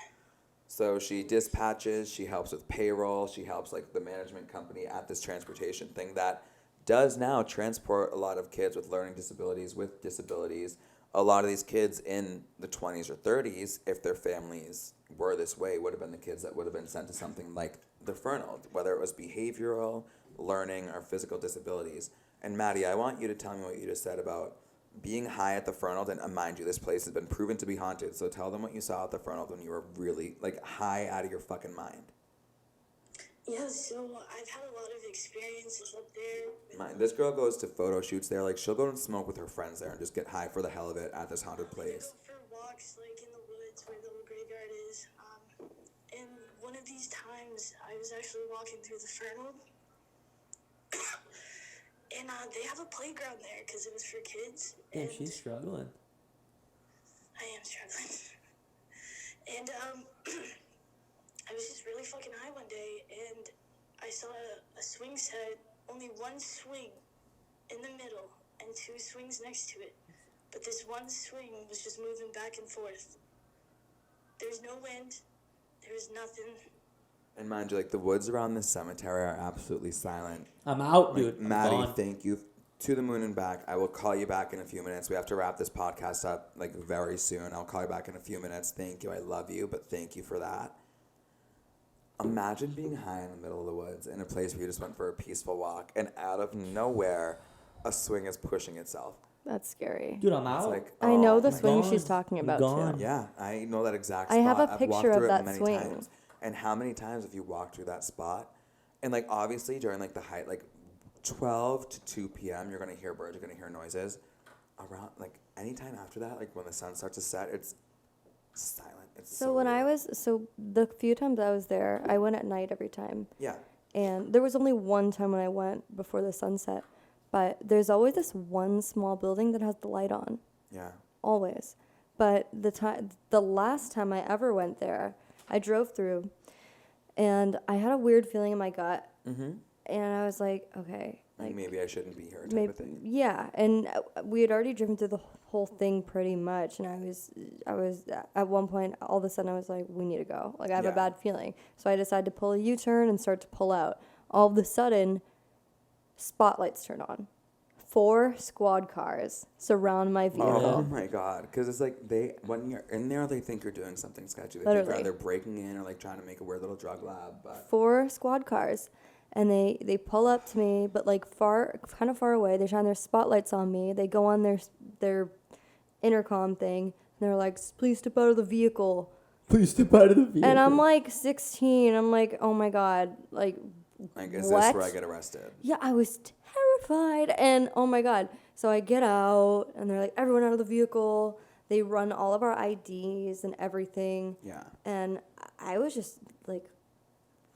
Speaker 1: So she dispatches, she helps with payroll, she helps like the management company at this transportation thing that does now transport a lot of kids with learning disabilities, with disabilities. A lot of these kids in the 20s or 30s, if their families were this way, would have been the kids that would have been sent to something like the Fernald, whether it was behavioral, learning, or physical disabilities. And Maddie, I want you to tell me what you just said about being high at the Fernald, and mind you, this place has been proven to be haunted, so tell them what you saw at the Fernald when you were really, like, high out of your fucking mind.
Speaker 6: Yeah, so I've had a lot of experiences up there.
Speaker 1: This girl goes to photo shoots there, like, she'll go and smoke with her friends there and just get high for the hell of it at this haunted
Speaker 6: I
Speaker 1: place.
Speaker 6: go for walks, like, in the woods where the old graveyard is. And one of these times, I was actually walking through the Fernald. And they have a playground there because it was for kids.
Speaker 3: Damn,
Speaker 6: and
Speaker 3: she's struggling.
Speaker 6: I am struggling. And I was just really fucking high one day, and I saw a swing set, only one swing in the middle, and two swings next to it. But this one swing was just moving back and forth. There's no wind. There was nothing.
Speaker 1: And mind you, like, the woods around this cemetery are absolutely silent.
Speaker 3: I'm out,
Speaker 1: Like,
Speaker 3: dude. I'm
Speaker 1: Maddie,
Speaker 3: gone.
Speaker 1: thank you. To the moon and back. I will call you back in a few minutes. We have to wrap this podcast up, like, very soon. I'll call you back in a few minutes. Thank you. I love you, but thank you for that. Imagine being high in the middle of the woods in a place where you just went for a peaceful walk, and out of nowhere, a swing is pushing itself.
Speaker 2: That's scary.
Speaker 3: Dude, I'm
Speaker 1: It's
Speaker 3: out.
Speaker 1: like,
Speaker 2: I know
Speaker 1: oh
Speaker 2: the
Speaker 1: my
Speaker 2: swing
Speaker 3: God.
Speaker 2: she's talking
Speaker 3: I'm
Speaker 2: about
Speaker 3: gone.
Speaker 2: too.
Speaker 1: Yeah, I know that exact
Speaker 2: I
Speaker 1: spot.
Speaker 2: have a
Speaker 1: I've
Speaker 2: picture
Speaker 1: walked
Speaker 2: of
Speaker 1: through
Speaker 2: that
Speaker 1: it many
Speaker 2: swing.
Speaker 1: times. And how many times have you walked through that spot? And, like, obviously during, like, the height, like, 12 to 2 p.m., you're going to hear birds, you're going to hear noises. Around, like, anytime after that, like, when the sun starts to set, it's silent. It's
Speaker 2: So when I
Speaker 1: weird.
Speaker 2: was the few times I was there, I went at night every time.
Speaker 1: Yeah.
Speaker 2: And there was only one time when I went before the sunset, but there's always this one small building that has the light on,
Speaker 1: Yeah.
Speaker 2: always. But the last time I ever went there, I drove through, and I had a weird feeling in my gut,
Speaker 1: Mm-hmm.
Speaker 2: and I was like, okay,
Speaker 1: Like, maybe I shouldn't be here type
Speaker 2: maybe,
Speaker 1: of thing.
Speaker 2: yeah. And we had already driven through the whole thing pretty much, and I was at one point, all of a sudden I was like, we need to go. Like, I have
Speaker 1: Yeah.
Speaker 2: a bad feeling. So I decided to pull a U-turn and start to pull out. All of a sudden, spotlights turn on. 4 squad cars surround my vehicle.
Speaker 1: Oh my god! Because it's like when you're in there, they think you're doing something sketchy. They think
Speaker 2: Literally.
Speaker 1: you're either breaking in or like trying to make a weird little drug lab. But
Speaker 2: 4 squad cars, and they pull up to me, but like kind of far away. They shine their spotlights on me. They go on their intercom thing, and they're like, "Please step out of the vehicle."
Speaker 3: Please step out of the vehicle.
Speaker 2: And I'm like 16. I'm like, oh my god, like,
Speaker 1: like, is
Speaker 2: what?
Speaker 1: this where I get arrested?
Speaker 2: Yeah, I was terrified, and oh my god. So I get out, and they're like, everyone out of the vehicle. They run all of our IDs and everything.
Speaker 1: Yeah.
Speaker 2: And I was just like,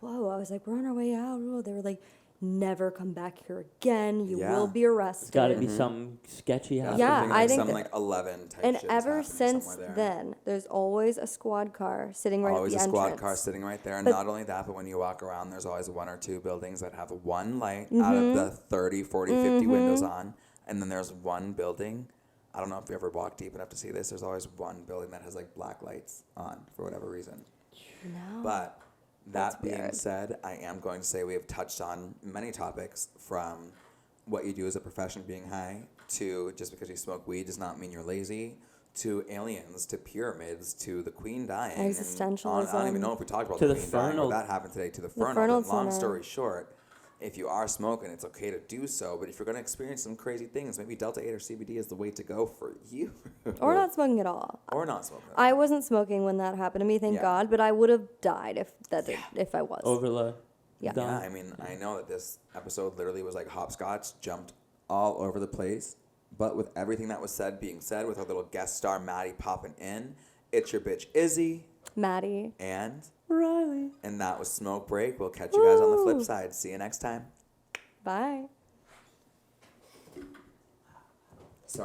Speaker 2: whoa. I was like, we're on our way out. Whoa. They were like, never come back here again. You
Speaker 1: Yeah.
Speaker 2: will be arrested.
Speaker 3: It's got to be something sketchy happening.
Speaker 2: Yeah,
Speaker 1: Something
Speaker 2: I
Speaker 1: like
Speaker 2: think
Speaker 1: some
Speaker 2: that-
Speaker 1: like 11 type
Speaker 2: And
Speaker 1: shit is
Speaker 2: ever
Speaker 1: happening
Speaker 2: since
Speaker 1: somewhere there.
Speaker 2: then, there's always a squad car sitting right
Speaker 1: Always
Speaker 2: at
Speaker 1: a
Speaker 2: the
Speaker 1: squad
Speaker 2: entrance.
Speaker 1: car sitting right there. And
Speaker 2: But-
Speaker 1: not only that, but when you walk around, there's always 1 or 2 buildings that have one light
Speaker 2: Mm-hmm.
Speaker 1: out of the 30, 40, 50 windows on. And then there's one building. I don't know if you ever walked deep enough to see this. There's always one building that has like black lights on for whatever reason.
Speaker 2: No.
Speaker 1: But
Speaker 2: That's
Speaker 1: that being
Speaker 2: weird.
Speaker 1: said, I am going to say we have touched on many topics, from what you do as a profession being high to just because you smoke weed does not mean you're lazy, to aliens, to pyramids, to the queen dying. and
Speaker 2: Existentialism.
Speaker 1: I don't even know if we talked about
Speaker 3: To
Speaker 1: the
Speaker 3: the
Speaker 1: queen dying,
Speaker 3: Fernald-
Speaker 1: but that happened today. To the
Speaker 2: The
Speaker 1: Fernald.
Speaker 2: Fernald
Speaker 1: And long
Speaker 2: Center.
Speaker 1: story short, if you are smoking, it's okay to do so. But if you're going to experience some crazy things, maybe Delta 8 or CBD is the way to go for you.
Speaker 2: Or not smoking at all.
Speaker 1: Or not smoking.
Speaker 2: I wasn't smoking when that happened to me, thank
Speaker 1: Yeah.
Speaker 2: God, but I would have died if I was.
Speaker 3: Overload.
Speaker 2: Yeah.
Speaker 3: Done.
Speaker 1: Yeah, I mean, I know that this episode literally was like hopscotch, jumped all over the place. But with everything that was being said, with our little guest star Maddie popping in, it's your bitch Izzy
Speaker 2: Maddie.
Speaker 1: and
Speaker 3: Riley.
Speaker 1: and that was Smoke Break. We'll catch you guys on the flip
Speaker 2: Woo.
Speaker 1: side. See you next time.
Speaker 2: Bye.